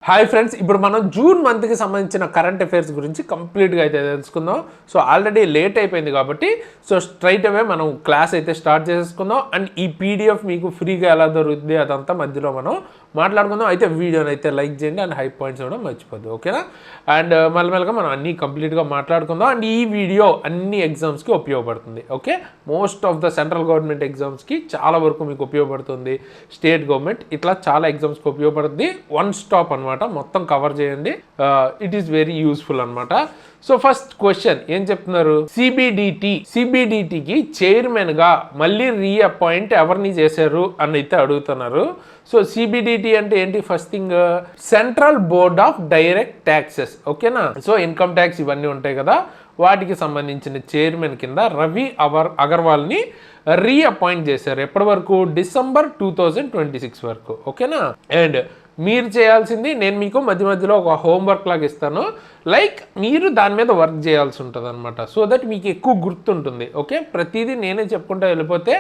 Hi friends, ఇప్పుడు మనం June మంత్కి సంబంధించిన కరెంట్ అఫైర్స్ గురించి కంప్లీట్గా అయితే తెలుసుకుందాం. సో ఆల్రెడీ లేట్ అయిపోయింది కాబట్టి స్ట్రైట్ అవే మనం క్లాస్ అయితే స్టార్ట్ చేసేసుకుందాం. అండ్ ఈ పీడిఎఫ్ మీకు ఫ్రీగా ఎలా దొరుకుతుంది అదంతా మధ్యలో మనం మాట్లాడుకుందాం. అయితే వీడియోని అయితే లైక్ చేయండి అండ్ హై పాయింట్స్ కూడా మర్చిపోద్దు, ఓకేనా? అండ్ మెల్లమెల్లగా మనం అన్నీ కంప్లీట్గా మాట్లాడుకుందాం. అండ్ ఈ వీడియో అన్ని ఎగ్జామ్స్కి ఉపయోగపడుతుంది, okay? Most of the central government ఎగ్జామ్స్కి చాలా వరకు మీకు ఉపయోగపడుతుంది. స్టేట్ గవర్నమెంట్ ఇట్లా చాలా ఎగ్జామ్స్కి ఉపయోగపడుతుంది. వన్ స్టాప్ అనమాట, మొత్తం కవర్ చేయండి. ఇట్ ఈస్ వెరీ యూస్ఫుల్ అనమాట. సో ఫస్ట్ క్వశ్చన్ ఏం చెప్తున్నారు? సిబిడిటికి చైర్మన్ గా మళ్ళీ రీఅపాయింట్ ఎవరిని చేశారు అని అయితే అడుగుతున్నారు. సో సిబిడిటి అంటే ఏంటి? First thing central board of direct taxes, ఓకేనా? సో ఇన్కమ్ ట్యాక్స్ ఇవన్నీ ఉంటాయి కదా, వాటికి సంబంధించిన చైర్మన్ కింద రవి అగర్వాల్ని రీఅపాయింట్ చేశారు. ఎప్పటి వరకు? డిసెంబర్ 2026 వరకు, ఓకేనా? అండ్ మీరు చేయాల్సింది, నేను మీకు మధ్య మధ్యలో ఒక హోంవర్క్ లాగా ఇస్తాను, లైక్ మీరు దాని మీద వర్క్ చేయాల్సి ఉంటుంది అనమాట. సో దట్ మీకు ఎక్కువ గుర్తుంటుంది, ఓకే? ప్రతిదీ నేనే చెప్పుకుంటూ వెళ్ళిపోతే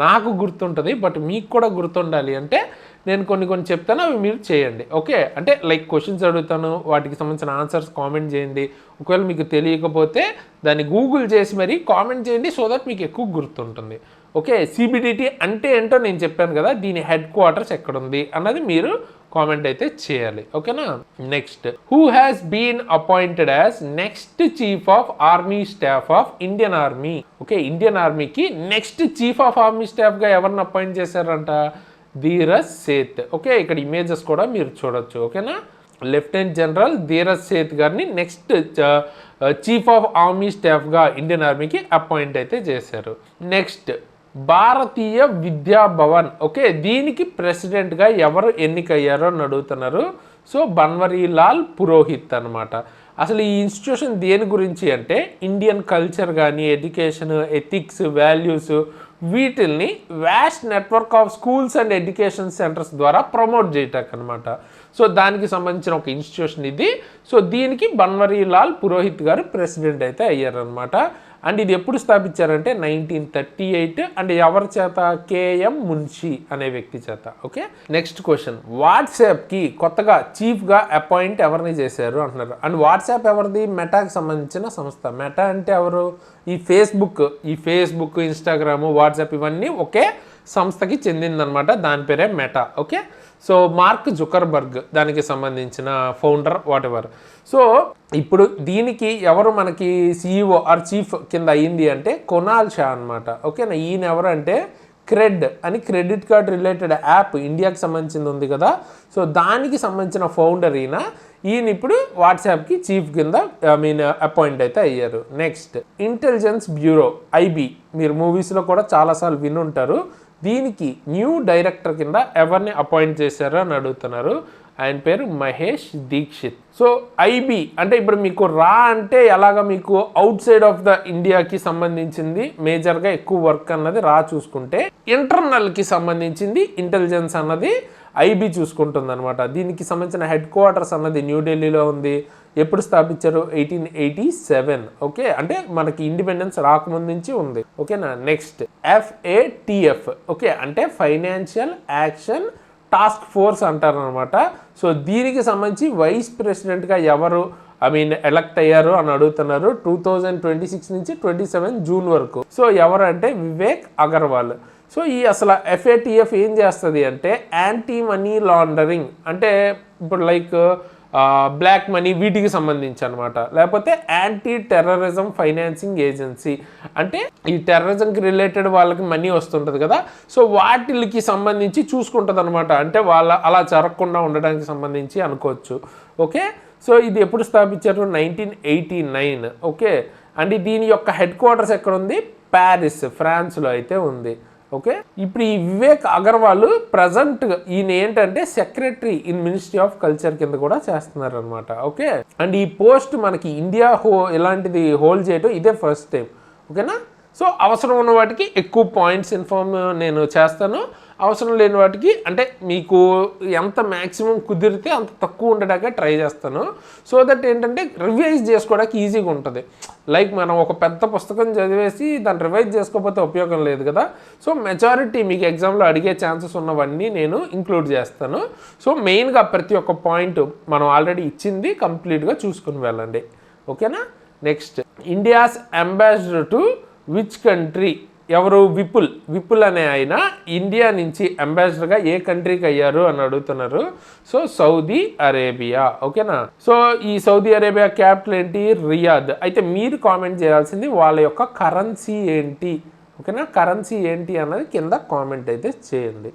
నాకు గుర్తుంటుంది, బట్ మీకు కూడా గుర్తుండాలి అంటే నేను కొన్ని చెప్తాను, అవి మీరు చేయండి, ఓకే? అంటే లైక్ క్వశ్చన్స్ అడుగుతాను, వాటికి సంబంధించిన ఆన్సర్స్ కామెంట్ చేయండి. ఒకవేళ మీకు తెలియకపోతే దాన్ని గూగుల్ చేసి మరీ కామెంట్ చేయండి, సో దట్ మీకు ఎక్కువ గుర్తుంటుంది, ఓకే? సిబిడిటి అంటే ఏంటో నేను చెప్పాను కదా, దీని హెడ్ క్వార్టర్స్ ఎక్కడుంది అన్నది మీరు కామెంట్ అయితే చేయాలి, ఓకేనా? Next, who has been appointed as next chief of army staff of Indian army? Okay, Indian ఆర్మీకి నెక్స్ట్ చీఫ్ ఆఫ్ ఆర్మీ స్టాఫ్గా ఎవరిని అపాయింట్ చేశారంట? ధీరజ్ సేత్, ఓకే? ఇక్కడ ఇమేజెస్ కూడా మీరు చూడొచ్చు, ఓకేనా? లెఫ్టినెంట్ జనరల్ ధీరజ్ సేత్ గారిని నెక్స్ట్ చీఫ్ ఆఫ్ ఆర్మీ స్టాఫ్గా ఇండియన్ ఆర్మీకి అపాయింట్ అయితే చేశారు. నెక్స్ట్, భారతీయ విద్యా భవన్, ఓకే? దీనికి ప్రెసిడెంట్గా ఎవరు ఎన్నికయ్యారో అని అడుగుతున్నారు. సో బన్వరీలాల్ పురోహిత్ అనమాట. అసలు ఈ ఇన్స్టిట్యూషన్ దేని గురించి అంటే ఇండియన్ కల్చర్ కానీ ఎడ్యుకేషన్, ఎథిక్స్, వాల్యూస్ వీటిల్ని vast network of schools and education centres ద్వారా ప్రమోట్ చేయటానికి అనమాట. సో దానికి సంబంధించిన ఒక ఇన్స్టిట్యూషన్ ఇది. సో దీనికి బన్వరీలాల్ పురోహిత్ గారు ప్రెసిడెంట్ అయితే అయ్యారనమాట. అండ్ ఇది ఎప్పుడు స్థాపించారంటే 1938. అండ్ ఎవరి చేత? కేఎం మున్షి అనే వ్యక్తి చేత, ఓకే? నెక్స్ట్ క్వశ్చన్, వాట్సాప్కి కొత్తగా చీఫ్గా అపాయింట్ ఎవరిని చేశారు అంటున్నారు. అండ్ వాట్సాప్ ఎవరిది? మెటాకి సంబంధించిన సంస్థ. మెటా అంటే ఎవరు? ఈ ఫేస్బుక్, ఇన్స్టాగ్రామ్, వాట్సాప్ ఇవన్నీ ఒకే సంస్థకి చెందిందనమాట. దాని పేరే meta, okay? So mark Zuckerberg దానికి సంబంధించిన ఫౌండర్, వాట్ ఎవర్. సో ఇప్పుడు దీనికి ఎవరు మనకి సిఇఓ ఆర్ చీఫ్ కింద అయ్యింది అంటే కొనాల్ షా అనమాట, ఓకేనా? ఈయన ఎవరు అంటే క్రెడ్ అని క్రెడిట్ కార్డ్ రిలేటెడ్ యాప్ ఇండియాకి సంబంధించింది ఉంది కదా, సో దానికి సంబంధించిన ఫౌండర్ ఈయన ఇప్పుడు వాట్సాప్కి చీఫ్ కింద అపాయింట్ అయితే అయ్యారు. నెక్స్ట్, ఇంటెలిజెన్స్ బ్యూరో ఐబీ, మీరు మూవీస్లో కూడా చాలాసార్లు వినుంటారు. దీనికి న్యూ డైరెక్టర్ కింద ఎవరిని అపాయింట్ చేశారో అని అడుగుతున్నారు. ఆయన పేరు మహేష్ దీక్షిత్. సో ఐబీ అంటే ఇప్పుడు మీకు రా అంటే ఎలాగ మీకు అవుట్ సైడ్ ఆఫ్ ద ఇండియాకి సంబంధించింది మేజర్గా ఎక్కువ వర్క్ అన్నది రా చూసుకుంటే, ఇంటర్నల్కి సంబంధించింది ఇంటెలిజెన్స్ అన్నది ఐబీ చూసుకుంటుంది అనమాట. దీనికి సంబంధించిన హెడ్ క్వార్టర్స్ అన్నది న్యూఢిల్లీలో ఉంది. ఎప్పుడు స్థాపించారు? 1887, ఓకే? అంటే మనకి ఇండిపెండెన్స్ రాకముందు నుంచి ఉంది, ఓకేనా? Next, FATF, okay? అంటే ఫైనాన్షియల్ యాక్షన్ టాస్క్ ఫోర్స్ అంటారనమాట. సో దీనికి సంబంధించి వైస్ ప్రెసిడెంట్గా ఎవరు ఎలక్ట్ అయ్యారు అని అడుగుతున్నారు. 2026 నుంచి 27 జూన్ వరకు. సో ఎవరు అంటే వివేక్ అగర్వాల్. సో ఈ అసలు FATF ఏం చేస్తుంది అంటే యాంటీ మనీ లాండరింగ్, అంటే ఇప్పుడు లైక్ బ్లాక్ మనీ వీటికి సంబంధించి అనమాట. లేకపోతే యాంటీ టెర్రరిజం ఫైనాన్సింగ్ ఏజెన్సీ, అంటే ఈ టెర్రరిజంకి రిలేటెడ్ వాళ్ళకి మనీ వస్తుంటుంది కదా, సో వాటికి సంబంధించి చూసుకుంటుంది అనమాట. అంటే వాళ్ళ అలా జరగకుండా ఉండడానికి సంబంధించి అనుకోవచ్చు, ఓకే? సో ఇది ఎప్పుడు స్థాపించారు? 1989, ఓకే? అండ్ దీని యొక్క హెడ్ క్వార్టర్స్ ఎక్కడ ఉంది? ప్యారిస్, ఫ్రాన్స్లో అయితే ఉంది, ఓకే? ఇప్పుడు ఈ వివేక్ అగర్వాల్ ప్రజెంట్ ఈయన ఏంటంటే secretary in ministry of culture కింద కూడా చేస్తున్నారు అనమాట, ఓకే? అండ్ ఈ పోస్ట్ మనకి ఇండియా ఇలాంటిది హోల్డ్ చేయడం ఇదే ఫస్ట్ టైం, ఓకేనా? సో అవసరం ఉన్న వాటికి ఎక్కువ పాయింట్స్ ఇన్ఫార్మ్ నేను చేస్తాను. అవసరం లేని వాటికి అంటే మీకు ఎంత మ్యాక్సిమం కుదిరితే అంత తక్కువ ఉండడానికి ట్రై చేస్తాను. సో దట్ ఏంటంటే రివైజ్ చేసుకోవడానికి ఈజీగా ఉంటుంది. లైక్ మనం ఒక పెద్ద పుస్తకం చదివేసి దాన్ని రివైజ్ చేసుకోకపోతే ఉపయోగం లేదు కదా. సో మెజారిటీ మీకు ఎగ్జామ్లో అడిగే ఛాన్సెస్ ఉన్నవన్నీ నేను ఇంక్లూడ్ చేస్తాను. సో మెయిన్గా ప్రతి ఒక్క పాయింట్ మనం ఆల్రెడీ ఇచ్చింది కంప్లీట్గా చూసుకుని వెళ్ళండి. ఓకేనా. Next, India's ambassador to which country? ఎవరు? విపుల్ అనే ఆయన ఇండియా నుంచి అంబాసిడర్గా ఏ కంట్రీకి అయ్యారు అని అడుగుతున్నారు. So Saudi Arabia. ఓకేనా. సో ఈ సౌదీ అరేబియా క్యాపిటల్ ఏంటి? రియాద్. అయితే మీరు కామెంట్ చేయాల్సింది వాళ్ళ యొక్క కరెన్సీ ఏంటి. ఓకేనా. కరెన్సీ ఏంటి అన్నది కింద కామెంట్ అయితే చేయండి.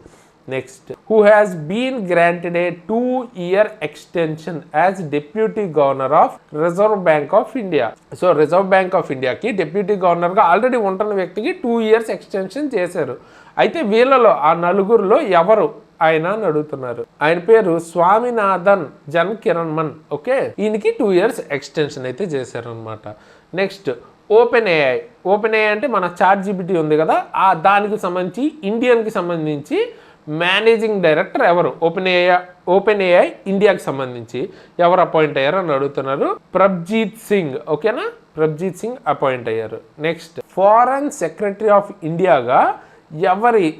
Next, who has been granted a 2-year extension as deputy governor of Reserve Bank of India. So Reserve Bank of ఇండియాకి డిప్యూటీ గవర్నర్గా ఆల్రెడీ ఉంటున్న వ్యక్తికి 2 years ఎక్స్టెన్షన్ చేశారు. అయితే వీళ్ళలో ఆ నలుగురిలో ఎవరు ఆయన అని అడుగుతున్నారు. ఆయన పేరు స్వామినాథన్ జన్ కిరణ్మన్. ఓకే, ఈయనకి 2 years ఎక్స్టెన్షన్ అయితే చేశారు అనమాట. నెక్స్ట్, ఓపెన్ ఏఐ అంటే మన ChatGPT ఉంది కదా, దానికి సంబంధించి ఇండియన్కి సంబంధించి మేనేజింగ్ డైరెక్టర్ ఎవరు? ఓపెన్ ఏఐ ఇండియాకి సంబంధించి ఎవరు అపాయింట్ అయ్యారు అని అడుగుతున్నారు. ప్రభ్జీత్ సింగ్. ఓకేనా. ప్రభ్జీత్ సింగ్ అపాయింట్ అయ్యారు. నెక్స్ట్, ఫారెన్ సెక్రటరీ ఆఫ్ ఇండియాగా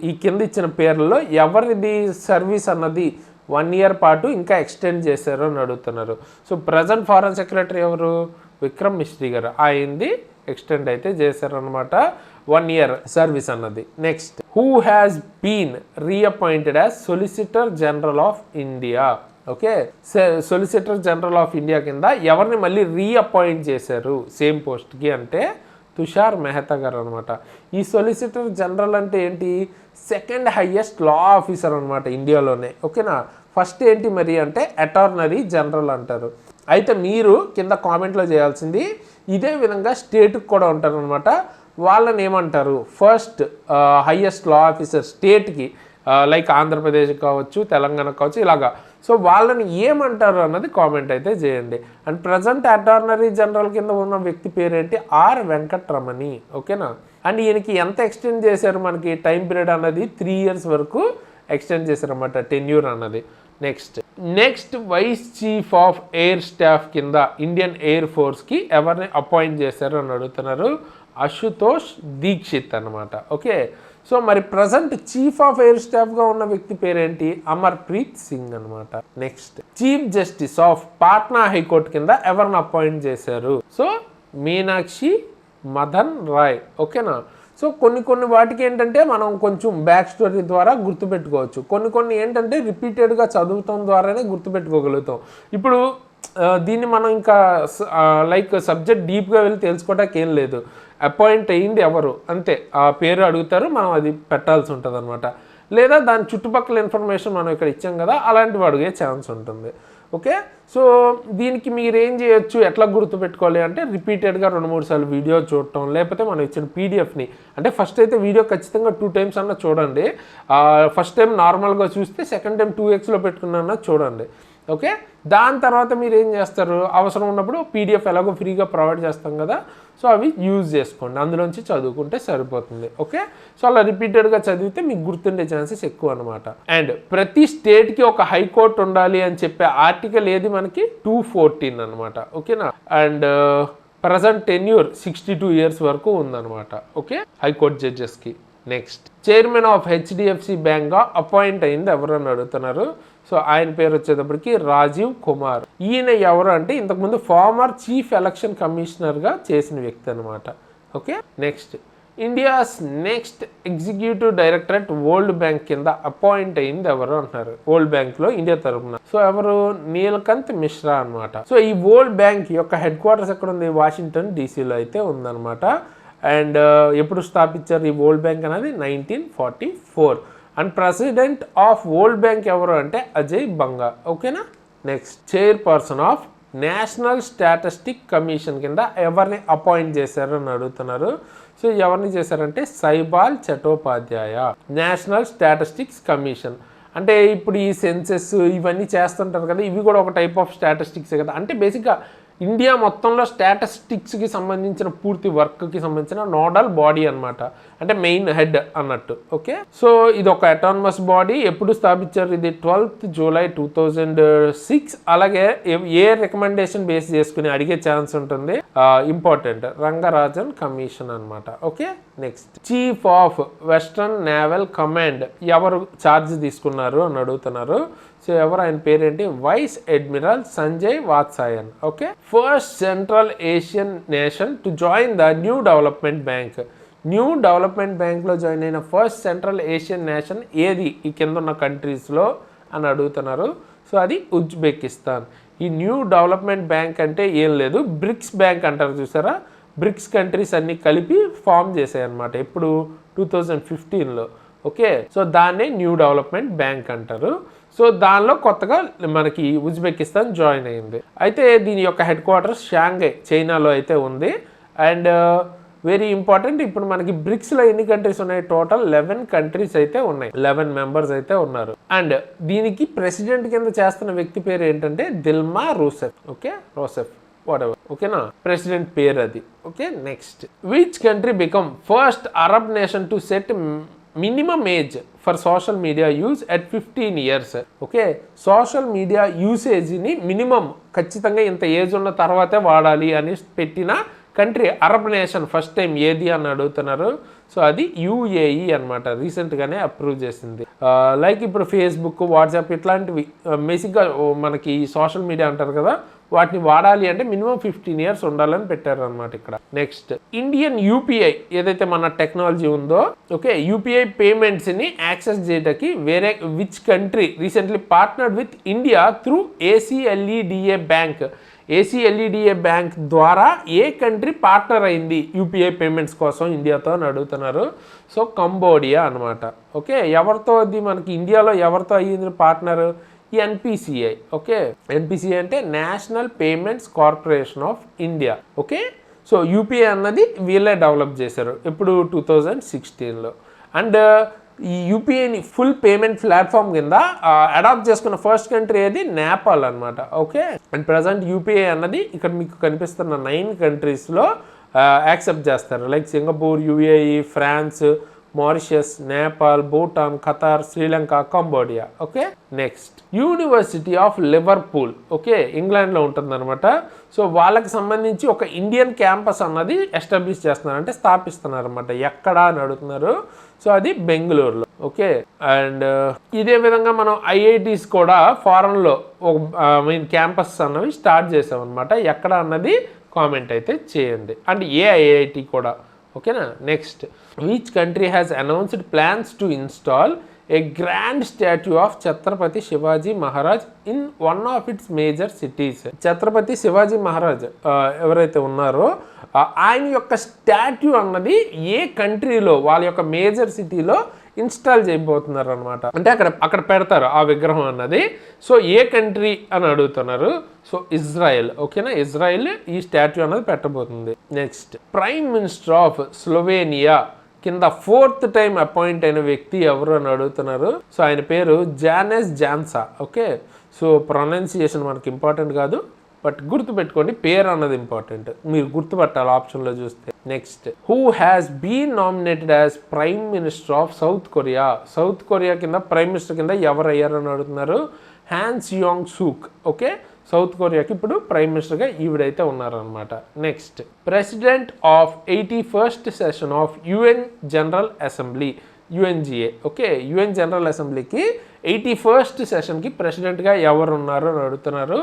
ఈ కింద ఇచ్చిన పేర్లలో ఎవరిది సర్వీస్ అన్నది 1 year పాటు ఇంకా ఎక్స్టెండ్ చేశారు అని అడుగుతున్నారు. సో ప్రజెంట్ ఫారెన్ సెక్రటరీ ఎవరు? విక్రమ్ మిస్రీ గారు. ఆయనది ఎక్స్టెండ్ అయితే చేశారు అనమాట 1 year సర్వీస్ అన్నది. Next, who has been reappointed as solicitor general of India. Okay, solicitor general of India కింద ఎవరిని మళ్ళీ రీఅపాయింట్ చేశారు సేమ్ పోస్ట్కి అంటే తుషార్ మెహతా గారు అనమాట. ఈ సొలిసిటర్ జనరల్ అంటే ఏంటి? సెకండ్ హైయెస్ట్ లా ఆఫీసర్ అనమాట ఇండియాలోనే. ఓకేనా. ఫస్ట్ ఏంటి మరి అంటే అటార్నరీ జనరల్ అంటారు. అయితే మీరు కింద కామెంట్లో చేయాల్సింది ఇదే విధంగా స్టేట్కి కూడా ఉంటారు అనమాట. వాళ్ళని ఏమంటారు? ఫస్ట్ హైయెస్ట్ లా ఆఫీసర్ స్టేట్కి, లైక్ ఆంధ్రప్రదేశ్ కావచ్చు, తెలంగాణ కావచ్చు, ఇలాగా. సో వాళ్ళని ఏమంటారు అన్నది కామెంట్ అయితే చేయండి. అండ్ ప్రజెంట్ అటార్నరీ జనరల్ కింద ఉన్న వ్యక్తి పేరేంటి? ఆర్ వెంకట్రమణి. ఓకేనా. అండ్ ఈయనకి ఎంత ఎక్స్టెండ్ చేశారు? మనకి టైం పీరియడ్ అన్నది 3 years వరకు ఎక్స్టెండ్ చేశారన్నమాట, టెన్యూర్ అన్నది. Next vice chief of air staff కింద ఇండియన్ ఎయిర్ ఫోర్స్కి ఎవరిని అపాయింట్ చేశారు అని అడుగుతున్నారు. అశుతోష్ దీక్షిత్ అనమాట. ఓకే. సో మరి ప్రజెంట్ చీఫ్ ఆఫ్ ఎయిర్ స్టాఫ్గా ఉన్న వ్యక్తి పేరేంటి? అమర్ప్రీత్ సింగ్ అనమాట. Next, chief justice of Patna high court కింద ఎవరిని అపాయింట్ చేశారు? సో మీనాక్షి మదన్ రాయ్. ఓకేనా. సో కొన్ని వాటికి ఏంటంటే మనం కొంచెం బ్యాక్ స్టోరీ ద్వారా గుర్తుపెట్టుకోవచ్చు. కొన్ని ఏంటంటే రిపీటెడ్గా చదువుతాం ద్వారానే గుర్తుపెట్టుకోగలుగుతాం. ఇప్పుడు దీన్ని మనం ఇంకా లైక్ సబ్జెక్ట్ డీప్గా వెళ్ళి తెలుసుకోవడానికి ఏం లేదు. అపాయింట్ అయ్యింది ఎవరు అంతే, ఆ పేరు అడుగుతారు, మనం అది పెట్టాల్సి ఉంటుంది అనమాట. లేదా దాని చుట్టుపక్కల ఇన్ఫర్మేషన్ మనం ఇక్కడ ఇచ్చాం కదా, అలాంటివి అడిగే ఛాన్స్ ఉంటుంది. ఓకే. సో దీనికి మీరు ఏం చేయొచ్చు, ఎట్లా గుర్తుపెట్టుకోవాలి అంటే రిపీటెడ్గా 2-3 సార్లు వీడియో చూడటం, లేకపోతే మనం ఇచ్చిన పీడిఎఫ్ని అంటే ఫస్ట్ అయితే వీడియో ఖచ్చితంగా 2 times అన్నా చూడండి. ఫస్ట్ టైం నార్మల్గా చూస్తే సెకండ్ టైం 2xలో పెట్టుకున్నా చూడండి. ఓకే. దాని తర్వాత మీరు ఏం చేస్తారు? అవసరం ఉన్నప్పుడు పీడిఎఫ్ ఎలాగో ఫ్రీగా ప్రొవైడ్ చేస్తాం కదా, సో అవి యూజ్ చేసుకోండి, అందులోంచి చదువుకుంటే సరిపోతుంది. ఓకే. సో అలా రిపీటెడ్గా చదివితే మీకు గుర్తుండే ఛాన్సెస్ ఎక్కువ అనమాట. అండ్ ప్రతి స్టేట్కి ఒక హైకోర్టు ఉండాలి అని చెప్పే ఆర్టికల్ ఏది? మనకి 214 అనమాట. ఓకేనా. అండ్ ప్రజెంట్ టెన్యూర్ 62 years వరకు ఉందన్నమాట. ఓకే, హైకోర్టు జడ్జెస్కి. నెక్స్ట్, చైర్మన్ ఆఫ్ హెచ్డిఎఫ్సి బ్యాంక్గా అపాయింట్ అయింది ఎవరు అని అడుగుతున్నారు. సో ఆయన పేరు వచ్చేటప్పటికి రాజీవ్ కుమార్. ఈయన ఎవరు అంటే ఇంతకుముందు ఫార్మర్ చీఫ్ ఎలక్షన్ కమిషనర్గా చేసిన వ్యక్తి అనమాట. Okay. Next, India's next executive directorate world bank కింద అపాయింట్ అయింది ఎవరు అంటున్నారు. వరల్డ్ బ్యాంక్లో ఇండియా తరఫున. సో ఎవరు? నీలకంత్ మిశ్రా అనమాట. సో ఈ వరల్డ్ బ్యాంక్ యొక్క హెడ్ క్వార్టర్స్ ఎక్కడ ఉంది? వాషింగ్టన్ డీసీలో అయితే ఉందన్నమాట. అండ్ ఎప్పుడు స్థాపించారు ఈ వరల్డ్ బ్యాంక్ అనేది? 1944. And president of world bank ఎవరు అంటే అజయ్ బంగా. ఓకేనా. Next, chairperson of national statistic commission కింద ఎవరిని అపాయింట్ చేశారు అని అడుగుతున్నారు. సో ఎవరిని చేశారంటే సైబాల్ చటోపాధ్యాయ. నేషనల్ స్టాటిస్టిక్స్ కమిషన్ అంటే ఇప్పుడు ఈ సెన్సెస్ ఇవన్నీ చేస్తుంటారు కదా, ఇవి కూడా ఒక టైప్ ఆఫ్ స్టాటిస్టిక్సే కదా. అంటే బేసిక్గా ఇండియా మొత్తంలో స్టాటిస్టిక్స్కి సంబంధించిన పూర్తి వర్క్కి సంబంధించిన నోడల్ బాడీ అనమాట, అంటే మెయిన్ హెడ్ అన్నట్టు. ఓకే, సో ఇది ఒక అటానమస్ బాడీ. ఎప్పుడు స్థాపించారు? ఇది 12th July 2006. అలాగే ఏ రికమెండేషన్ బేస్ చేసుకుని అడిగే ఛాన్స్ ఉంటుంది, ఇంపార్టెంట్, రంగరాజన్ కమిషన్ అనమాట. Okay, next chief of western naval command ఎవరు ఛార్జ్ తీసుకున్నారు అని అడుగుతున్నారు. సో ఎవరు, ఆయన పేరేంటి? Vice admiral Sanjay Vatsayan. Okay, first central Asian nation to join the new development bank. New development బ్యాంక్లో జాయిన్ అయిన ఫస్ట్ సెంట్రల్ ఏషియన్ నేషన్ ఏది ఈ కింద ఉన్న కంట్రీస్లో అని అడుగుతున్నారు. సో అది ఉజ్బెకిస్తాన్. ఈ న్యూ డెవలప్మెంట్ బ్యాంక్ అంటే ఏం లేదు, బ్రిక్స్ బ్యాంక్ అంటారు చూసారా, బ్రిక్స్ కంట్రీస్ అన్నీ కలిపి ఫామ్ చేశాయి అనమాట. ఇప్పుడు 2015లో. ఓకే, సో దాన్నే న్యూ డెవలప్మెంట్ బ్యాంక్ అంటారు. సో దానిలో కొత్తగా మనకి ఉజ్బెకిస్తాన్ జాయిన్ అయింది. అయితే దీని యొక్క హెడ్ క్వార్టర్స్ షాంఘై, చైనాలో అయితే ఉంది. అండ్ వెరీ ఇంపార్టెంట్, ఇప్పుడు మనకి బ్రిక్స్లో ఎన్ని కంట్రీస్ ఉన్నాయి? టోటల్ 11 కంట్రీస్ అయితే ఉన్నాయి, 11 మెంబర్స్ అయితే ఉన్నారు. అండ్ దీనికి ప్రెసిడెంట్ కింద చేస్తున్న వ్యక్తి పేరు ఏంటంటే Dilma Rousseff. Okay, Rousseff whatever. ఓకేనా, ప్రెసిడెంట్ పేరు అది. Okay, next which country become first Arab nation to set minimum age for social media use at 15 years. Okay, social media యూసేజ్ని మినిమం ఖచ్చితంగా ఇంత ఏజ్ ఉన్న తర్వాతే వాడాలి అని పెట్టిన country, Arab nation first time ఏది అని అడుగుతున్నారు. సో అది UAE అనమాట, రీసెంట్గానే అప్రూవ్ చేసింది. లైక్ ఇప్పుడు ఫేస్బుక్, వాట్సాప్ ఇట్లాంటివి బేసిక్గా మనకి సోషల్ మీడియా అంటారు కదా, వాటిని వాడాలి అంటే మినిమం 15 years ఉండాలని పెట్టారు అనమాట ఇక్కడ. నెక్స్ట్ ఇండియన్ UPI ఏదైతే మన టెక్నాలజీ ఉందో, ఓకే, UPI పేమెంట్స్ని యాక్సెస్ చేయడానికి వేరే which country recently partnered with India through ACLEDA bank. ACLEDA bank ద్వారా ఏ కంట్రీ పార్ట్నర్ అయింది UPI పేమెంట్స్ కోసం ఇండియాతో అని అడుగుతున్నారు. సో కంబోడియా అనమాట. ఓకే, ఎవరితో అది మనకి ఇండియాలో ఎవరితో అయ్యింది పార్ట్నర్? NPCI. ఓకే, NPCI అంటే national payments corporation of India. Okay, so UPI అన్నది వీళ్ళే డెవలప్ చేశారు ఇప్పుడు 2016లో. అండ్ ఈ UPIని ఫుల్ పేమెంట్ ప్లాట్ఫామ్ కింద అడాప్ట్ చేసుకున్న ఫస్ట్ కంట్రీ ఏది? నేపాల్ అనమాట. ఓకే, అండ్ ప్రజెంట్ UPI అన్నది ఇక్కడ మీకు కనిపిస్తున్న 9 కంట్రీస్లో యాక్సెప్ట్ చేస్తారు. Like Singapore, UAE, France, Mauritius, Nepal, Bhutan, Qatar, Sri Lanka, Cambodia. Okay, next university of Liverpool. Okay, ఇంగ్లాండ్లో ఉంటుందన్నమాట. సో వాళ్ళకి సంబంధించి ఒక ఇండియన్ క్యాంపస్ అన్నది ఎస్టాబ్లిష్ చేస్తున్నారు, అంటే స్థాపిస్తున్నారు అనమాట. ఎక్కడ అని అడుగుతున్నారు. సో అది బెంగళూరులో. ఓకే, అండ్ ఇదే విధంగా మనం IITs కూడా ఫారెన్లో ఒక మెయిన్ క్యాంపస్ అన్నవి స్టార్ట్ చేసామన్నమాట. ఎక్కడ అన్నది కామెంట్ అయితే చేయండి, అండ్ ఏ IIT కూడా. ఓకేనా, next which country has announced plans to install a grand statue of Chhatrapati Shivaji Maharaj in one of its major cities. Chhatrapati Shivaji Maharaj ఎవరైతే ఉన్నారో ఆయన యొక్క స్టాట్యూ అన్నది ఏ కంట్రీలో, వాళ్ళ యొక్క మేజర్ సిటీలో ఇన్స్టాల్ చేయబోతున్నారు అనమాట. అంటే అక్కడ పెడతారు ఆ విగ్రహం అన్నది. సో ఏ కంట్రీ అని అడుగుతున్నారు. So Israel. ఓకేనా, ఇజ్రాయెల్ ఈ స్టాట్యూ అన్నది పెట్టబోతుంది. Next prime minister of Slovenia కింద 4th టైం అపాయింట్ అయిన వ్యక్తి ఎవరు అని అడుగుతున్నారు. సో ఆయన పేరు Janez Jansa. Okay, so pronunciation మనకి ఇంపార్టెంట్ కాదు, బట్ గుర్తుపెట్టుకోండి, పేరు అన్నది ఇంపార్టెంట్, మీరు గుర్తుపట్టాలి ఆప్షన్లో చూస్తే. Next who has been nominated as prime minister of South Korea. South Korea కింద ప్రైమ్ మినిస్టర్ కింద ఎవరు అయ్యారని అడుగుతున్నారు. Han Seong Sook. Okay, South కొరియాకి ఇప్పుడు ప్రైమ్ మినిస్టర్గా ఈవిడైతే ఉన్నారనమాట. Next president of 81st session of UN General Assembly, UNGA. Okay, UN General అసెంబ్లీకి 81st సెషన్కి ప్రెసిడెంట్గా ఎవరు ఉన్నారు అని అడుగుతున్నారు.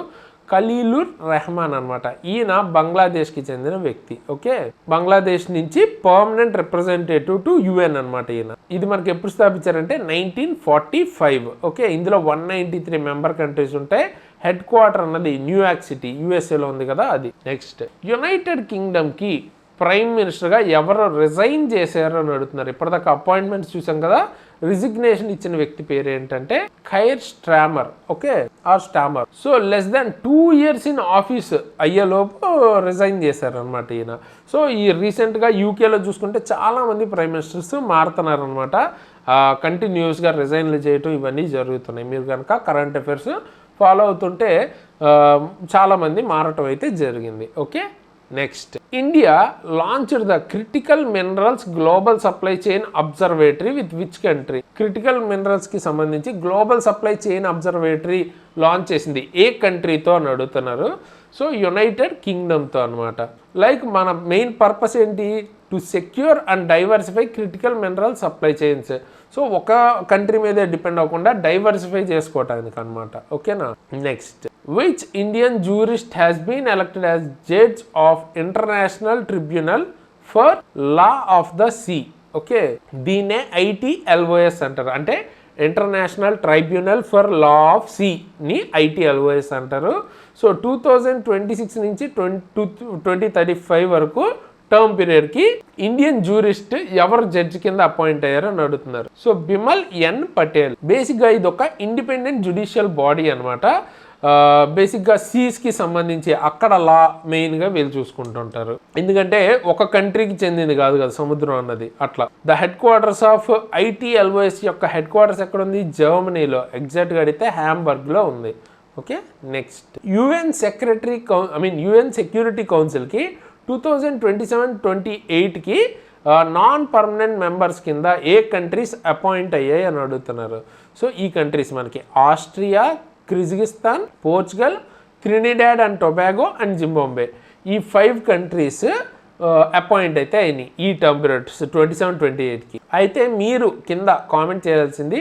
ఖలీలుర్ రెహమాన్ అనమాట. ఈయన బంగ్లాదేశ్కి చెందిన వ్యక్తి. ఓకే, బంగ్లాదేశ్ నుంచి పర్మనెంట్ రిప్రజెంటేటివ్ టు UN అనమాట ఈయన. ఇది మనకి ఎప్పుడు స్థాపించారంటే 1945. ఓకే, ఇందులో 193 మెంబర్ కంట్రీస్ ఉంటాయి. హెడ్ క్వార్టర్ అన్నది న్యూయార్క్ సిటీ, USAలో ఉంది కదా అది. నెక్స్ట్ యునైటెడ్ కింగ్డమ్కి ప్రైమ్ మినిస్టర్గా ఎవరు రిజైన్ చేశారు అని అడుగుతున్నారు. ఇప్పటిదాకా అపాయింట్మెంట్స్ చూసాం కదా, రిజిగ్నేషన్ ఇచ్చిన వ్యక్తి పేరు ఏంటంటే Keir Starmer. Okay, or Starmer. So less than 2 years in office అయ్యేలోపు రిజైన్ చేశారనమాట ఈయన. సో ఈ రీసెంట్గా UKలో చూసుకుంటే చాలామంది ప్రైమ్ మినిస్టర్స్ మారుతున్నారు అనమాట. కంటిన్యూస్గా రిజైన్లు చేయటం ఇవన్నీ జరుగుతున్నాయి. మీరు కనుక కరెంట్ అఫైర్స్ ఫాలో అవుతుంటే చాలామంది మారటం అయితే జరిగింది. Okay, next India launched the critical minerals global supply chain observatory with which country? Critical మినరల్స్కి సంబంధించి global supply chain observatory launch చేసింది ఏ కంట్రీతో అని అడుగుతున్నారు. సో యునైటెడ్ కింగ్డమ్తో అనమాట. లైక్ మన మెయిన్ పర్పస్ ఏంటి? To secure and diversify critical mineral supply chains. So ఒక కంట్రీ మీదే డిపెండ్ అవ్వకుండా డైవర్సిఫై చేసుకోవటానికి అనమాట. ఓకేనా, next which Indian jurist has been elected as judge of International Tribunal for Law of the Sea? Okay, దీన్నే ITLOS అంటారు. అంటే International Tribunal for Law of సీని ITLOS అంటారు. సో 2026 నుంచి 2035 వరకు టర్మ్ పీరియడ్కి ఇండియన్ జూరిస్ట్ ఎవరు జడ్జి కింద అపాయింట్ అయ్యారో అని అడుగుతున్నారు. సో బిమల్ ఎన్ పటేల్. బేసిక్గా ఇది ఒక ఇండిపెండెంట్ జ్యుడిషియల్ బాడీ అనమాట. బేసిక్గా సీస్కి సంబంధించి అక్కడ లా మెయిన్గా వీళ్ళు చూసుకుంటుంటారు. ఎందుకంటే ఒక కంట్రీకి చెందింది కాదు కదా సముద్రం అన్నది. అట్లా the headquarters of ITLOS యొక్క హెడ్ క్వార్టర్స్ ఎక్కడ ఉంది? జర్మనీలో. ఎగ్జాక్ట్గా అడిగితే హ్యాంబర్గ్లో ఉంది. ఓకే, నెక్స్ట్ UN సెక్యూరిటీ కౌన్సిల్కి 2027-28కి నాన్ పర్మనెంట్ మెంబర్స్ కింద ఏ కంట్రీస్ అపాయింట్ అయ్యాయి అని అడుగుతున్నారు. సో ఈ కంట్రీస్ మనకి Austria, Kyrgyzstan, Portugal, Trinidad and Tobago and Zimbabwe. ఈ 5 కంట్రీస్ అపాయింట్ అయితే అయినాయి ఈ టర్మ్ పీరియడ్ 27-28కి. అయితే మీరు కింద కామెంట్ చేయాల్సింది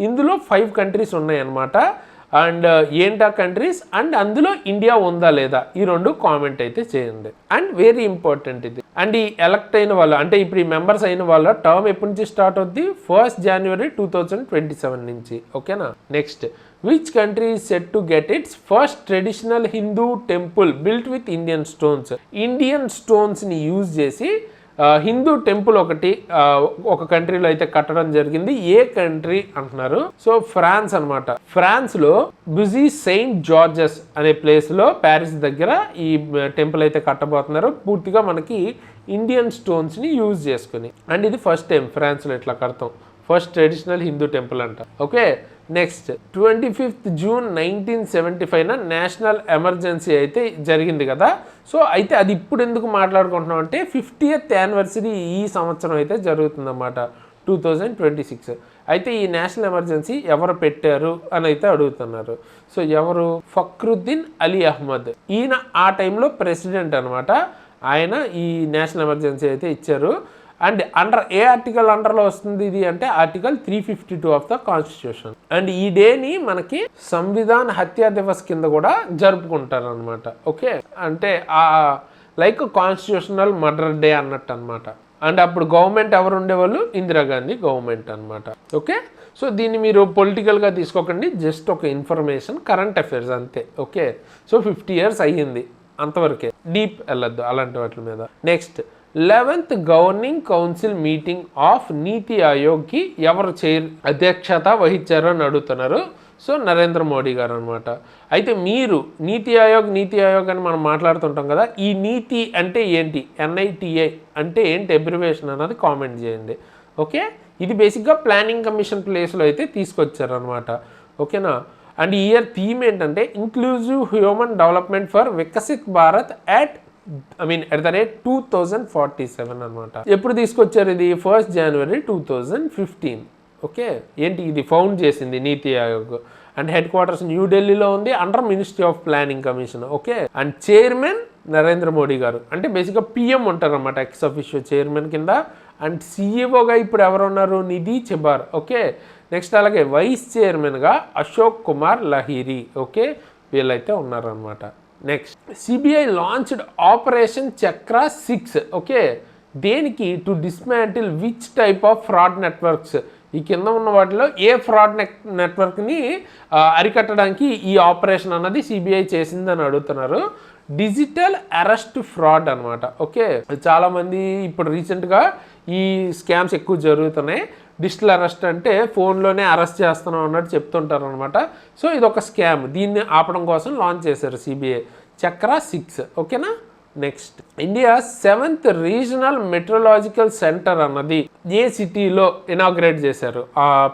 ఇందులో 5 కంట్రీస్ ఉన్నాయన్నమాట. అండ్ ఏంటా కంట్రీస్ అండ్ అందులో ఇండియా ఉందా లేదా ఈ 2 కామెంట్ అయితే చేయండి. అండ్ వెరీ ఇంపార్టెంట్ ఇది. అండ్ ఈ ఎలక్ట్ అయిన వాళ్ళు అంటే ఇప్పుడు ఈ మెంబర్స్ అయిన వాళ్ళ టర్మ్ ఎప్పటి నుంచి స్టార్ట్ అవుద్ది? 1st January 2027 నుంచి. ఓకేనా, next which country is set to get its first traditional Hindu temple built with Indian stones? Indian స్టోన్స్ని యూజ్ చేసి హిందూ టెంపుల్ ఒక కంట్రీలో అయితే కట్టడం జరిగింది. ఏ కంట్రీ అంటున్నారు? సో ఫ్రాన్స్ అనమాట. ఫ్రాన్స్లో బుజీ సెయింట్ జార్జెస్ అనే ప్లేస్లో ప్యారిస్ దగ్గర ఈ టెంపుల్ అయితే కట్టబోతున్నారు. పూర్తిగా మనకి ఇండియన్ స్టోన్స్ని యూజ్ చేసుకుని. అండ్ ఇది ఫస్ట్ టైం ఫ్రాన్స్లో ఇట్లా కడతాం. ఫస్ట్ ట్రెడిషనల్ హిందూ టెంపుల్ అంట. Okay, next 25th June 1975 national emergency అయితే జరిగింది కదా. సో అయితే అది ఇప్పుడు ఎందుకు మాట్లాడుకుంటున్నాం అంటే 50th యానివర్సరీ ఈ సంవత్సరం అయితే జరుగుతుందన్నమాట 2026. అయితే ఈ నేషనల్ ఎమర్జెన్సీ ఎవరు పెట్టారు అని అయితే అడుగుతున్నారు. సో ఎవరు? ఫక్రుద్దీన్ అలీ అహ్మద్. ఈయన ఆ టైంలో ప్రెసిడెంట్ అనమాట. ఆయన ఈ నేషనల్ ఎమర్జెన్సీ అయితే ఇచ్చారు. అండ్ ఏ ఆర్టికల్ అండర్లో వస్తుంది ఇది అంటే article 352 of the constitution. And ఈ డేని మనకి సంవిధాన్ హత్యా దివస్ కింద కూడా జరుపుకుంటారు అనమాట. ఓకే, అంటే లైక్ కాన్స్టిట్యూషనల్ మర్డర్ డే అన్నట్టు అనమాట. అండ్ అప్పుడు గవర్నమెంట్ ఎవరు ఉండేవాళ్ళు? ఇందిరాగాంధీ గవర్నమెంట్ అనమాట. ఓకే, సో దీన్ని మీరు పొలిటికల్గా తీసుకోకండి, జస్ట్ ఒక ఇన్ఫర్మేషన్, కరెంట్ అఫైర్స్ అంతే. ఓకే, సో 50 years అయ్యింది, అంతవరకే, డీప్ వెళ్ళొద్దు అలాంటి వాటి మీద. Next 11th governing council meeting of నీతి ఆయోగ్కి ఎవరు అధ్యక్షత వహించారు అని అడుగుతున్నారు. సో నరేంద్ర మోడీ గారు అనమాట. అయితే మీరు నీతి ఆయోగ్ అని మనం మాట్లాడుతుంటాం కదా, ఈ నీతి అంటే ఏంటి, NITI అంటే ఏంటి అబ్రివేషన్ అన్నది కామెంట్ చేయండి. ఓకే, ఇది బేసిక్గా ప్లానింగ్ కమిషన్ ప్లేస్లో అయితే తీసుకొచ్చారనమాట. ఓకేనా. అండ్ ఈ ఇయర్ థీమ్ ఏంటంటే inclusive human development for Viksit Bharat at the rate 2047 అనమాట. ఎప్పుడు తీసుకొచ్చారు ఇది? 1st January 2015. ఓకే, ఏంటి ఇది ఫౌండ్ చేసింది నీతి ఆయోగ్. అండ్ హెడ్ క్వార్టర్స్ న్యూఢిల్లీలో ఉంది, under ministry of planning commission. Okay, and chairman Narendra Modi గారు. అంటే బేసిక్గా PM ఉంటారన్నమాట, ఎక్స్ అఫిషియో చైర్మన్ కింద. అండ్ CEOగా ఇప్పుడు ఎవరు ఉన్నారు? నిధి చెబార్. ఓకే, నెక్స్ట్ అలాగే వైస్ చైర్మన్గా అశోక్ కుమార్ లహిరి. ఓకే, వీళ్ళైతే ఉన్నారనమాట. నెక్స్ట్ CBI లాంచ్డ్ ఆపరేషన్ చక్ర 6. ఓకే, దేనికి? To dismantle which type of fraud networks. ఈ కింద ఉన్న వాటిలో ఏ ఫ్రాడ్ నెట్వర్క్ని అరికట్టడానికి ఈ ఆపరేషన్ అన్నది CBI చేసిందని అడుగుతున్నారు. డిజిటల్ అరెస్ట్ ఫ్రాడ్ అనమాట. ఓకే, చాలామంది ఇప్పుడు రీసెంట్గా ఈ స్కామ్స్ ఎక్కువ జరుగుతున్నాయి. డిజిటల్ అరెస్ట్ అంటే ఫోన్లోనే అరెస్ట్ చేస్తున్నాం అన్నట్టు చెప్తుంటారు అనమాట. సో ఇది ఒక స్కామ్, దీన్ని ఆపడం కోసం లాంచ్ చేశారు CBI చక్ర 6. ఓకేనా. Next India 7th regional metrological centre అన్నది ఏ సిటీలో ఇనాగ్రేట్ చేశారు,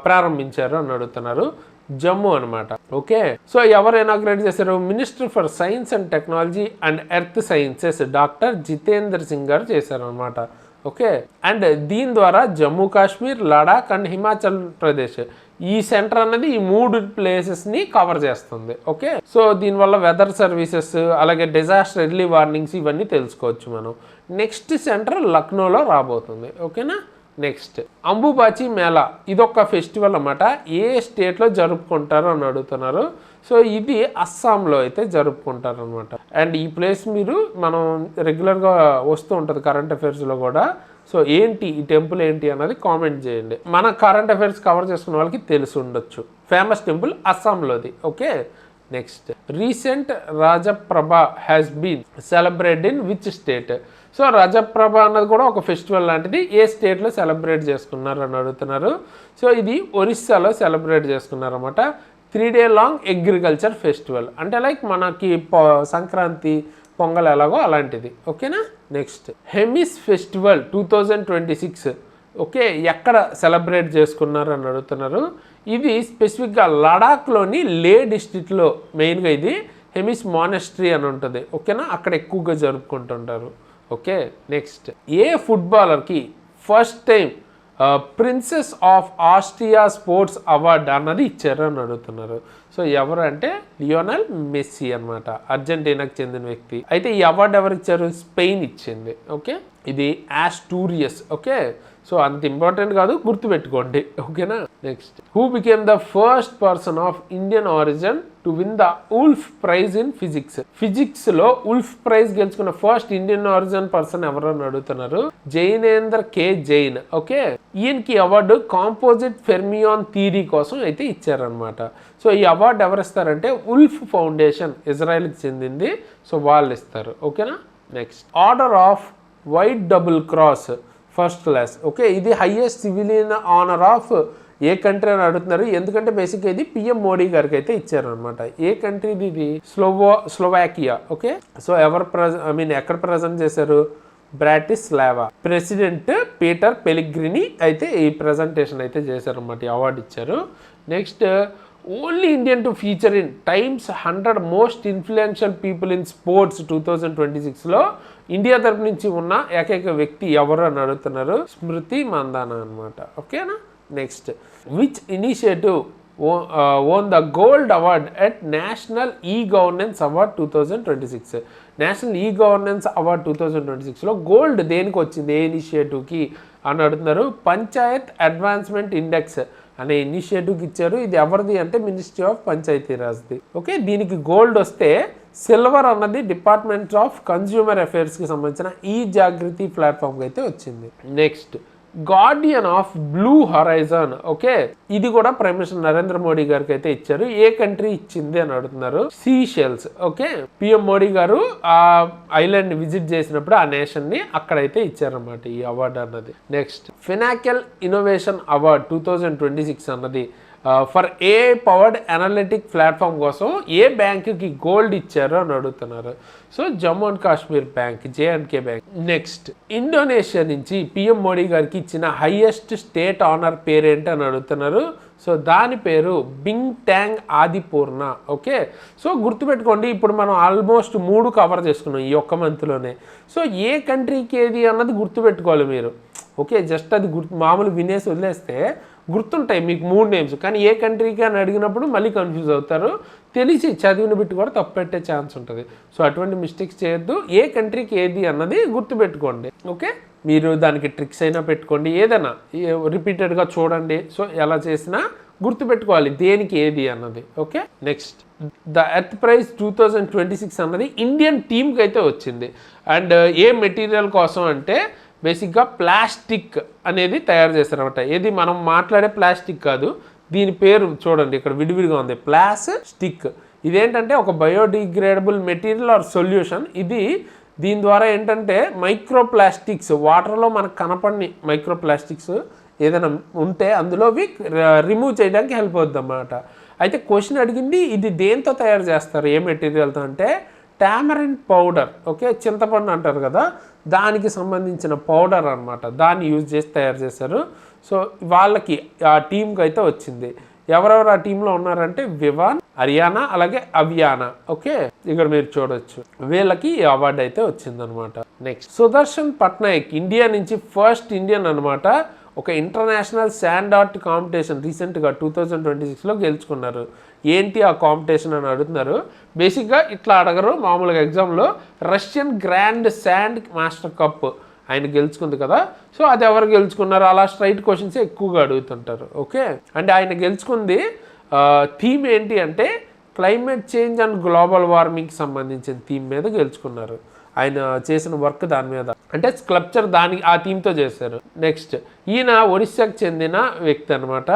ప్రారంభించారు అని అడుగుతున్నారు. జమ్మూ అనమాట. ఓకే, సో ఎవరు ఇనాగ్రేట్ చేశారు? Minister for science and technology and earth sciences doctor Jitendra Singh గారు చేశారు అనమాట. ఓకే, అండ్ దీని ద్వారా జమ్మూ కాశ్మీర్, లడాక్ అండ్ హిమాచల్ ప్రదేశ్ ఈ సెంటర్ అన్నది ఈ 3 ప్లేసెస్ని కవర్ చేస్తుంది. ఓకే, సో దీనివల్ల వెదర్ సర్వీసెస్ అలాగే డిజాస్టర్ ఎర్లీ వార్నింగ్స్ ఇవన్నీ తెలుసుకోవచ్చు మనం. నెక్స్ట్ సెంటర్ లక్నోలో రాబోతుంది. ఓకేనా. నెక్స్ట్ అంబుబాచి మేళా, ఇదొక ఫెస్టివల్ అన్నమాట. ఏ స్టేట్లో జరుపుకుంటారు అని అడుగుతున్నారు. సో ఇది అస్సాంలో అయితే జరుపుకుంటారు అనమాట. అండ్ ఈ ప్లేస్ మీరు మనం రెగ్యులర్గా వస్తూ ఉంటుంది కరెంట్ అఫైర్స్లో కూడా. సో ఏంటి ఈ టెంపుల్ ఏంటి అన్నది కామెంట్ చేయండి. మన కరెంట్ అఫైర్స్ కవర్ చేసుకున్న వాళ్ళకి తెలిసి ఉండొచ్చు. ఫేమస్ టెంపుల్ అస్సాంలోది. Okay, next recent Rajaprabha has been celebrate in which state? So Rajaprabha అన్నది కూడా ఒక ఫెస్టివల్ లాంటిది. ఏ స్టేట్లో సెలబ్రేట్ చేసుకున్నారు అని అడుగుతున్నారు. సో ఇది ఒరిస్సాలో సెలబ్రేట్ చేసుకున్నారు అనమాట. 3 day లాంగ్ అగ్రికల్చర్ ఫెస్టివల్, అంటే లైక్ మనకి సంక్రాంతి పొంగల్ ఎలాగో అలాంటిది. ఓకేనా. నెక్స్ట్ హెమిస్ ఫెస్టివల్ 2026 ఓకే ఎక్కడ సెలబ్రేట్ చేసుకున్నారు అని అడుగుతున్నారు. ఇది స్పెసిఫిక్గా లడాఖ్లోని లే డిస్ట్రిక్ట్లో మెయిన్గా ఇది హెమిస్ మానెస్ట్రీ అని ఉంటుంది. ఓకేనా, అక్కడ ఎక్కువగా జరుపుకుంటుంటారు. ఓకే, నెక్స్ట్ ఏ ఫుట్బాలర్కి first time princess of Austria sports award అన్నది ఇచ్చారు అని అడుగుతున్నారు. సో ఎవరు అంటే లియోనల్ మెస్సీ అనమాట, అర్జెంటీనాకి చెందిన వ్యక్తి. అయితే ఈ అవార్డు ఎవరు ఇచ్చారు? స్పెయిన్ ఇచ్చింది. ఓకే, ఇది ఆస్టూరియస్. ఓకే, సో అంత ఇంపార్టెంట్ కాదు, గుర్తుపెట్టుకోండి. ఓకేనా. Next who became the first person of Indian origin to win the Wolf Prize in physics? Physics లో ఉల్ఫ్ ప్రైజ్ గెలుచుకున్న ఫస్ట్ ఇండియన్ ఆరిజిన్ పర్సన్ ఎవరు అని అడుగుతున్నారు. జైనేందర్ కే జైన్. ఓకే, ఈయనకి అవార్డు కాంపోజిట్ ఫెర్మియాన్ థియరీ కోసం అయితే ఇచ్చారనమాట. సో ఈ అవార్డు ఎవరు ఇస్తారంటే ఉల్ఫ్ ఫౌండేషన్, ఇజ్రాయెల్కి చెందింది. సో వాళ్ళు ఇస్తారు. ఓకేనా. Next order of white double cross first class. Okay, ఇది హైయెస్ట్ సివిలియన్ ఆనర్ ఆఫ్ ఏ కంట్రీ అని అడుగుతున్నారు. ఎందుకంటే బేసిక్గా ఇది పిఎం మోడీ గారికి అయితే ఇచ్చారనమాట. ఏ కంట్రీది ఇది? స్లోవాకియా. ఓకే, సో ఎవరు ఎక్కడ ప్రజెంట్ చేశారు? బ్రాటిస్లావా. ప్రెసిడెంట్ పీటర్ పెలిగ్రిని అయితే ఈ ప్రజెంటేషన్ అయితే చేశారనమాట, ఈ అవార్డు ఇచ్చారు. Next only Indian to feature in Times 100 most influential people in sports 2026లో ఇండియా తరపు నుంచి ఉన్న ఏకైక వ్యక్తి ఎవరు అని అడుగుతున్నారు. స్మృతి మందానా అనమాట. ఓకేనా. Next which initiative own the gold award at national e governance award 2026? National e governance award 2026లో gold దేనికి వచ్చింది? ఏ ఇనిషియేటివ్కి అని అడుగుతున్నారు. పంచాయత్ అడ్వాన్స్మెంట్ ఇండెక్స్ అనే ఇనిషియేటివ్కి ఇచ్చారు. ఇది ఎవరిది అంటే మినిస్ట్రీ ఆఫ్ పంచాయతీరాజ్ది. ఓకే, దీనికి గోల్డ్ వస్తే సిల్వర్ అన్నది డిపార్ట్మెంట్ ఆఫ్ కన్స్యూమర్ అఫైర్స్కి సంబంధించిన ఈ జాగృతి ప్లాట్ఫామ్కి అయితే వచ్చింది. Next Guardian of blue horizon. Okay, ఇది కూడా ప్రైమ్ మినిస్టర్ నరేంద్ర మోడీ గారికి అయితే ఇచ్చారు. ఏ కంట్రీ ఇచ్చింది అని అడుగుతున్నారు. సీషెల్స్. ఓకే, పిఎం మోడీ గారు ఆ ఐలాండ్ విజిట్ చేసినప్పుడు ఆ నేషన్ ని అక్కడైతే ఇచ్చారన్నమాట ఈ అవార్డు అన్నది. నెక్స్ట్ ఫినాకెల్ ఇన్నోవేషన్ అవార్డ్ 2026 అన్నది for AI powered analytic platform కోసం ఏ బ్యాంకుకి గోల్డ్ ఇచ్చారు అని అడుగుతున్నారు. So Jammu and Kashmir bank, జేఎండ్కే bank. Next Indonesia నుంచి పిఎం మోడీ గారికి ఇచ్చిన హైయెస్ట్ స్టేట్ ఆనర్ పేరేంటి అని అడుగుతున్నారు. సో దాని పేరు బింగ్ ట్యాంగ్ ఆదిపూర్ణ. ఓకే, సో గుర్తుపెట్టుకోండి, ఇప్పుడు మనం ఆల్మోస్ట్ 3 కవర్ చేసుకున్నాం ఈ ఒక్క మంత్లోనే. సో ఏ కంట్రీకి ఏది అన్నది గుర్తుపెట్టుకోవాలి మీరు. ఓకే, జస్ట్ అది మామూలు వినేసి వదిలేస్తే గుర్తుంటాయి మీకు 3 నేమ్స్, కానీ ఏ కంట్రీకి అని అడిగినప్పుడు మళ్ళీ కన్ఫ్యూజ్ అవుతారు. తెలిసి చదివిన బిట్టు కూడా తప్పు పెట్టే ఛాన్స్ ఉంటుంది. సో అటువంటి మిస్టేక్స్ చేయొద్దు. ఏ కంట్రీకి ఏది అన్నది గుర్తుపెట్టుకోండి. ఓకే, మీరు దానికి ట్రిక్స్ అయినా పెట్టుకోండి, ఏదైనా రిపీటెడ్గా చూడండి. సో ఎలా చేసినా గుర్తుపెట్టుకోవాలి దేనికి ఏది అన్నది. Okay, next the Earth Prize 2026 అన్నది ఇండియన్ టీమ్కి అయితే వచ్చింది. అండ్ ఏ మెటీరియల్ కోసం అంటే బేసిక్గా ప్లాస్టిక్ అనేది తయారు చేస్తారన్నమాట. ఏది మనం మాట్లాడే ప్లాస్టిక్ కాదు, దీని పేరు చూడండి ఇక్కడ విడివిడిగా ఉంది, ప్లాస్టిక్. ఇదేంటంటే ఒక బయోడిగ్రేడబుల్ మెటీరియల్ ఆర్ సొల్యూషన్. దీని ద్వారా ఏంటంటే మైక్రో ప్లాస్టిక్స్, వాటర్లో మనకు కనపడని మైక్రో ప్లాస్టిక్స్ ఏదైనా ఉంటే అందులోవి రిమూవ్ చేయడానికి హెల్ప్ అవుతుంది అన్నమాట. అయితే క్వశ్చన్ అడిగింది ఇది దేంతో తయారు చేస్తారు, ఏ మెటీరియల్తో అంటే టామరిన్ పౌడర్. ఓకే, చింతపండు అంటారు కదా, దానికి సంబంధించిన పౌడర్ అనమాట. దాన్ని యూజ్ చేసి తయారు చేశారు. సో వాళ్ళకి ఆ టీంకి అయితే వచ్చింది. ఎవరెవరు ఆ టీంలో ఉన్నారంటే వివాన్, హర్యానా, అలాగే అవియానా. ఓకే, ఇక్కడ మీరు చూడొచ్చు వీళ్ళకి ఈ అవార్డు అయితే వచ్చిందనమాట. నెక్స్ట్ సుదర్శన్ పట్నాయక్ ఇండియా నుంచి ఫస్ట్ ఇండియన్ అనమాట ఒక ఇంటర్నేషనల్ శాండ్ ఆర్ట్ కాంపిటీషన్ రీసెంట్గా 2026లో గెలుచుకున్నారు. ఏంటి ఆ కాంపిటీషన్ అని అడుగుతున్నారు. బేసిక్గా ఇట్లా అడగరు మామూలుగా ఎగ్జామ్లో. Russian grand sand master cup ఆయన గెలుచుకుంది కదా, సో అది ఎవరు గెలుచుకున్నారు అలా స్ట్రైట్ క్వశ్చన్స్ ఎక్కువగా అడుగుతుంటారు. ఓకే, అంటే ఆయన గెలుచుకుంది థీమ్ ఏంటి అంటే క్లైమేట్ చేంజ్ అండ్ గ్లోబల్ వార్మింగ్కి సంబంధించిన థీమ్ మీద గెలుచుకున్నారు. ఆయన చేసిన వర్క్ దాని మీద, అంటే స్కల్ప్చర్ ఆ థీమ్తో చేశారు. నెక్స్ట్ ఈయన ఒడిశాకు చెందిన వ్యక్తి అనమాట.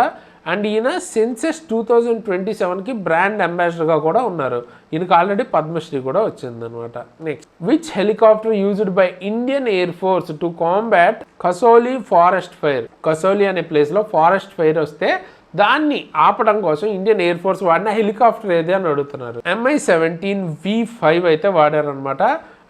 అండ్ ఈయన సెన్సెస్ 2027కి బ్రాండ్ అంబాసిడర్గా కూడా ఉన్నారు. ఈయనకు ఆల్రెడీ పద్మశ్రీ కూడా వచ్చిందనమాట. Next which helicopter used by Indian air force to combat Kasauli forest fire. Kasauli అనే ప్లేస్లో ఫారెస్ట్ ఫైర్ వస్తే దాన్ని ఆపడం కోసం ఇండియన్ ఎయిర్ ఫోర్స్ వాడిన హెలికాప్టర్ ఏది అని అడుగుతున్నారు. MI-17V5 అయితే వాడారనమాట.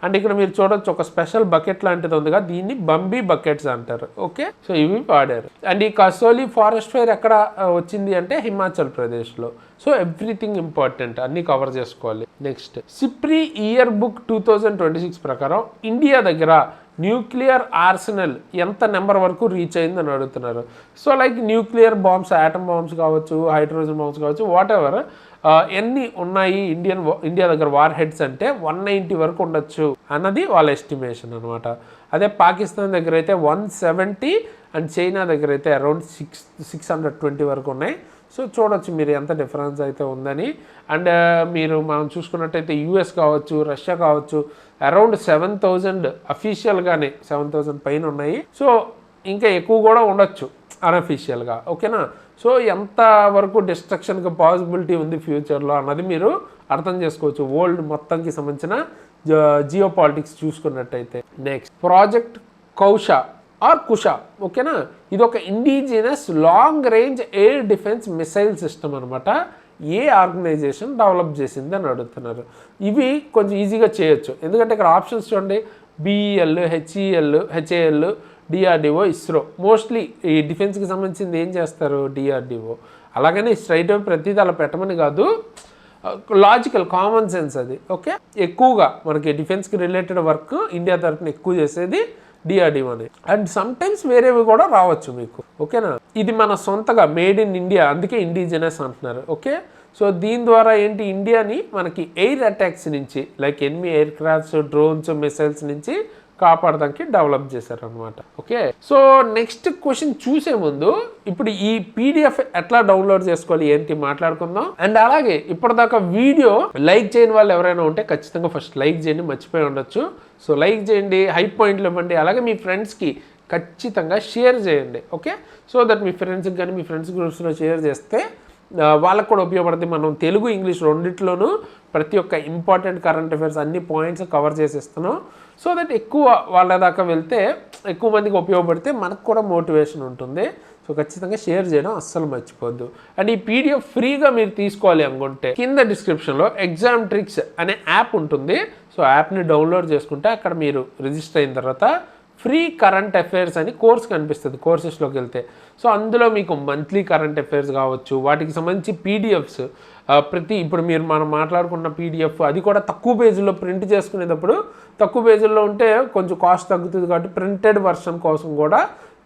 అండ్ ఇక్కడ మీరు చూడొచ్చు ఒక స్పెషల్ బకెట్ లాంటిది ఉందిగా, దీన్ని బంబీ బకెట్స్ అంటారు. ఓకే, సో ఇవి వాడారు. అండ్ ఈ కసోలి ఫారెస్ట్ ఫైర్ ఎక్కడ వచ్చింది అంటే హిమాచల్ ప్రదేశ్లో. సో ఎవ్రీథింగ్ ఇంపార్టెంట్, అన్ని కవర్ చేసుకోవాలి. నెక్స్ట్ సిప్రీ ఇయర్ బుక్ 2026 ప్రకారం ఇండియా దగ్గర న్యూక్లియర్ ఆర్సెనల్ ఎంత నెంబర్ వరకు రీచ్ అయిందని అడుగుతున్నారు. So like nuclear bombs, atom bombs కావచ్చు, హైడ్రోజన్ బాంబ్స్ కావచ్చు, వాట్ ఎవర్ ఎన్ని ఉన్నాయి ఇండియా దగ్గర వార్ హెడ్స్ అంటే 190 వరకు ఉండొచ్చు అన్నది వాళ్ళ ఎస్టిమేషన్ అనమాట. అదే పాకిస్తాన్ దగ్గర అయితే 170 అండ్ చైనా దగ్గర అయితే అరౌండ్ 620 వరకు ఉన్నాయి. సో చూడొచ్చు మీరు ఎంత డిఫరెన్స్ అయితే ఉందని. అండ్ మనం చూసుకున్నట్టయితే యూఎస్ కావచ్చు, రష్యా కావచ్చు, అరౌండ్ 7000 అఫీషియల్గానే 7000 పైన ఉన్నాయి. సో ఇంకా ఎక్కువ కూడా ఉండొచ్చు అన్అఫీషియల్గా. ఓకేనా, సో ఎంత వరకు డిస్ట్రక్షన్కి పాసిబిలిటీ ఉంది ఫ్యూచర్లో అన్నది మీరు అర్థం చేసుకోవచ్చు వరల్డ్ మొత్తంకి సంబంధించిన జియో పాలిటిక్స్ చూసుకున్నట్టయితే. Next project Kausha or Kusha. ఓకేనా, ఇది ఒక indigenous long range air defence missile system అనమాట. ఏ ఆర్గనైజేషన్ డెవలప్ చేసింది అని అడుగుతున్నారు. ఇవి కొంచెం ఈజీగా చేయొచ్చు, ఎందుకంటే ఇక్కడ ఆప్షన్స్ చూడండి, BEL, HAL, DRDO, ISRO. Mostly ఈ డిఫెన్స్కి సంబంధించింది ఏం చేస్తారు, డిఆర్డిఓ. అలాగని స్ట్రైట్ అవి ప్రతిదీ అలా పెట్టమని కాదు, లాజికల్ కామన్ సెన్స్ అది. ఓకే, ఎక్కువగా మనకి డిఫెన్స్కి రిలేటెడ్ వర్క్ ఇండియా తరఫున ఎక్కువ చేసేది డిఆర్డిఓ అని. అండ్ సమ్ టైమ్స్ వేరేవి కూడా రావచ్చు మీకు. ఓకేనా, ఇది మన సొంతగా మేడ్ ఇన్ ఇండియా, అందుకే ఇండిజినస్ అంటున్నారు. ఓకే, సో దీని ద్వారా ఏంటి, ఇండియాని మనకి ఎయిర్ అటాక్స్ నుంచి like enemy air crafts, drones, missiles నుంచి కాపాడడానికి డెవలప్ చేశారనమాట. ఓకే, సో నెక్స్ట్ క్వశ్చన్ చూసే ముందు ఇప్పుడు ఈ పీడిఎఫ్ ఎట్లా డౌన్లోడ్ చేసుకోవాలి ఏంటి మాట్లాడుకుందాం. అండ్ అలాగే ఇప్పటిదాకా వీడియో లైక్ చేయని వాళ్ళు ఎవరైనా ఉంటే ఖచ్చితంగా ఫస్ట్ లైక్ చేయండి, మర్చిపోయి ఉండొచ్చు. సో లైక్ చేయండి, హై పాయింట్లు ఇవ్వండి, అలాగే మీ ఫ్రెండ్స్కి ఖచ్చితంగా షేర్ చేయండి. ఓకే, సో దట్ మీ ఫ్రెండ్స్కి కానీ మీ ఫ్రెండ్స్ గ్రూప్స్లో షేర్ చేస్తే వాళ్ళకు కూడా ఉపయోగపడుతుంది. మనం తెలుగు, ఇంగ్లీష్ రెండిట్లోనూ ప్రతి ఒక్క ఇంపార్టెంట్ కరెంట్ అఫైర్స్ అన్ని పాయింట్స్ కవర్ చేసేస్తున్నాం. సో దట్ ఎక్కువ వాళ్ళ దాకా వెళ్తే ఎక్కువ మందికి ఉపయోగపడితే మనకు కూడా మోటివేషన్ ఉంటుంది. సో ఖచ్చితంగా షేర్ చేయడం అస్సలు మర్చిపోద్దు. అండ్ ఈ పీడిఎఫ్ ఫ్రీగా మీరు తీసుకోవాలి అనుకుంటే కింద డిస్క్రిప్షన్లో ఎగ్జామ్ ట్రిక్స్ అనే యాప్ ఉంటుంది. సో యాప్ని డౌన్లోడ్ చేసుకుంటే అక్కడ మీరు రిజిస్టర్ అయిన తర్వాత ఫ్రీ కరెంట్ అఫైర్స్ అని కోర్స్ కనిపిస్తుంది కోర్సెస్లోకి వెళ్తే. సో అందులో మీకు మంత్లీ కరెంట్ అఫైర్స్ కావచ్చు, వాటికి సంబంధించి పీడిఎఫ్స్ ఇప్పుడు మనం మాట్లాడుకున్న పీడిఎఫ్ అది కూడా తక్కువ పేజీల్లో ప్రింట్ చేసుకునేటప్పుడు తక్కువ పేజీల్లో ఉంటే కొంచెం కాస్ట్ తగ్గుతుంది కాబట్టి ప్రింటెడ్ వర్షన్ కోసం కూడా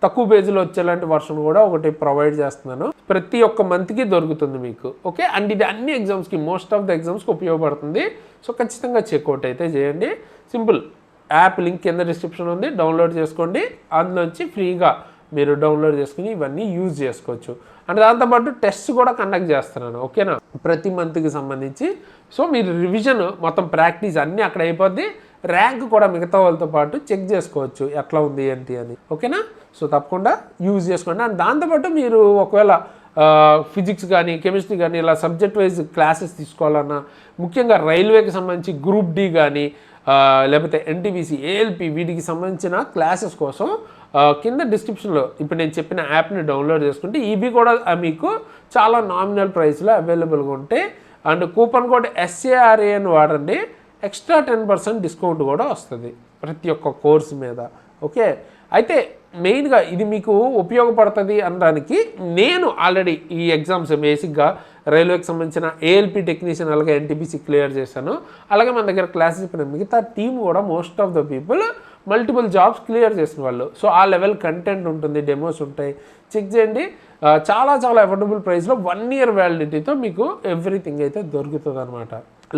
తక్కువ పేజీలో వచ్చేలాంటి వర్షన్ కూడా ఒకటి ప్రొవైడ్ చేస్తున్నాను. ప్రతి ఒక్క మంత్కి దొరుకుతుంది మీకు. ఓకే, అండ్ ఇది అన్ని ఎగ్జామ్స్కి, మోస్ట్ ఆఫ్ ద ఎగ్జామ్స్కి ఉపయోగపడుతుంది. సో ఖచ్చితంగా చెక్అవుట్ అయితే చేయండి. సింపుల్ యాప్ లింక్ కింద డిస్క్రిప్షన్ ఉంది, డౌన్లోడ్ చేసుకోండి. అందులోంచి ఫ్రీగా మీరు డౌన్లోడ్ చేసుకుని ఇవన్నీ యూజ్ చేసుకోవచ్చు. అండ్ దాంతోపాటు టెస్ట్ కూడా కండక్ట్ చేస్తున్నాను. ఓకేనా, ప్రతి మంత్కి సంబంధించి. సో మీరు రివిజన్ మొత్తం ప్రాక్టీస్ అన్నీ అక్కడ అయిపోద్ది. ర్యాంక్ కూడా మిగతా వాళ్ళతో పాటు చెక్ చేసుకోవచ్చు ఎట్లా ఉంది ఏంటి అని. ఓకేనా, సో తప్పకుండా యూజ్ చేసుకోండి. అండ్ దాంతోపాటు మీరు ఒకవేళ ఫిజిక్స్ కానీ కెమిస్ట్రీ కానీ ఇలా సబ్జెక్ట్ వైజ్ క్లాసెస్ తీసుకోవాలన్నా, ముఖ్యంగా రైల్వేకి సంబంధించి గ్రూప్ డి కానీ లేకపోతే ఎన్టీపీసీ, ఏఎల్పి వీటికి సంబంధించిన క్లాసెస్ కోసం కింద డిస్క్రిప్షన్లో ఇప్పుడు నేను చెప్పిన యాప్ని డౌన్లోడ్ చేసుకుంటే ఇవి కూడా మీకు చాలా నామినల్ ప్రైస్లో అవైలబుల్గా ఉంటాయి. అండ్ కూపన్ కోడ్ SARA అని వాడండి, ఎక్స్ట్రా 10% డిస్కౌంట్ కూడా వస్తుంది ప్రతి ఒక్క కోర్సు మీద. ఓకే, అయితే మెయిన్గా ఇది మీకు ఉపయోగపడుతుంది అనడానికి నేను ఆల్రెడీ ఈ ఎగ్జామ్స్ బేసిక్గా రైల్వేకి సంబంధించిన ఏఎల్పి టెక్నీషియన్ అలాగే ఎన్టీపీసీ క్లియర్ చేశాను. అలాగే మన దగ్గర క్లాసెస్ చెప్పిన మిగతా టీం కూడా most of the people multiple jobs clear చేసిన వాళ్ళు. సో ఆ లెవెల్ కంటెంట్ ఉంటుంది, డెమోస్ ఉంటాయి, చెక్ చేయండి. చాలా చాలా అఫోర్డబుల్ ప్రైస్లో 1 year వ్యాలిడిటీతో మీకు ఎవ్రీథింగ్ అయితే దొరుకుతుంది అనమాట.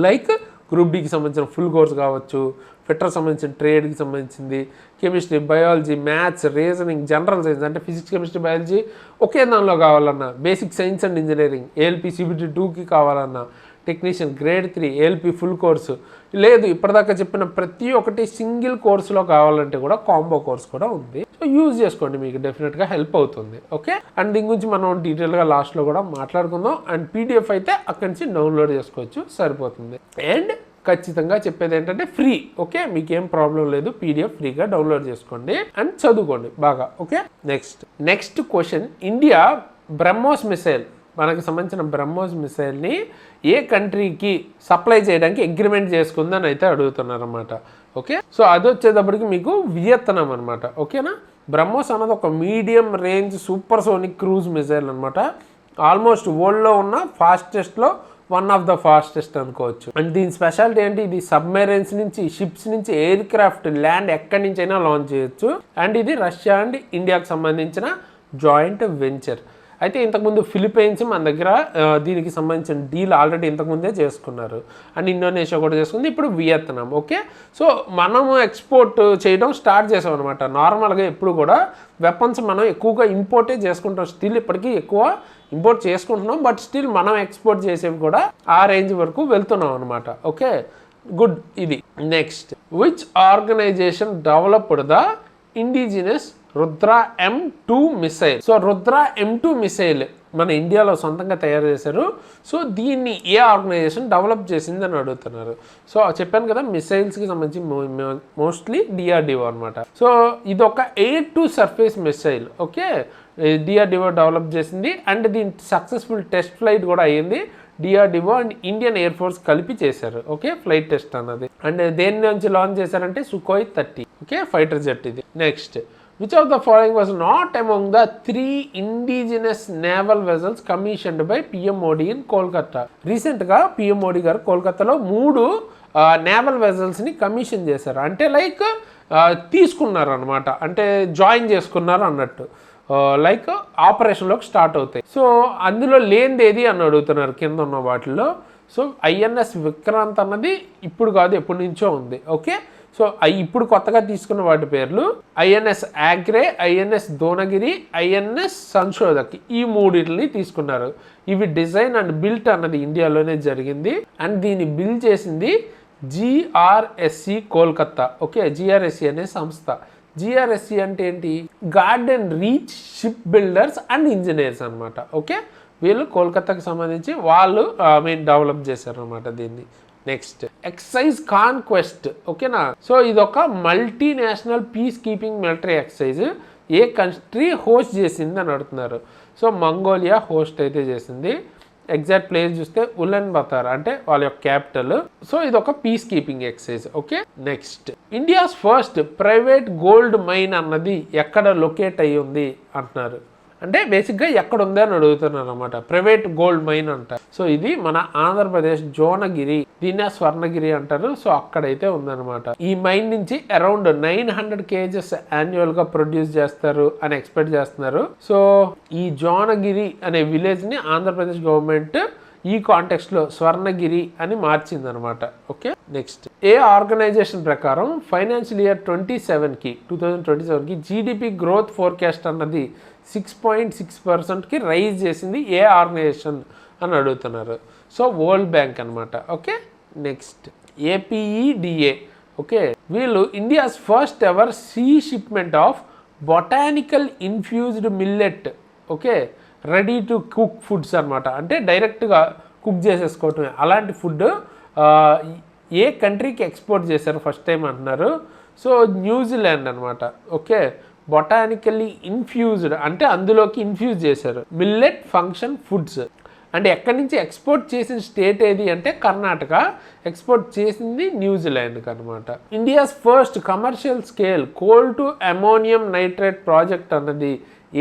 లైక్ గ్రూప్ డీకి సంబంధించిన ఫుల్ కోర్స్ కావచ్చు, ఫిట్టర్ సంబంధించిన ట్రేడ్కి సంబంధించింది, chemistry, biology, maths, reasoning, general science అంటే ఫిజిక్స్, కెమిస్ట్రీ, బయాలజీ ఒకే దానిలో కావాలన్నా, basic science and engineering ALP CBT 2కి కావాలన్నా, technician grade 3 ALP full course లేదు, ఇప్పటిదాకా చెప్పిన ప్రతి ఒక్కటి సింగిల్ కోర్సులో కావాలంటే కూడా కాంబో కోర్స్ కూడా ఉంది. సో యూజ్ చేసుకోండి, మీకు డెఫినెట్గా హెల్ప్ అవుతుంది. ఓకే, అండ్ దీని గురించి మనం డీటెయిల్గా లాస్ట్లో కూడా మాట్లాడుకుందాం. అండ్ PDF అయితే అక్కడి నుంచి డౌన్లోడ్ చేసుకోవచ్చు, సరిపోతుంది. అండ్ ఖచ్చితంగా చెప్పేది ఏంటంటే ఫ్రీ. ఓకే, మీకేం ప్రాబ్లం లేదు, PDF ఫ్రీగా డౌన్లోడ్ చేసుకోండి అండ్ చదువుకోండి బాగా. Okay, next question, India BrahMos missile, మనకు సంబంధించిన బ్రహ్మోస్ మిసైల్ని ఏ కంట్రీకి సప్లై చేయడానికి అగ్రిమెంట్ చేసుకుందని అయితే అడుగుతున్నారు అనమాట. ఓకే, సో అది వచ్చేటప్పటికి మీకు వియత్నాం అనమాట. ఓకేనా, బ్రహ్మోస్ అన్నది ఒక medium range super sonic cruise missile అనమాట. ఆల్మోస్ట్ వరల్డ్లో ఉన్న ఫాస్టెస్ట్లో వన్ ఆఫ్ ద ఫాస్టెస్ట్ అనుకోవచ్చు. అండ్ దీని స్పెషాలిటీ ఏంటి, ఇది సబ్మెరైన్స్ నుంచి, షిప్స్ నుంచి, ఎయిర్ క్రాఫ్ట్, ల్యాండ్ ఎక్కడి నుంచి అయినా లాంచ్ చేయొచ్చు. అండ్ ఇది రష్యా అండ్ ఇండియాకి సంబంధించిన జాయింట్ వెంచర్. అయితే ఇంతకుముందు ఫిలిప్పైన్స్ మన దగ్గర దీనికి సంబంధించిన డీల్ ఆల్రెడీ ఇంతకుముందే చేసుకున్నారు. అండ్ ఇండోనేషియా కూడా చేసుకుంది, ఇప్పుడు వియత్నాం. ఓకే, సో మనము ఎక్స్పోర్ట్ చేయడం స్టార్ట్ చేసాం అనమాట. నార్మల్గా ఎప్పుడు కూడా వెపన్స్ మనం ఎక్కువగా ఇంపోర్టే చేసుకుంటాం, స్టిల్ ఇప్పటికీ ఎక్కువ ఇంపోర్ట్ చేసుకుంటున్నాం, బట్ స్టిల్ మనం ఎక్స్పోర్ట్ చేసేవి కూడా ఆ రేంజ్ వరకు వెళ్తున్నాం అనమాట. Okay, good. ఇది next, which organisation developed the indigenous Rudra M2 missile. So Rudra M2 missile మన ఇండియాలో సొంతంగా తయారు చేశారు. సో దీన్ని ఏ ఆర్గనైజేషన్ డెవలప్ చేసింది అని అడుగుతున్నారు. సో చెప్పాను కదా, మిసైల్స్కి సంబంధించి మోస్ట్లీ DRDO అనమాట. సో ఇది ఒక air to surface missile. Okay, DRDO develop చేసింది. అండ్ దీని సక్సెస్ఫుల్ టెస్ట్ ఫ్లైట్ కూడా అయ్యింది. DRDO and Indian air force కలిపి చేశారు. ఓకే, ఫ్లైట్ టెస్ట్ అన్నది. అండ్ దేని నుంచి లాంచ్ చేశారంటే Sukhoi 30. ఓకే, ఫైటర్ జెట్ ఇది. Next, which of the following was not among the 3 indigenous naval vessels commissioned by PM Modi in Kolkata? రీసెంట్గా PM Modi గారు కోల్కతాలో 3 నేవల్ వెజల్స్ని కమిషన్ చేశారు. అంటే లైక్ తీసుకున్నారు అనమాట, అంటే జాయిన్ చేసుకున్నారు అన్నట్టు, లైక్ ఆపరేషన్లోకి స్టార్ట్ అవుతాయి. సో అందులో లేనిది ఏది అని అడుగుతున్నారు కింద ఉన్న వాటిల్లో. సో INS విక్రాంత్ అన్నది ఇప్పుడు కాదు, ఎప్పటి నుంచో ఉంది. ఓకే, సో ఇప్పుడు కొత్తగా తీసుకున్న వాటి పేర్లు INS ఆగ్రే, INS Dunagiri, INS Sanshodhak, ఈ 3 తీసుకున్నారు. ఇవి డిజైన్ అండ్ బిల్ట్ అన్నది ఇండియాలోనే జరిగింది. అండ్ దీన్ని బిల్డ్ చేసింది GRSC కోల్కతా. ఓకే, GRSC అనే సంస్థ. GRSC అంటే ఏంటి, garden reach ship builders and engineers అనమాట. ఓకే, వీళ్ళు కోల్కతాకి సంబంధించి వాళ్ళు డెవలప్ చేశారు అనమాట దీన్ని. Next, exercise Khaan Quest. ఓకేనా, సో ఇది ఒక multinational peacekeeping military exercise. ఏ కంట్రీ హోస్ట్ చేసింది అని అడుగుతున్నారు. సో మంగోలియా హోస్ట్ అయితే చేసింది. ఎగ్జాక్ట్ ప్లేస్ చూస్తే ఉలన్ బతార్ అంటే వాళ్ళ యొక్క క్యాపిటల్. సో ఇది ఒక peacekeeping exercise. Okay, next, India's first private gold mine అన్నది ఎక్కడ లొకేట్ అయ్యి ఉంది అంటున్నారు. అంటే బేసిక్గా ఎక్కడ ఉంది అని అడుగుతున్నారు అనమాట. ప్రైవేట్ గోల్డ్ మైన్ అంటారు. సో ఇది మన ఆంధ్రప్రదేశ్ జోనగిరి, దీన్నే స్వర్ణగిరి అంటారు. సో అక్కడైతే ఉందన్నమాట. ఈ మైన్ నుంచి అరౌండ్ 900 kgs యాన్యువల్గా ప్రొడ్యూస్ చేస్తారు అని ఎక్స్పెక్ట్ చేస్తున్నారు. సో ఈ జోనగిరి అనే విలేజ్ని ఆంధ్రప్రదేశ్ గవర్నమెంట్ ఈ కాంటెక్స్ట్లో స్వర్ణగిరి అని మార్చిందనమాట. ఓకే, నెక్స్ట్, ఏ ఆర్గనైజేషన్ ప్రకారం ఫైనాన్షియల్ ఇయర్ 2027కి GDP గ్రోత్ ఫోర్కాస్ట్ అన్నది 6.6%కి రైజ్ చేసింది ఏ ఆర్గనైజేషన్ అని అడుగుతున్నారు. సో వరల్డ్ బ్యాంక్ అనమాట. Okay, next, APEDA. ఓకే, వీళ్ళు India's first ever sea shipment of botanical infused millet. Okay, ready to cook foods అనమాట. అంటే డైరెక్ట్గా కుక్ చేసేసుకోవటమే. అలాంటి ఫుడ్ ఏ కంట్రీకి ఎక్స్పోర్ట్ చేశారు ఫస్ట్ టైం అంటున్నారు. సో న్యూజిలాండ్ అనమాట. ఓకే, బొటానికల్లీ ఇన్ఫ్యూజ్డ్ అంటే అందులోకి ఇన్ఫ్యూజ్ చేశారు మిల్లెట్ ఫంక్షన్ ఫుడ్స్. అండ్ ఎక్కడి నుంచి ఎక్స్పోర్ట్ చేసిన స్టేట్ ఏది అంటే కర్ణాటక, ఎక్స్పోర్ట్ చేసింది న్యూజిలాండ్కి అనమాట. India's first commercial scale coal to ammonium nitrate project అన్నది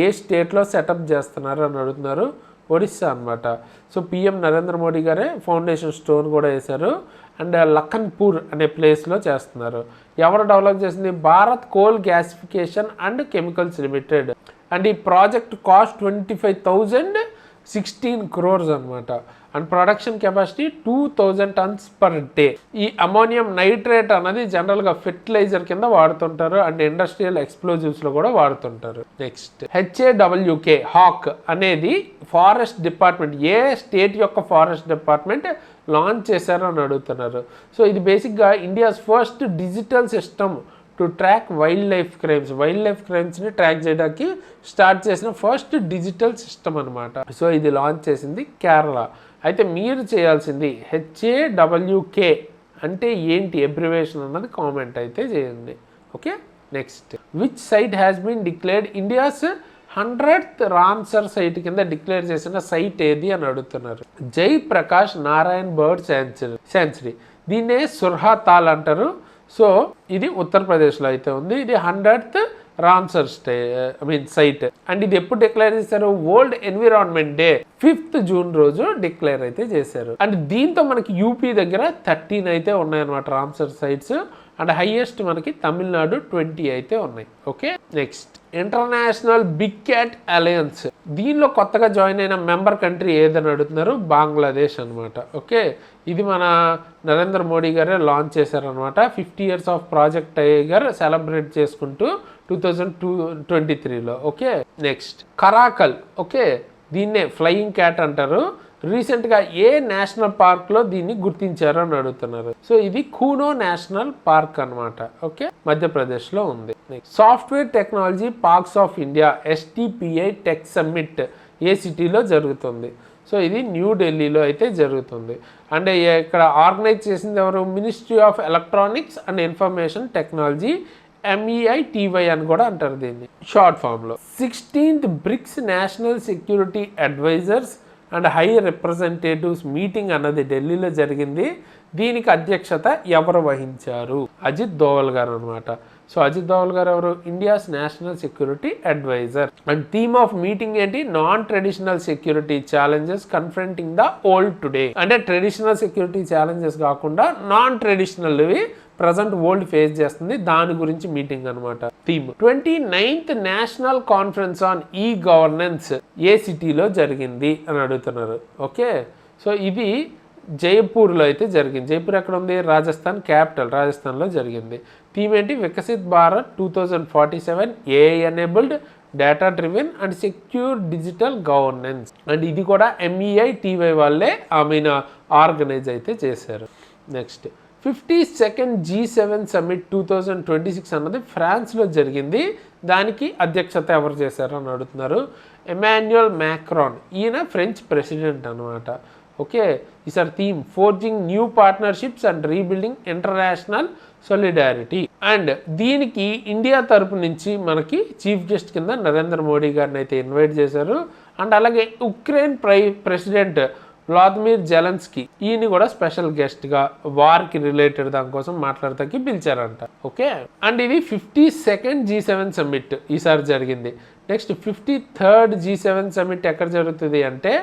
ఏ స్టేట్లో సెటప్ చేస్తున్నారు అని అడుగుతున్నారు. ఒడిస్సా అనమాట. సో పిఎం నరేంద్ర మోడీ గారే ఫౌండేషన్ స్టోన్ కూడా వేశారు. అండ్ లఖన్పూర్ అనే ప్లేస్లో చేస్తున్నారు. ఎవరు డెవలప్ చేసింది? Bharat coal gasification and chemicals limited. And ఈ ప్రాజెక్ట్ కాస్ట్ 25,016 crores అనమాట. And production capacity 2,000 tons per day. ఈ అమోనియం నైట్రేట్ అన్నది జనరల్గా ఫెర్టిలైజర్ కింద వాడుతుంటారు అండ్ ఇండస్ట్రియల్ ఎక్స్ప్లోజివ్స్లో కూడా వాడుతుంటారు. నెక్స్ట్ HAWK హాక్ అనేది ఫారెస్ట్ డిపార్ట్మెంట్, ఏ స్టేట్ యొక్క ఫారెస్ట్ డిపార్ట్మెంట్ లాంచ్ చేశారో అని అడుగుతున్నారు. సో ఇది బేసిక్గా India's first digital system to track wildlife క్రైమ్స్ని ట్రాక్ చేయడానికి స్టార్ట్ చేసిన ఫస్ట్ డిజిటల్ సిస్టమ్ అనమాట. సో ఇది లాంచ్ చేసింది కేరళ. అయితే మీరు చేయాల్సింది HAWK అంటే ఏంటి అబ్రివేషన్ అన్నది కామెంట్ అయితే చేయండి. Okay, next which site has been declared India's 100th Ramsar site కింద డిక్లేర్ చేసిన సైట్ ఏది అని అడుగుతున్నారు. Jayaprakash Narayan bird sanctuary. దీన్నే సుర్హాతాల్ అంటారు. సో ఇది ఉత్తరప్రదేశ్లో అయితే ఉంది. ఇది 100th రామ్సర్ సైట్. అండ్ ఇది ఎప్పుడు డిక్లేర్ చేశారు? World environment day 5th June రోజు డిక్లేర్ అయితే చేశారు. అండ్ దీంతో మనకి యూపీ దగ్గర 13 అయితే ఉన్నాయన్నమాట రామ్సర్ సైట్స్. అండ్ హైయెస్ట్ మనకి తమిళనాడు 20 అయితే ఉన్నాయి. Okay, next International Big Cat Alliance. దీనిలో కొత్తగా జాయిన్ అయిన మెంబర్ కంట్రీ ఏదని అడుగుతున్నారు. బంగ్లాదేశ్ అనమాట. ఓకే, ఇది మన నరేంద్ర మోడీ గారే లాంచ్ చేశారనమాట. 50 years of project tiger celebrate చేసుకుంటూ 2023లో. Okay, next caracal. ఓకే, దీన్నే ఫ్లయింగ్ క్యాట్ అంటారు. రీసెంట్గా ఏ నేషనల్ పార్క్లో దీన్ని గుర్తించారు అని అడుగుతున్నారు. సో ఇది కూనో నేషనల్ పార్క్ అనమాట. ఓకే, మధ్యప్రదేశ్లో ఉంది. Software technology parks of India STPI tech summit ఏ సిటీలో జరుగుతుంది? సో ఇది న్యూఢిల్లీలో అయితే జరుగుతుంది. అండ్ ఇక్కడ ఆర్గనైజ్ చేసింది ఎవరు? Ministry of electronics and information technology, MEITY అని కూడా అంటారు దీన్ని షార్ట్ ఫామ్లో. 16th BRICS national security advisers and high representatives meeting అన్నది ఢిల్లీలో జరిగింది. దీనికి అధ్యక్షత ఎవరు వహించారు? అజిత్ దోవల్ గారు అనమాట. సో అజిత్ దోవల్ గారు ఎవరు? India's national security adviser. And theme of meeting ఏంటి? Non traditional security challenges confronting the world today. అంటే ట్రెడిషనల్ సెక్యూరిటీ ఛాలెంజెస్ కాకుండా నాన్ ట్రెడిషనల్వి ప్రజెంట్ వరల్డ్ ఫేస్ చేస్తుంది, దాని గురించి మీటింగ్ అనమాట. Theme 29th national conference on e governance ఏ సిటీలో జరిగింది అని అడుగుతున్నారు. ఓకే, సో ఇది జైపూర్లో అయితే జరిగింది. జైపూర్ ఎక్కడ ఉంది? రాజస్థాన్ క్యాపిటల్, రాజస్థాన్లో జరిగింది. థీమ్ ఏంటి? Viksit Bharat 2047 AI enabled data driven and secure digital governance. And ఇది కూడా MEITY వాళ్ళే ఆర్గనైజ్ అయితే చేశారు. నెక్స్ట్ 52nd G7 సమ్మిట్ 2026 అన్నది ఫ్రాన్స్లో జరిగింది. దానికి అధ్యక్షత ఎవరు చేశారు అని అడుగుతున్నారు. ఎమాన్యుయల్ మ్యాక్రాన్, ఈయన ఫ్రెంచ్ ప్రెసిడెంట్ అనమాట. ఓకే, ఈసారి theme forging new partnerships and rebuilding international solidarity. And దీనికి ఇండియా తరపు నుంచి మనకి చీఫ్ గెస్ట్ కింద నరేంద్ర మోడీ గారిని అయితే ఇన్వైట్ చేశారు. అండ్ అలాగే ఉక్రెయిన్ ప్రెసిడెంట్ వ్లాదిమిర్ జెలెన్స్కీ, ఈయన కూడా స్పెషల్ గెస్ట్గా వార్కి రిలేటెడ్ దానికోసం మాట్లాడతానికి పిలిచారంట. ఓకే, అండ్ ఇది 52nd G7 సమ్మిట్ ఈసారి జరిగింది. నెక్స్ట్ 53rd G7 సమ్మిట్ ఎక్కడ జరుగుతుంది అంటే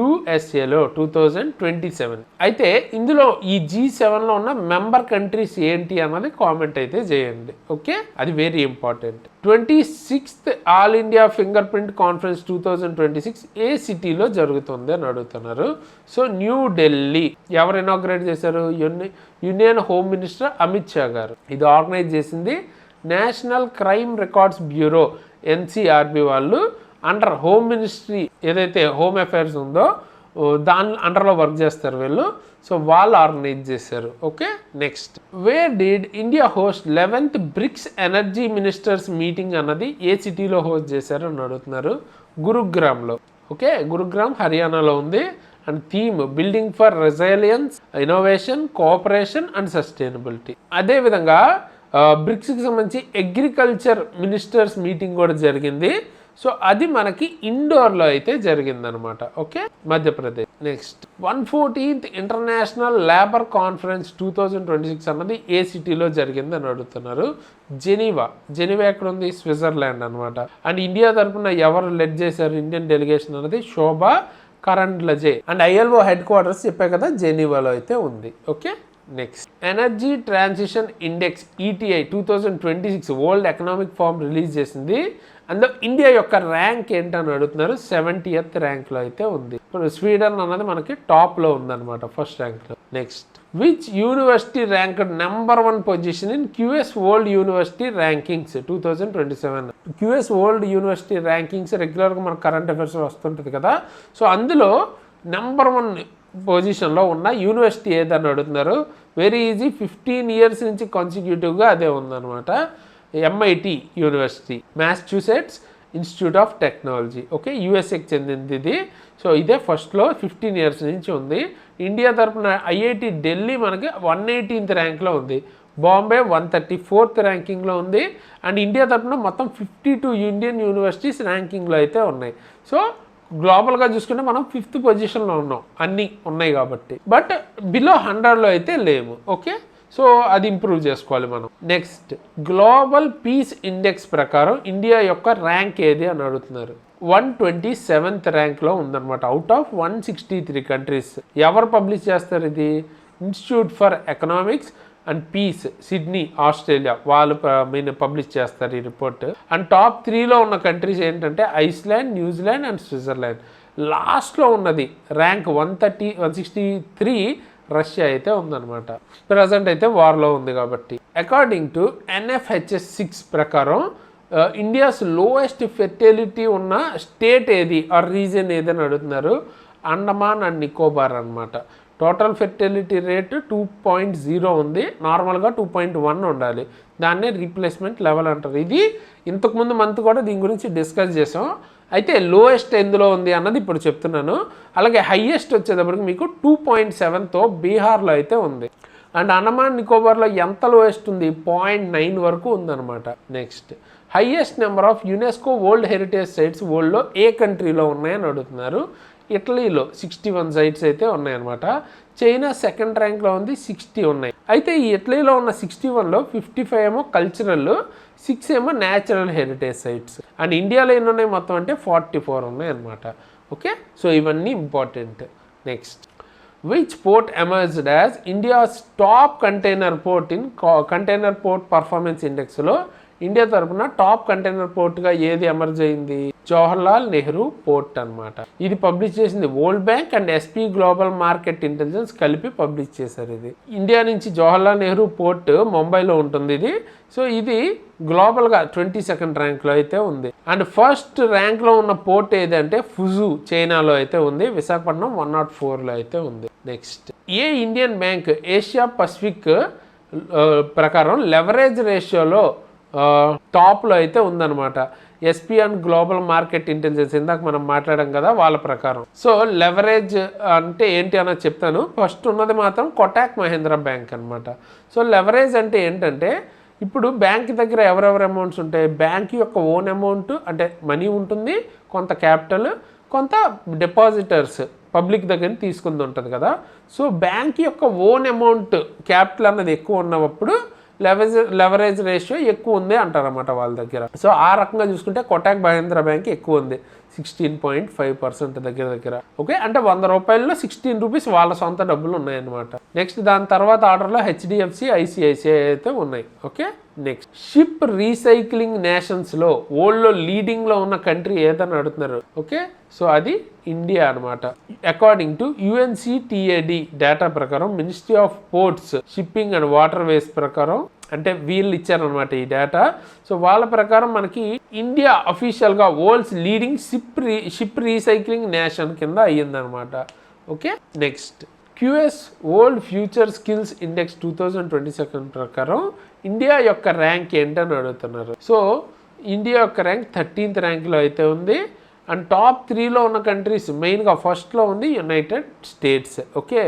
USAలో 2027. అయితే ఇందులో ఈ G7లో ఉన్న మెంబర్ కంట్రీస్ ఏంటి అన్నది కామెంట్ అయితే చేయండి. ఓకే, అది very important. 26th all India finger print conference 2026 ఏ సిటీలో జరుగుతుంది అని అడుగుతున్నారు. సో న్యూఢిల్లీ. ఎవరు ఇనాగ్రేట్ చేశారు? Union home minister Amit Shah గారు. ఇది ఆర్గనైజ్ చేసింది national crime records bureau NCRB వాళ్ళు. అండర్ హోమ్ మినిస్ట్రీ ఏదైతే హోమ్ అఫైర్స్ ఉందో దాని అండర్లో వర్క్ చేస్తారు వీళ్ళు. సో వాళ్ళు ఆర్గనైజ్ చేశారు. Okay, next where did India host 11th BRICS energy ministers meeting అన్నది ఏ సిటీలో హోస్ట్ చేశారు అని అడుగుతున్నారు. గురుగ్రామ్లో. ఓకే, గురుగ్రామ్ హర్యానాలో ఉంది. And theme building for resilience, innovation, cooperation and sustainability. అదేవిధంగా బ్రిక్స్కి సంబంధించి అగ్రికల్చర్ మినిస్టర్స్ మీటింగ్ కూడా జరిగింది. సో అది మనకి ఇండోర్లో అయితే జరిగిందనమాట. Okay, Madhya Pradesh. Next 114th international labour conference 2026 అన్నది ఏ సిటీలో జరిగిందని అడుగుతున్నారు. జెనీవా ఎక్కడ ఉంది? స్విట్జర్లాండ్ అనమాట. అండ్ ఇండియా తరఫున ఎవరు లెడ్ చేశారు ఇండియన్ డెలిగేషన్ అన్నది? శోభా కరండ్లజే. అండ్ ILO హెడ్ క్వార్టర్స్ చెప్పే కదా జెనీవాలో అయితే ఉంది. Okay, next energy transition index ETI 2026 world economic forum release చేసింది. అందులో ఇండియా యొక్క ర్యాంక్ ఏంటని అడుగుతున్నారు. 70th ర్యాంక్లో అయితే ఉంది. ఇప్పుడు స్వీడన్ అన్నది మనకి టాప్లో ఉందన్నమాట, ఫస్ట్ ర్యాంక్లో. Next which university ranked #1 position in QS world university rankings 2027. QS world university rankings రెగ్యులర్గా మన కరెంట్ అఫైర్స్ వస్తుంటుంది కదా. సో అందులో #1 పొజిషన్లో ఉన్న యూనివర్సిటీ ఏదని అడుగుతున్నారు. వెరీ ఈజీ, 15 years నుంచి కాన్సిక్యూటివ్గా అదే ఉందన్నమాట. MIT university, Massachusetts institute of technology. Okay, USAకి చెందింది ఇది. సో ఇదే ఫస్ట్లో 15 years నుంచి ఉంది. ఇండియా తరఫున IIT ఢిల్లీ మనకి 118th ర్యాంక్లో ఉంది. బాంబే 134th ర్యాంకింగ్లో ఉంది. అండ్ ఇండియా తరఫున మొత్తం 52 ఇండియన్ యూనివర్సిటీస్ ర్యాంకింగ్లో అయితే ఉన్నాయి. సో గ్లోబల్గా చూసుకుంటే మనం 5th పొజిషన్లో ఉన్నాం, అన్నీ ఉన్నాయి కాబట్టి. బట్ బిలో 100లో అయితే లేము. ఓకే, సో అది ఇంప్రూవ్ చేసుకోవాలి మనం. నెక్స్ట్ గ్లోబల్ పీస్ ఇండెక్స్ ప్రకారం ఇండియా యొక్క ర్యాంక్ ఏది అని అడుగుతున్నారు. 127th ర్యాంక్లో ఉందన్నమాట అవుట్ ఆఫ్ 163 కంట్రీస్. ఎవరు పబ్లిష్ చేస్తారు ఇది? Institute for economics and peace, Sydney, Australia, వాళ్ళు పబ్లిష్ చేస్తారు ఈ రిపోర్ట్. అండ్ టాప్ 3లో ఉన్న కంట్రీస్ ఏంటంటే ఐస్లాండ్, న్యూజిలాండ్ అండ్ స్విట్జర్లాండ్. లాస్ట్లో ఉన్నది ర్యాంక్ 163 రష్యా అయితే ఉందన్నమాట. ప్రజెంట్ అయితే వార్లో ఉంది కాబట్టి. అకార్డింగ్ టు NFHS 6 ప్రకారం ఇండియాస్ లోయెస్ట్ ఫెర్టిలిటీ ఉన్న స్టేట్ ఏది ఆర్ రీజన్ ఏదని అడుగుతున్నారు. అండమాన్ అండ్ నికోబార్ అనమాట. టోటల్ ఫెర్టిలిటీ రేట్ 2.0 ఉంది. నార్మల్గా 2.1 ఉండాలి. దాన్నే రీప్లేస్మెంట్ లెవెల్ అంటారు. ఇది ఇంతకుముందు మంత్ కూడా దీని గురించి డిస్కస్ చేసాం. అయితే లోయెస్ట్ ఎందులో ఉంది అన్నది ఇప్పుడు చెప్తున్నాను. అలాగే హయ్యెస్ట్ వచ్చేటప్పటికి మీకు 2.7తో బీహార్లో అయితే ఉంది. అండ్ అండమాన్ నికోబార్లో ఎంత లోయెస్ట్ ఉంది? 0.9 వరకు ఉందన్నమాట. Next highest number of UNESCO world heritage sites వరల్డ్లో ఏ కంట్రీలో ఉన్నాయని అడుగుతున్నారు. ఇటలీలో 61 సైట్స్ అయితే ఉన్నాయన్నమాట. చైనా సెకండ్ ర్యాంక్లో ఉంది, 60 ఉన్నాయి. అయితే ఈ ఇటలీలో ఉన్న 61లో 55 ఏమో కల్చరల్, 6 ఏమో న్యాచురల్ హెరిటేజ్ సైట్స్. అండ్ ఇండియాలో ఎన్ని ఉన్నాయి మొత్తం అంటే 44 ఉన్నాయి అనమాట. ఓకే, సో ఇవన్నీ important. Next which port emerged as India's top container port in container port performance ఇండెక్స్లో ఇండియా తరఫున టాప్ కంటైనర్ పోర్ట్గా ఏది ఎమర్జ్ అయింది? జవహర్లాల్ నెహ్రూ పోర్ట్ అనమాట. ఇది పబ్లిష్ చేసింది world bank and SP global market intelligence కలిపి పబ్లిష్ చేశారు. ఇది ఇండియా నుంచి జవహర్లాల్ నెహ్రూ పోర్ట్ ముంబైలో ఉంటుంది ఇది. సో ఇది గ్లోబల్గా 22nd ర్యాంక్లో అయితే ఉంది. అండ్ ఫస్ట్ ర్యాంక్లో ఉన్న పోర్ట్ ఏదంటే ఫుజు, చైనాలో అయితే ఉంది. విశాఖపట్నం 104లో అయితే ఉంది. నెక్స్ట్ ఏ ఇండియన్ బ్యాంక్ ఏషియా పసిఫిక్ ప్రకారం లెవరేజ్ రేషియోలో టాప్లో అయితే ఉందన్నమాట. SP and global market intelligence ఇందాక మనం మాట్లాడాం కదా వాళ్ళ ప్రకారం. సో లెవరేజ్ అంటే ఏంటి అన్నది చెప్తాను. ఫస్ట్ ఉన్నది మాత్రం కోటక్ మహీంద్రా బ్యాంక్ అనమాట. సో లెవరేజ్ అంటే ఏంటంటే ఇప్పుడు బ్యాంక్ దగ్గర ఎవరెవరు అమౌంట్స్ ఉంటాయి? బ్యాంక్ యొక్క ఓన్ అమౌంట్ అంటే మనీ ఉంటుంది, కొంత క్యాపిటల్, కొంత డిపాజిటర్స్ పబ్లిక్ దగ్గర తీసుకుంది ఉంటుంది కదా. సో బ్యాంక్ యొక్క ఓన్ అమౌంట్ క్యాపిటల్ అన్నది ఎక్కువ ఉన్నప్పుడు లెవరేజ్ రేషియో ఎక్కువ ఉంది అంటారన్నమాట వాళ్ళ దగ్గర. సో ఆ రకంగా చూసుకుంటే కోటక్ మహీంద్రా బ్యాంక్ ఎక్కువ ఉంది, 16.5% దగ్గర. ఓకే, అంటే 100 రూపాయల్లో 16 రూపీస్ వాళ్ళ సొంత డబ్బులు ఉన్నాయన్నమాట. నెక్స్ట్ దాని తర్వాత ఆర్డర్లో HDFC, ICICI అయితే ఉన్నాయి. ఓకే, నెక్స్ట్ షిప్ రీసైక్లింగ్ నేషన్స్లో వరల్డ్లో లీడింగ్లో ఉన్న కంట్రీ ఏదని అడుగుతున్నారు. ఓకే, సో అది ఇండియా అనమాట. అకార్డింగ్ టు UNCTAD డేటా ప్రకారం ministry of ports, shipping and water ways ప్రకారం అంటే వీళ్ళు ఇచ్చారనమాట ఈ డేటా. సో వాళ్ళ ప్రకారం మనకి ఇండియా అఫీషియల్గా world's leading ship recycling nation కింద అయ్యిందనమాట. Okay, next QS world future skills index 2022 ప్రకారం ఇండియా యొక్క ర్యాంక్ ఏంటని అడుగుతున్నారు. సో ఇండియా యొక్క ర్యాంక్ 13th ర్యాంక్లో అయితే ఉంది. అండ్ టాప్ 3లో ఉన్న కంట్రీస్ మెయిన్గా ఫస్ట్లో ఉంది యునైటెడ్ స్టేట్స్. ఓకే,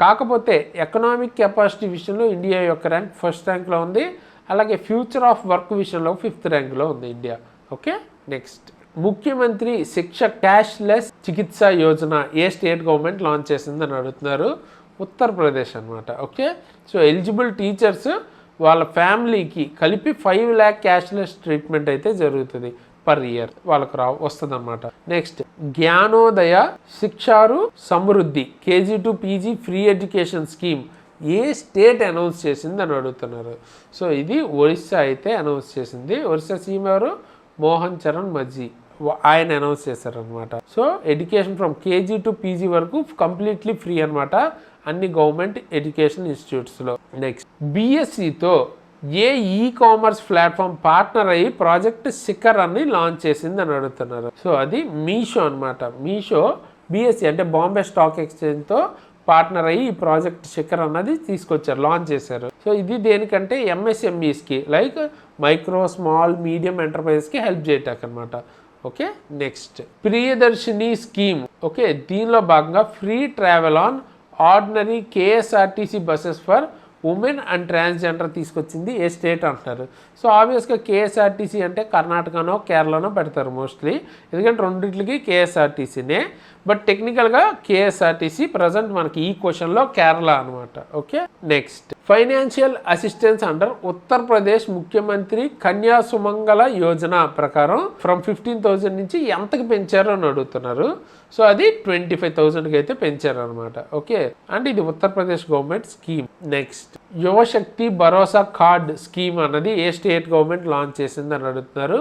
కాకపోతే ఎకనామిక్ కెపాసిటీ విషయంలో ఇండియా యొక్క ర్యాంక్ ఫస్ట్ ర్యాంక్లో ఉంది. అలాగే ఫ్యూచర్ ఆఫ్ వర్క్ విషయంలో 5th ర్యాంక్లో ఉంది ఇండియా. ఓకే, నెక్స్ట్ ముఖ్యమంత్రి శిక్ష క్యాష్లెస్ చికిత్సా యోజన ఏ స్టేట్ గవర్నమెంట్ లాంచ్ చేసిందని అడుగుతున్నారు. ఉత్తరప్రదేశ్ అనమాట. ఓకే, సో ఎలిజిబుల్ టీచర్స్ వాళ్ళ ఫ్యామిలీకి కలిపి 5 lakh క్యాష్లెస్ ట్రీట్మెంట్ అయితే జరుగుతుంది పర్ ఇయర్ వాళ్ళకు వస్తుంది అనమాట. నెక్స్ట్ జ్ఞానోదయ శిక్షారు Samriddhi KG to PG free education scheme ఏ స్టేట్ అనౌన్స్ చేసింది అని అడుగుతున్నారు. సో ఇది ఒరిస్సా అయితే అనౌన్స్ చేసింది. ఒరిస్సా సీఎం ఎవరు? మోహన్ చరణ్ మజ్జీ, ఆయన అనౌన్స్ చేశారనమాట. So education from KG to PG వరకు కంప్లీట్లీ ఫ్రీ అనమాట అన్ని గవర్నమెంట్ ఎడ్యుకేషన్ ఇన్స్టిట్యూట్స్లో. నెక్స్ట్ BSCతో ఏ కామర్స్ ప్లాట్ఫామ్ పార్ట్నర్ అయ్యి ప్రాజెక్ట్ శిఖర్ అని లాంచ్ చేసింది అని అడుగుతున్నారు. సో అది మీషో అనమాట. మీషో BSC అంటే బాంబే స్టాక్ ఎక్స్చేంజ్తో పార్ట్నర్ అయ్యి ఈ ప్రాజెక్ట్ శిఖర్ అన్నది తీసుకొచ్చారు, లాంచ్ చేశారు. సో ఇది దేనికంటే MSMEస్కి లైక్ మైక్రో స్మాల్ మీడియం ఎంటర్ప్రైజెస్కి హెల్ప్ చేయటానికి అనమాట. Okay, next Priyadarshini scheme. Okay, దీనిలో భాగంగా free travel on ordinary KSRTC buses for women and transgender తీసుకొచ్చింది ఏ స్టేట్ అంటున్నారు. సో ఆబ్వియస్గా KSRTC అంటే కర్ణాటకనో కేరళనో పెడతారు మోస్ట్లీ, ఎందుకంటే రెండింటికి KSRTCనే. బట్ టెక్నికల్గా KSRTC ప్రజెంట్ మనకి ఈ క్వశ్చన్లో కేరళ అనమాట. Okay, next financial assistance under Uttar Pradesh Mukhyamantri Kanya సుమంగళ Yojana ప్రకారం ఫ్రమ్ 15,000 నుంచి ఎంతకి పెంచారు అని అడుగుతున్నారు. సో అది 25,000కి అయితే పెంచారు అనమాట. ఓకే, అంటే ఇది ఉత్తరప్రదేశ్ గవర్నమెంట్ స్కీమ్. నెక్స్ట్ యువశక్తి భరోసా కార్డ్ స్కీమ్ అన్నది ఏ స్టేట్ గవర్నమెంట్ లాంచ్ చేసింది అని అడుగుతున్నారు.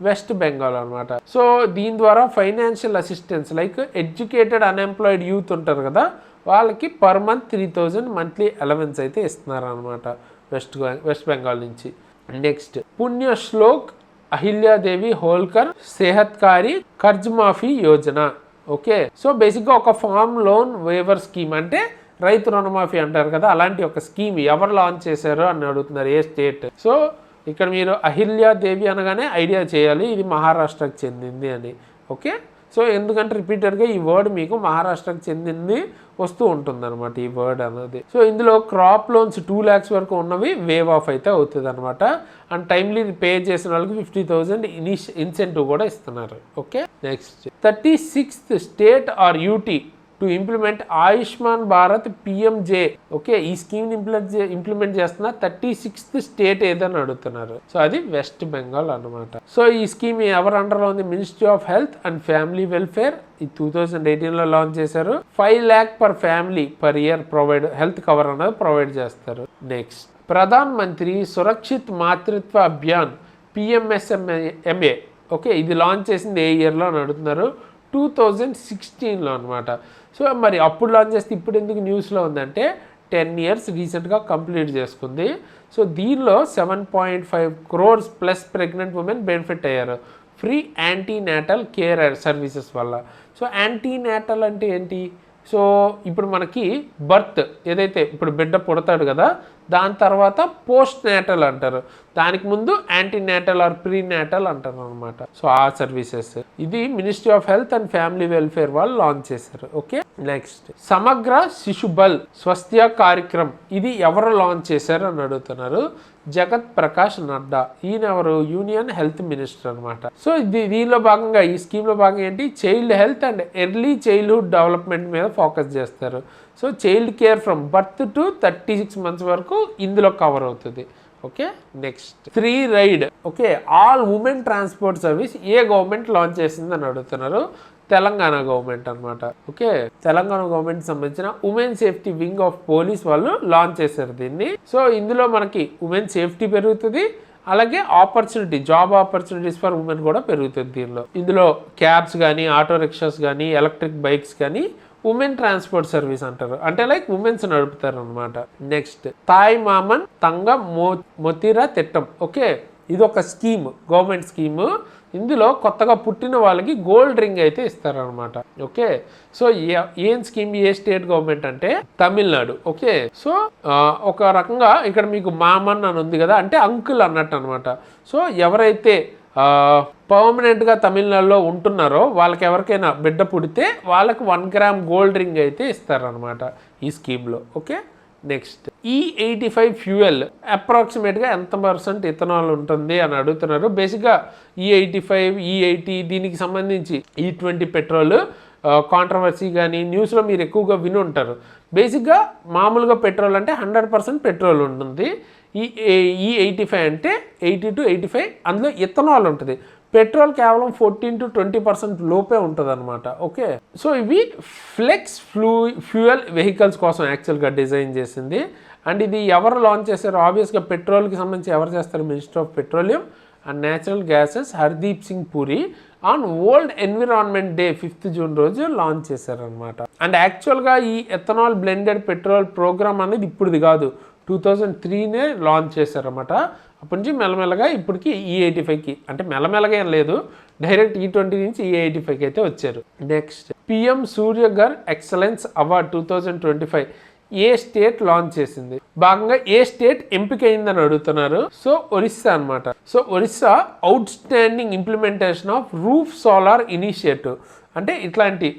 వెస్ట్ బెంగాల్ అనమాట. సో దీని ద్వారా financial assistance like educated unemployed youth ఉంటారు కదా, వాళ్ళకి పర్ మంత్ 3,000 మంత్లీ అలవెన్స్ అయితే ఇస్తున్నారు అనమాట వెస్ట్ బెంగాల్ నుంచి. నెక్స్ట్ పుణ్యశ్లోక్ అహిల్యాదేవి హోల్కర్ సెహత్కారి కర్జ్ మాఫీ యోజన. ఓకే, సో బేసిక్గా ఒక ఫార్మ్ లోన్ వేవర్ స్కీమ్ అంటే రైతు రుణమాఫీ అంటారు కదా, అలాంటి ఒక స్కీమ్ ఎవరు లాంచ్ చేశారో అని అడుగుతున్నారు ఏ స్టేట్. సో ఇక్కడ మీరు అహిల్యాదేవి అనగానే ఐడియా చేయాలి ఇది మహారాష్ట్రకు చెందింది అని. ఓకే, సో ఎందుకంటే రిపీటెడ్గా ఈ వర్డ్ మీకు మహారాష్ట్రకు చెందింది వస్తూ ఉంటుంది అనమాట ఈ వర్డ్ అనేది. సో ఇందులో క్రాప్ లోన్స్ 2 lakhs వరకు ఉన్నవి వేవ్ ఆఫ్ అయితే అవుతుంది అనమాట. అండ్ టైమ్లీ పే చేసిన వాళ్ళకి 50,000 ఇన్సెంటివ్ కూడా ఇస్తున్నారు. Okay, next 36th state or UT to implement Ayushman Bharat PMJ. Okay, ఈ స్కీమ్ని ఇంప్లిమెంట్ చేస్తున్న 36th స్టేట్ ఏదని అడుగుతున్నారు. సో అది వెస్ట్ బెంగాల్ అనమాట. సో ఈ స్కీమ్ ఎవరు అండర్లో ఉంది? Ministry of health and family welfare. ఈ 2018లో లాంచ్ చేశారు. 5 lakh per family per year health cover అనేది ప్రొవైడ్ చేస్తారు. నెక్స్ట్ ప్రధాన్ మంత్రి సురక్షిత్ మాతృత్వ అభియాన్ PMSMA. ఓకే, ఇది లాంచ్ చేసింది ఏ ఇయర్లో అని అడుగుతున్నారు. 2016లో అనమాట. సో మరి అప్పుడు లాంచ్ చేస్తే ఇప్పుడు ఎందుకు న్యూస్లో ఉందంటే 10 years రీసెంట్గా కంప్లీట్ చేసుకుంది. సో దీనిలో 7.5 crores plus pregnant women benefit అయ్యారు ఫ్రీ యాంటీనాటల్ కేర్ సర్వీసెస్ వల్ల. సో యాంటీనాటల్ అంటే ఏంటి? సో ఇప్పుడు మనకి బర్త్ ఏదైతే ఇప్పుడు బిడ్డ పుడతాడు కదా, దాని తర్వాత పోస్ట్ నేటల్ అంటారు, దానికి ముందు యాంటీనాటల్ ఆర్ ప్రీనాటల్ అంటారు అనమాట. సో ఆ సర్వీసెస్ ఇది ministry of health and family welfare వాళ్ళు లాంచ్ చేశారు. ఓకే, నెక్స్ట్ సమగ్ర శిశుబల్ స్వస్థ్య కార్యక్రమం ఇది ఎవరు లాంచ్ చేశారు అని అడుగుతున్నారు. జగత్ ప్రకాష్ నడ్డా, ఈయన ఎవరు? యూనియన్ హెల్త్ మినిస్టర్ అనమాట. సో దీనిలో భాగంగా ఈ స్కీమ్లో భాగంగా ఏంటి? Child health and early childhood development మీద ఫోకస్ చేస్తారు. So child care from birth to 36 months వరకు ఇందులో కవర్ అవుతుంది. Okay, next free ride. Okay, all women transport service ఏ గవర్నమెంట్ లాంచ్ చేసిందని అడుగుతున్నారు. తెలంగాణ గవర్నమెంట్ అనమాట. ఓకే, తెలంగాణ గవర్నమెంట్ సంబంధించిన women safety wing of police వాళ్ళు లాంచ్ చేశారు దీన్ని. సో ఇందులో మనకి ఉమెన్ సేఫ్టీ పెరుగుతుంది, అలాగే opportunity job opportunities for women కూడా పెరుగుతుంది. ఇందులో క్యాబ్స్ కానీ ఆటో రిక్షాస్ కానీ ఎలక్ట్రిక్ బైక్స్ కానీ ఉమెన్ ట్రాన్స్పోర్ట్ సర్వీస్ అంటారు, అంటే లైక్ ఉమెన్స్ నడుపుతారు అనమాట. Next Thai మామన్ తంగ మొతిరా తిట్టం. ఓకే, ఇది ఒక స్కీమ్, గవర్నమెంట్ స్కీమ్. ఇందులో కొత్తగా పుట్టిన వాళ్ళకి గోల్డ్ రింగ్ అయితే ఇస్తారనమాట. ఓకే, సో ఏం స్కీమ్? ఏ స్టేట్ గవర్నమెంట్ అంటే తమిళనాడు. ఓకే, సో ఒక రకంగా ఇక్కడ మీకు మామన్ అని ఉంది కదా, అంటే అంకుల్ అన్నట్టు అనమాట. సో ఎవరైతే పర్మనెంట్గా తమిళనాడులో ఉంటున్నారో వాళ్ళకి ఎవరికైనా బిడ్డ పుడితే వాళ్ళకి 1 gram గోల్డ్ రింగ్ అయితే ఇస్తారనమాట ఈ స్కీమ్లో. ఓకే, నెక్స్ట్ E85 ఫ్యూయల్ అప్రాక్సిమేట్గా ఎంత పర్సెంట్ ఇథనాల్ ఉంటుంది అని అడుగుతున్నారు. బేసిక్గా E85, E80 దీనికి సంబంధించి E20 పెట్రోల్ కాంట్రవర్సీ కానీ న్యూస్లో మీరు ఎక్కువగా విని ఉంటారు. బేసిక్గా మామూలుగా పెట్రోల్ అంటే 100% పెట్రోల్ ఉంటుంది. E85 అంటే 80 to 85, అందులో ఇథనాల్ ఉంటుంది. పెట్రోల్ కేవలం 14 to 20% లోపే ఉంటుంది అనమాట. ఓకే, సో ఇవి ఫ్లెక్స్ ఫ్యూయల్ వెహికల్స్ కోసం యాక్చువల్గా డిజైన్ చేసింది. అండ్ ఇది ఎవరు లాంచ్ చేశారు? ఆబ్వియస్గా పెట్రోల్కి సంబంధించి ఎవరు చేస్తారు? Minister of petroleum and natural gases Hardeep Singh puri on world environment day 5th June రోజు లాంచ్ చేశారనమాట. అండ్ యాక్చువల్గా ఈ ఎథనాల్ బ్లెండెడ్ పెట్రోల్ ప్రోగ్రామ్ అనేది ఇప్పుడుది కాదు, 2003 లాంచ్ చేశారన్నమాట. అప్పటి నుంచి మెల్లమెల్లగా ఇప్పటికి E85కి, అంటే మెల్లమెల్లగా ఏం లేదు, డైరెక్ట్ E20 నుంచి E85కి అయితే వచ్చారు. Next PM Surya Ghar excellence award 2025 ఏ స్టేట్ లాంచ్ చేసింది? భాగంగా ఏ స్టేట్ ఎంపిక అయిందని అడుగుతున్నారు. సో ఒరిస్సా అనమాట. So Orissa out standing implementation of roof solar initiative, అంటే ఇట్లాంటి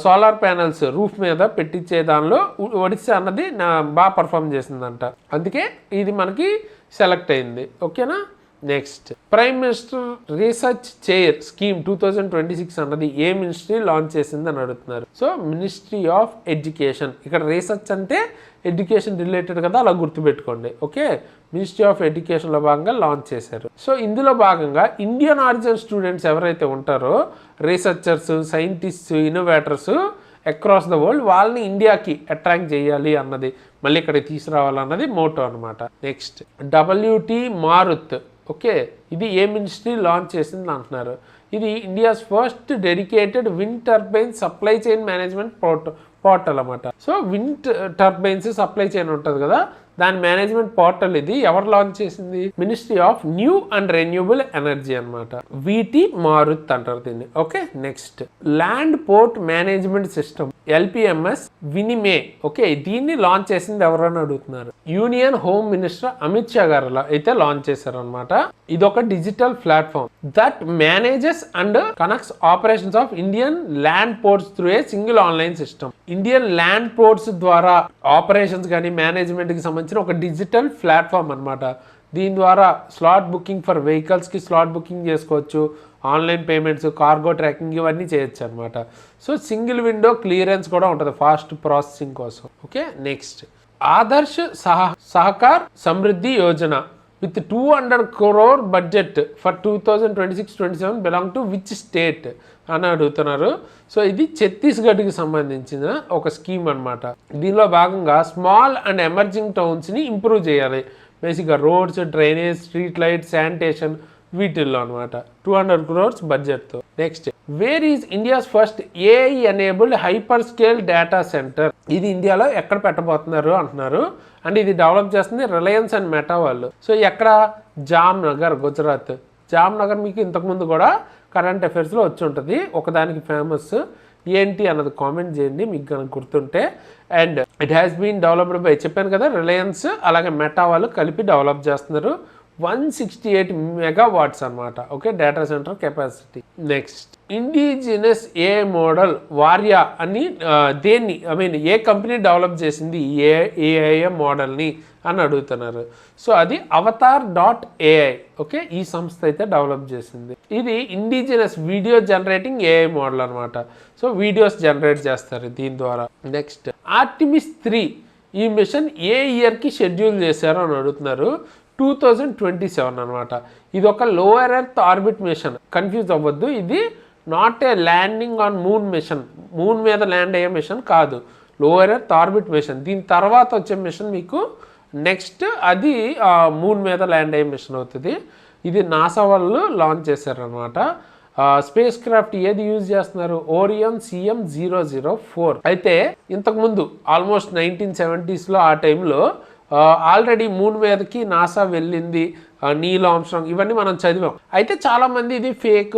సోలార్ ప్యానల్స్ రూఫ్ మీద పెట్టించే దానిలో ఒడిస్సా అన్నది బాగా పర్ఫామ్ చేసిందంట. అందుకే ఇది మనకి సెలెక్ట్ అయింది. ఓకేనా. Next prime minister research chair scheme 2026 అన్నది ఏ మినిస్ట్రీ లాంచ్ చేసింది అని అడుగుతున్నారు. So ministry of education. ఇక్కడ రీసెర్చ్ అంటే ఎడ్యుకేషన్ రిలేటెడ్ కదా, అలా గుర్తుపెట్టుకోండి. ఓకే, మినిస్ట్రీ ఆఫ్ ఎడ్యుకేషన్లో భాగంగా లాంచ్ చేశారు. సో ఇందులో భాగంగా ఇండియన్ ఆరిజిన్ స్టూడెంట్స్ ఎవరైతే ఉంటారో, researchers, scientists, innovators across the world, వాళ్ళని ఇండియాకి అట్రాక్ట్ చేయాలి అన్నది, మళ్ళీ ఇక్కడికి తీసుకురావాలన్నది మోటో అనమాట. Next WT Marut. ఓకే, ఇది ఏ మినిస్ట్రీ లాంచ్ చేసింది అంటున్నారు. ఇది India's first dedicated wind turbine supply chain management portal అన్నమాట. So wind turbines supply chain ఉంటుంది కదా, దాని మేనేజ్మెంట్ పోర్టల్ ఇది ఎవరు లాంచ్ చేసింది? Ministry of new and renewable energy అనమాట. VT మారుత్ అంటారు దీన్ని. Okay, next land port management system LPMS వినిమే. ఓకే, దీన్ని లాంచ్ చేసింది ఎవరని అడుగుతున్నారు. Union home minister Amit Shah గారు అయితే లాంచ్ చేశారు అనమాట. ఇది ఒక digital platform that manages and connects operations of Indian land ports through a single online system. Indian land ports ద్వారా ఆపరేషన్స్ కానీ మేనేజ్మెంట్కి సంబంధించిన ఒక డిజిటల్ ప్లాట్ఫామ్ అనమాట. దీని ద్వారా స్లాట్ బుకింగ్ ఫర్ వెహికల్స్కి స్లాట్ బుకింగ్ చేసుకోవచ్చు, ఆన్లైన్ పేమెంట్స్, కార్గో ట్రాకింగ్ ఇవన్నీ చేయొచ్చు అనమాట. సో సింగిల్ విండో క్లియరెన్స్ కూడా ఉంటుంది ఫాస్ట్ ప్రాసెసింగ్ కోసం. Okay, next Adarsh Sahakar Samriddhi Yojana with 200 crore budget for 2026-27 belong to which state అని అడుగుతున్నారు. సో ఇది ఛత్తీస్గఢ్కి సంబంధించిన ఒక స్కీమ్ అనమాట. దీనిలో భాగంగా స్మాల్ అండ్ ఎమర్జింగ్ టౌన్స్ని ఇంప్రూవ్ చేయాలి. బేసిక్గా roads, drainage, street light, sanitation వీటిల్లో అనమాట. 200 crores బడ్జెట్తో. Next where is India's first AI enabled hyper scale data centre. ఇది ఇండియాలో ఎక్కడ పెట్టబోతున్నారు అంటున్నారు. అండ్ ఇది డెవలప్ చేస్తుంది రిలయన్స్ అండ్ మెటా వాళ్ళు. సో ఎక్కడ? జామ్నగర్, గుజరాత్. జామ్నగర్ మీకు ఇంతకుముందు కూడా కరెంట్ అఫైర్స్లో వచ్చి ఉంటుంది. ఒకదానికి ఫేమస్ ఏంటి అన్నది కామెంట్ చేయండి మీకు కనుక గుర్తుంటే. And it has been developed by, చెప్పాను కదా, రిలయన్స్ అలాగే మెటా వాళ్ళు కలిపి డెవలప్ చేస్తున్నారు. 168 megawatts అనమాట. Okay, data centre capacity. Next indigenous a model వారియా అని దేన్ని ఏ కంపెనీ డెవలప్ చేసింది ఏఐ మోడల్ని అని అడుగుతున్నారు. సో అది avatar.ai. ఓకే, ఈ సంస్థ అయితే డెవలప్ చేసింది. ఇది indigenous video generating AI model అనమాట. సో వీడియోస్ జనరేట్ చేస్తారు దీని ద్వారా. నెక్స్ట్ ఆర్టిమిస్ 3 ఈ మిషన్ ఏ ఇయర్కి షెడ్యూల్ చేశారో అని అడుగుతున్నారు. 2027 అనమాట. ఇది ఒక lower earth orbit mission, confuse అవ్వద్దు. ఇది not a landing on moon mission, moon మీద ల్యాండ్ అయ్యే మిషన్ కాదు, లోయర్ ఎర్త్ ఆర్బిట్ మిషన్. దీని తర్వాత వచ్చే మిషన్ మీకు నెక్స్ట్ అది మూన్ మీద ల్యాండ్ అయ్యే మిషన్ అవుతుంది. ఇది నాసా వాళ్ళు లాంచ్ చేశారనమాట. స్పేస్ క్రాఫ్ట్ ఏది యూజ్ చేస్తున్నారు? ఓరియం CM004. అయితే ఇంతకుముందు ఆల్మోస్ట్ 1970s ఆ టైంలో ఆల్రెడీ మూన్ మీదకి నాసా వెళ్ళింది, నీల్ ఆర్మ్స్ట్రాంగ్, ఇవన్నీ మనం చదివాం. అయితే చాలామంది ఇది ఫేక్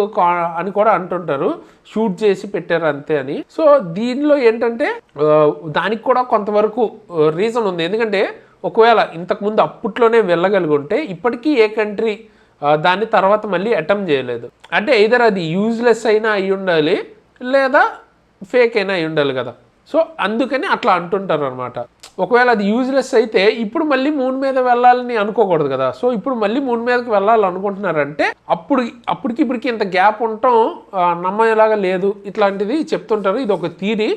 అని కూడా అంటుంటారు, షూట్ చేసి పెట్టారు అంతే అని. సో దీనిలో ఏంటంటే దానికి కూడా కొంతవరకు రీజన్ ఉంది. ఎందుకంటే ఒకవేళ ఇంతకుముందు అప్పట్లోనే వెళ్ళగలిగి ఉంటే ఇప్పటికీ ఏ కంట్రీ దాని తర్వాత మళ్ళీ అటెంప్ట్ చేయలేదు. అంటే ఎయిదర్ అది యూజ్లెస్ అయినా అయి ఉండాలి, లేదా ఫేక్ అయినా అయి ఉండాలి కదా. సో అందుకని అట్లా అంటుంటారు అనమాట. ఒకవేళ అది యూజ్లెస్ అయితే ఇప్పుడు మళ్ళీ మూన్ మీద వెళ్ళాలని అనుకోకూడదు కదా. సో ఇప్పుడు మళ్ళీ మూన్ మీదకి వెళ్ళాలనుకుంటున్నారంటే అప్పటికి ఇప్పటికి ఇంత గ్యాప్ ఉండటం నమ్మేలాగా లేదు, ఇట్లాంటిది చెప్తుంటారు. ఇది ఒక థియరీ.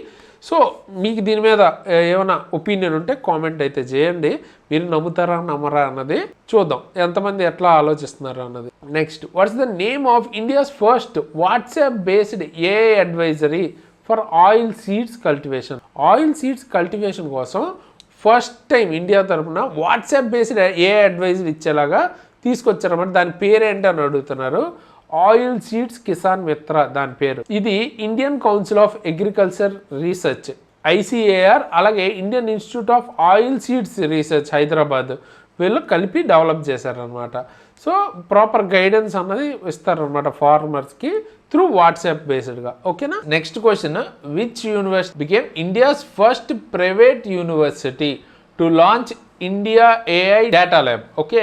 సో మీకు దీని మీద ఏమైనా ఒపీనియన్ ఉంటే కామెంట్ అయితే చేయండి. మీరు నమ్ముతారా నమ్మరా అన్నది చూద్దాం, ఎంతమంది ఎట్లా ఆలోచిస్తున్నారు అన్నది. Next, what's the name of India's first WhatsApp based AI advisory for oil seeds cultivation? Oil seeds cultivation కోసం ఫస్ట్ టైం ఇండియా తరఫున వాట్సాప్ బేస్డ్ ఏఐ అడ్వైజరీ ఇచ్చేలాగా తీసుకొచ్చారన్నమాట. దాని పేరేంటి అని అడుగుతున్నారు. ఆయిల్ సీడ్స్ కిసాన్ మిత్ర దాని పేరు. ఇది Indian council of agriculture research ICAR, అలాగే Indian institute of oil seeds research Hyderabad వీళ్ళు కలిపి డెవలప్ చేశారనమాట. సో ప్రాపర్ గైడెన్స్ అన్నది ఇస్తారనమాట ఫార్మర్స్కి త్రూ వాట్సాప్ బేస్డ్గా. ఓకేనా. Next question, which university became India's first private university to launch India AI data lab? Okay,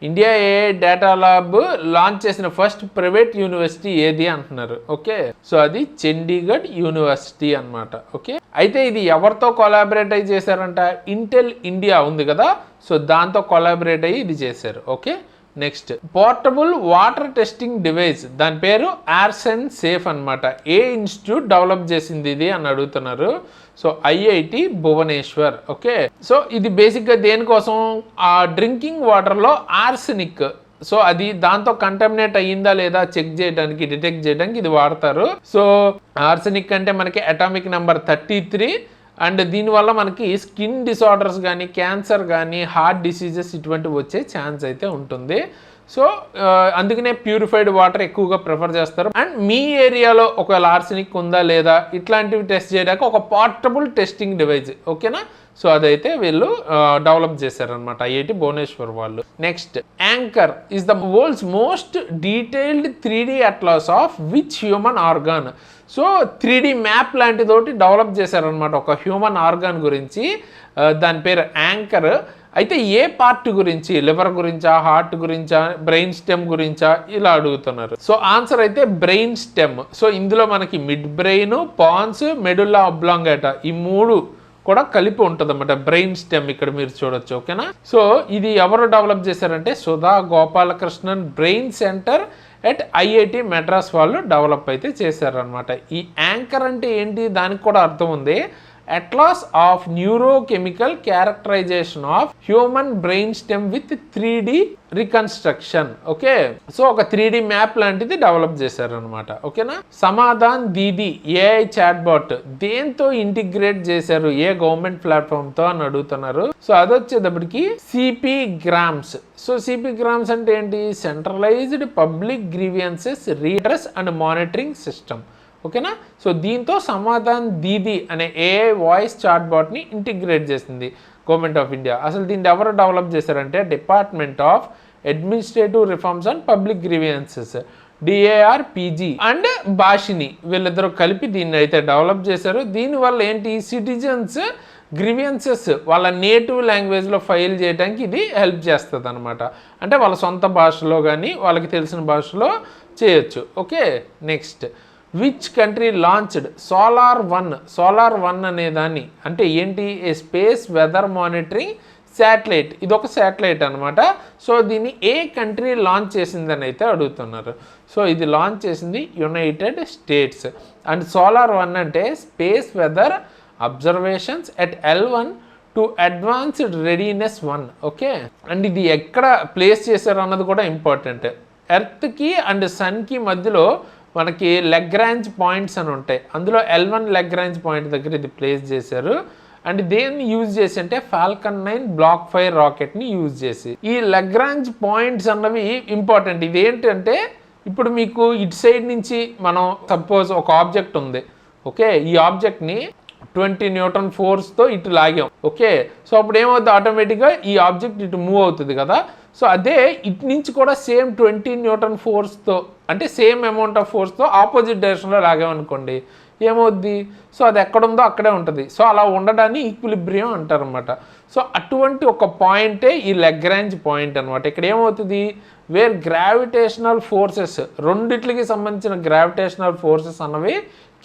India AI data lab launch చేసిన first private university ఏది అంటున్నారు. ఓకే, సో అది Chandigarh university అనమాట. Okay, అయితే ఇది ఎవరితో కొలాబరేట్ అయ్యి చేశారంట? ఇంటెల్ ఇండియా ఉంది కదా, సో దాంతో కొలాబరేట్ అయ్యి ఇది చేశారు. Okay, next, portable water testing device దాని పేరు ఆర్సెన్ సేఫ్ అనమాట. ఏ ఇన్స్టిట్యూట్ డెవలప్ చేసింది ఇది అని అడుగుతున్నారు. So IIT Bhubaneswar. Okay, so ఇది బేసిక్గా దేనికోసం? ఆ డ్రింకింగ్ వాటర్లో ఆర్సెనిక్, సో అది దాంతో కంటామినేట్ అయ్యిందా లేదా చెక్ చేయడానికి, డిటెక్ట్ చేయడానికి ఇది వాడతారు. సో ఆర్సెనిక్ అంటే మనకి అటామిక్ నెంబర్ 33 అండ్ దీనివల్ల మనకి స్కిన్ డిసార్డర్స్ కానీ, క్యాన్సర్ కానీ, హార్ట్ డిసీజెస్ ఇటువంటివి వచ్చే ఛాన్స్ అయితే ఉంటుంది. సో అందుకనే ప్యూరిఫైడ్ వాటర్ ఎక్కువగా ప్రిఫర్ చేస్తారు. అండ్ మీ ఏరియాలో ఒకవేళ ఆర్సెనిక్ ఉందా లేదా ఇట్లాంటివి టెస్ట్ చేయడానికి ఒక పోర్టబుల్ టెస్టింగ్ డివైస్. ఓకేనా, సో అదైతే వీళ్ళు డెవలప్ చేశారనమాట IIT భువనేశ్వర్ వాళ్ళు. Next, anchor is the world's most detailed 3D atlas of which human organ? So 3D map లాంటిదోటి డెవలప్ చేశారనమాట ఒక హ్యూమన్ ఆర్గాన్ గురించి. దాని పేరు యాంకర్. అయితే ఏ పార్ట్ గురించి? లివర్ గురించా, హార్ట్ గురించా, బ్రెయిన్ స్టెమ్ గురించా ఇలా అడుగుతున్నారు. సో ఆన్సర్ అయితే బ్రెయిన్ స్టెమ్. సో ఇందులో మనకి mid brain, pons, medulla oblongata ఈ మూడు కూడా కలిపి ఉంటుంది అన్నమాట బ్రెయిన్ స్టెమ్. ఇక్కడ మీరు చూడొచ్చు. ఓకేనా, సో ఇది ఎవరు డెవలప్ చేశారంటే Sudha Gopalakrishnan brain centre at IIT Madras వాళ్ళు డెవలప్ అయితే చేశారనమాట. ఈ యాంకర్ అంటే ఏంటి? దానికి కూడా అర్థం ఉంది. Atlas of neurochemical characterisation of human brain stem with 3D reconstruction. Okay, so ఒక 3D మ్యాప్ లాంటిది డెవలప్ చేశారనమాట. ఓకేనా. Samadhan Didi AI chat bot దేంతో ఇంటిగ్రేట్ చేశారు? ఏ గవర్నమెంట్ ప్లాట్ఫామ్తో అని అడుగుతున్నారు. సో అదొచ్చేటప్పటికి CP grams. So CP grams అంటే ఏంటి? Centralised public grievances readers and monitoring system. ఓకేనా, సో దీంతో సమాధాన్ దీది అనే AI వాయిస్ చాట్ బాట్ని ఇంటిగ్రేట్ చేసింది గవర్నమెంట్ ఆఫ్ ఇండియా. అసలు దీన్ని ఎవరు డెవలప్ చేశారంటే department of administrative reforms and public grievances DARPG and Bhashini వీళ్ళిద్దరూ కలిపి దీన్ని అయితే డెవలప్ చేశారు. దీనివల్ల ఏంటి? సిటిజన్స్ గ్రీవియన్సెస్ వాళ్ళ నేటివ్ లాంగ్వేజ్లో ఫైల్ చేయడానికి ఇది హెల్ప్ చేస్తుంది అనమాట. అంటే వాళ్ళ సొంత భాషలో కానీ వాళ్ళకి తెలిసిన భాషలో చేయొచ్చు. Okay, next, which country launched solar one అనే దాన్ని అంటే ఏంటి? ఏ స్పేస్ వెదర్ మానిటరింగ్ శాటిలైట్. ఇది ఒక శాటిలైట్ అనమాట. సో దీన్ని ఏ కంట్రీ లాంచ్ చేసిందని అయితే అడుగుతున్నారు. సో ఇది లాంచ్ చేసింది United States. And solar one అంటే space weather observations at L1 to advanced readiness 1. Okay, and ఇది ఎక్కడ ప్లేస్ చేశారు అన్నది కూడా ఇంపార్టెంట్. ఎర్త్కి అండ్ సన్కి మధ్యలో మనకి లెగ్రాంజ్ పాయింట్స్ అని ఉంటాయి. అందులో L1 లెగ్రాంజ్ పాయింట్ దగ్గర ఇది ప్లేస్ చేశారు. అండ్ దేన్ని యూజ్ చేసి అంటే ఫాల్కన్ 9 బ్లాక్ ఫైర్ రాకెట్ని యూజ్ చేసి. ఈ లెగ్రాంజ్ పాయింట్స్ అన్నవి ఇంపార్టెంట్. ఇది ఏంటంటే ఇప్పుడు మీకు ఇటు సైడ్ నుంచి మనం సపోజ్ ఒక ఆబ్జెక్ట్ ఉంది. ఓకే, ఈ ఆబ్జెక్ట్ని 20 న్యూటన్ ఫోర్స్తో ఇటు లాగాం. ఓకే, సో అప్పుడు ఏమవుతుంది? ఆటోమేటిక్గా ఈ ఆబ్జెక్ట్ ఇటు మూవ్ అవుతుంది కదా. సో అదే ఇటు నుంచి కూడా సేమ్ 20 న్యూటన్ ఫోర్స్తో అంటే సేమ్ అమౌంట్ ఆఫ్ ఫోర్స్తో ఆపోజిట్ డైరెక్షన్లో లాగామనుకోండి ఏమవుద్ది? సో అది ఎక్కడుందో అక్కడే ఉంటుంది. సో అలా ఉండడాన్ని ఈక్విలిబ్రియం అంటారనమాట. సో అటువంటి ఒక పాయింటే ఈ లెగ్రాంజ్ పాయింట్ అనమాట. ఇక్కడ ఏమవుతుంది? వేర్ గ్రావిటేషనల్ ఫోర్సెస్ రెండిట్లకి సంబంధించిన గ్రావిటేషనల్ ఫోర్సెస్ అన్నవి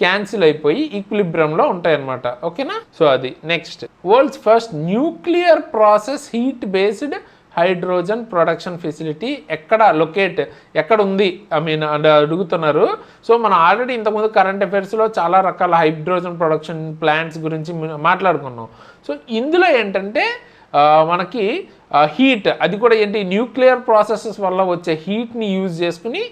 క్యాన్సిల్ అయిపోయి ఈక్విలిబ్రియంలో ఉంటాయి అన్నమాట. ఓకేనా? సో అది next world's first nuclear process heat based hydrogen production facility ఎక్కడ ఉంది అంటే అడుగుతున్నారు. సో మనం ఆల్రెడీ ఇంతకుముందు కరెంట్ అఫైర్స్లో చాలా రకాల హైడ్రోజన్ ప్రొడక్షన్ ప్లాంట్స్ గురించి మాట్లాడుకున్నాం. సో ఇందులో ఏంటంటే మనకి హీట్, అది కూడా ఏంటి, న్యూక్లియర్ ప్రాసెసెస్ వల్ల వచ్చే హీట్ని యూజ్ చేసుకుని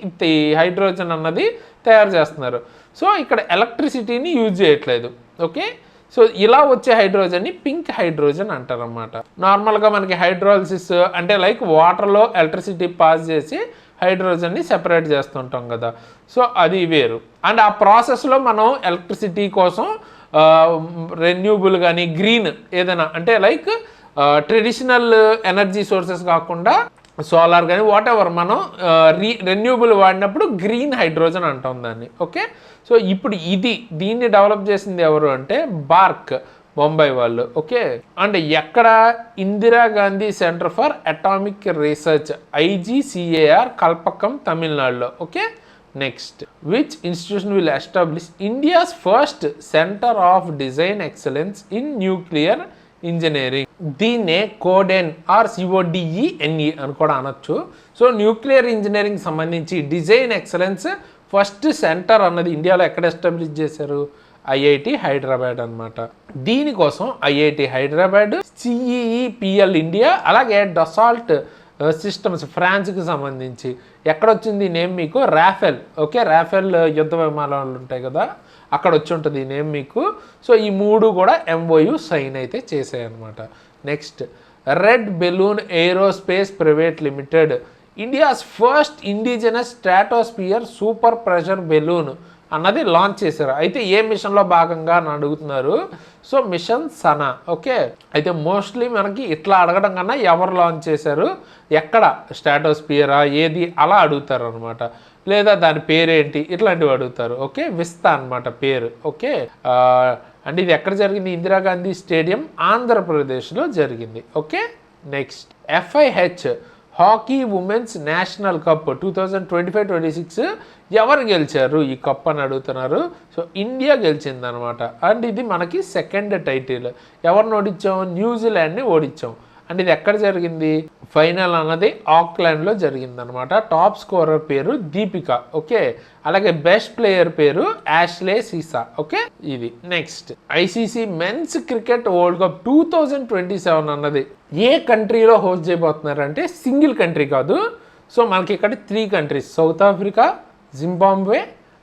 హైడ్రోజన్ అన్నది తయారు చేస్తున్నారు. సో ఇక్కడ ఎలక్ట్రిసిటీని యూజ్ చేయట్లేదు. ఓకే, సో ఇలా వచ్చే హైడ్రోజన్ని పింక్ హైడ్రోజన్ అంటారన్నమాట. నార్మల్గా మనకి హైడ్రాలిసిస్ అంటే లైక్ వాటర్లో ఎలక్ట్రిసిటీ పాస్ చేసి హైడ్రోజన్ని సెపరేట్ చేస్తుంటాం కదా, సో అది వేరు. అండ్ ఆ ప్రాసెస్లో మనం ఎలక్ట్రిసిటీ కోసం రెన్యూబుల్ కానీ గ్రీన్ ఏదైనా అంటే లైక్ ట్రెడిషనల్ ఎనర్జీ సోర్సెస్ కాకుండా సోలార్ కానీ వాట్ ఎవర్ మనం రెన్యూబుల్ వాడినప్పుడు గ్రీన్ హైడ్రోజన్ అంటాం దాన్ని. ఓకే, సో ఇప్పుడు దీన్ని డెవలప్ చేసింది ఎవరు అంటే బార్క్, బొంబాయి వాళ్ళు. ఓకే, అండ్ ఎక్కడ Indira Gandhi centre for atomic research IGCAR Kalpakkam, తమిళనాడులో. Okay, next which institution will establish India's first centre of design excellence in nuclear engineering. దీన్నే కోడెన్ ఆర్ CODENE అని కూడా అనొచ్చు. సో న్యూక్లియర్ ఇంజనీరింగ్ సంబంధించి డిజైన్ ఎక్సలెన్స్ ఫస్ట్ సెంటర్ అన్నది ఇండియాలో ఎక్కడ ఎస్టాబ్లిష్ చేశారు? IIT హైదరాబాద్ అనమాట. దీనికోసం IIT హైదరాబాద్, CEEPL ఇండియా, అలాగే డసాల్ట్ సిస్టమ్స్ ఫ్రాన్స్కి సంబంధించి ఎక్కడొచ్చింది నేమ్ మీకు? రాఫెల్. ఓకే, రాఫెల్ యుద్ధ విమానాలు ఉంటాయి కదా, అక్కడ వచ్చి ఉంటుంది ఈ నేమ్ మీకు. సో ఈ మూడు కూడా MOU సైన్ అయితే చేసాయి అనమాట. Next red balloon aerospace private limited India's first indigenous stratosphere super pressure balloon అన్నది లాంచ్ చేశారు. అయితే ఏ మిషన్లో భాగంగా అని అడుగుతున్నారు. సో మిషన్ సనా. ఓకే, అయితే మోస్ట్లీ మనకి ఇట్లా అడగడం కన్నా ఎవరు లాంచ్ చేశారు, ఎక్కడ, స్ట్రాటోస్పియరా ఏది అలా అడుగుతారు అనమాట. లేదా దాని పేరేంటి ఇట్లాంటివి అడుగుతారు. ఓకే, విస్తా అనమాట పేరు. ఓకే, అండ్ ఇది ఎక్కడ జరిగింది? ఇందిరాగాంధీ స్టేడియం, ఆంధ్రప్రదేశ్లో జరిగింది. Okay, next FIH hockey women's national cup 2025-26 ఎవరు గెలిచారు ఈ కప్ అని అడుగుతున్నారు. సో ఇండియా గెలిచింది అనమాట. అండ్ ఇది మనకి సెకండ్ టైటిల్. ఎవరిని ఓడించాం? న్యూజిలాండ్ని ఓడించాం. అండ్ ఇది ఎక్కడ జరిగింది? ఫైనల్ అన్నది ఆక్లాండ్లో జరిగింది అనమాట. టాప్ స్కోరర్ పేరు దీపిక. ఓకే, అలాగే బెస్ట్ ప్లేయర్ పేరు యాష్లే సీసా. ఓకే, ఇది next ICC men's cricket world cup 2027 అన్నది ఏ కంట్రీలో హోస్ట్ చేయబోతున్నారంటే సింగిల్ కంట్రీ కాదు. సో మనకి ఇక్కడ 3 కంట్రీస్, సౌత్ ఆఫ్రికా, జింబాబ్వే,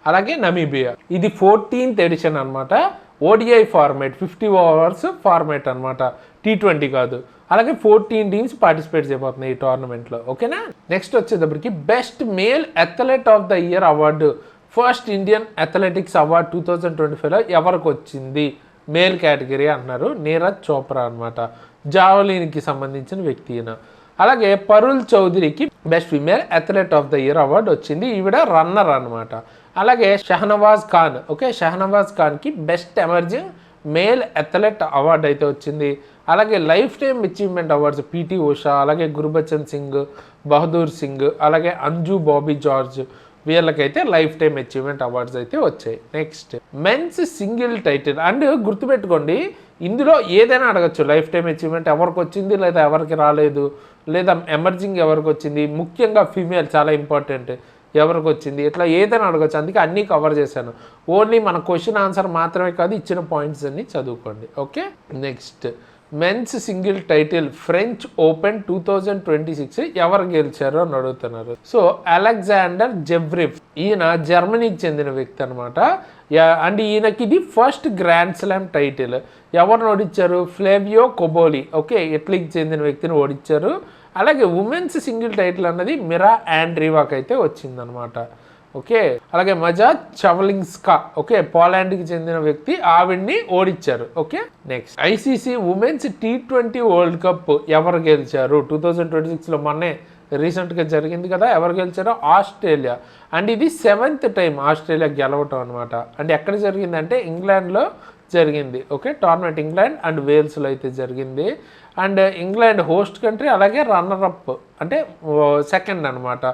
అలాగే నమీబియా. ఇది 14th ఎడిషన్ అనమాట. ODI ఫార్మేట్, 50 overs ఫార్మేట్ అనమాట, T20 కాదు. అలాగే 14 టీమ్స్ పార్టిసిపేట్ చేయబోతున్నాయి ఈ టోర్నమెంట్లో. ఓకేనా? నెక్స్ట్ వచ్చేటప్పటికి best male athlete of the year award, first Indian athletics award 2025లో ఎవరికి వచ్చింది? మేల్ కేటగిరీ అంటున్నారు. నీరజ్ చోప్రా అనమాట, జావలిన్కి సంబంధించిన వ్యక్తి. అలాగే పరుల్ చౌదరికి best female athlete of the year award వచ్చింది. ఈవిడ రన్నర్ అనమాట. అలాగే షహనవాజ్ ఖాన్. ఓకే, షహనవాజ్ ఖాన్కి best emerging male athlete award అయితే వచ్చింది. అలాగే life time achievement awards PT Usha, అలాగే గుర్బచన్ సింగ్, బహదూర్ సింగ్, అలాగే అంజు బాబీ జార్జ్, వీళ్ళకైతే లైఫ్ టైమ్ అచీవ్మెంట్ అవార్డ్స్ అయితే వచ్చాయి. Next men's single title. And గుర్తుపెట్టుకోండి, ఇందులో ఏదైనా అడగచ్చు. లైఫ్ టైమ్ అచీవ్మెంట్ ఎవరికి వచ్చింది, లేదా ఎవరికి రాలేదు, లేదా ఎమర్జింగ్ ఎవరికి వచ్చింది, ముఖ్యంగా ఫీమేల్ చాలా ఇంపార్టెంట్, ఎవరికి వచ్చింది, ఇట్లా ఏదైనా అడగచ్చు. అందుకే అన్నీ కవర్ చేశాను. ఓన్లీ మన క్వశ్చన్ ఆన్సర్ మాత్రమే కాదు, ఇచ్చిన పాయింట్స్ అన్ని చదువుకోండి. Okay, next men's single title French open 2026 ఎవరు గెలిచారు అని అడుగుతున్నారు. సో అలెగ్జాండర్ జెవ్రిఫ్, ఈయన జర్మనీకి చెందిన వ్యక్తి అనమాట. అండ్ ఈయనకి ఇది ఫస్ట్ గ్రాండ్ స్లామ్ టైటిల్. ఎవరిని ఓడించారు? ఫ్లేవియో కొబోలి. ఓకే, ఇటలీకి చెందిన వ్యక్తిని ఓడించారు. అలాగే ఉమెన్స్ సింగిల్ టైటిల్ అన్నది మిరా ఆండ్రీవాక్ అయితే వచ్చిందనమాట. ఓకే, అలాగే మజా చవలింస్కా, ఓకే, పోలాండ్కి చెందిన వ్యక్తి, ఆవిడ్ని ఓడించారు. Okay, next ICC women's T20 world cup ఎవరు గెలిచారు? 2026లో మొన్నే రీసెంట్గా జరిగింది కదా, ఎవరు గెలిచారో? ఆస్ట్రేలియా. అండ్ ఇది 7th టైం ఆస్ట్రేలియా గెలవటం అనమాట. అండ్ ఎక్కడ జరిగిందంటే ఇంగ్లాండ్లో జరిగింది. ఓకే, టోర్నమెంట్ ఇంగ్లాండ్ అండ్ వేల్స్లో అయితే జరిగింది. అండ్ ఇంగ్లాండ్ హోస్ట్ కంట్రీ, అలాగే రన్నర్ అప్ అంటే సెకండ్ అనమాట.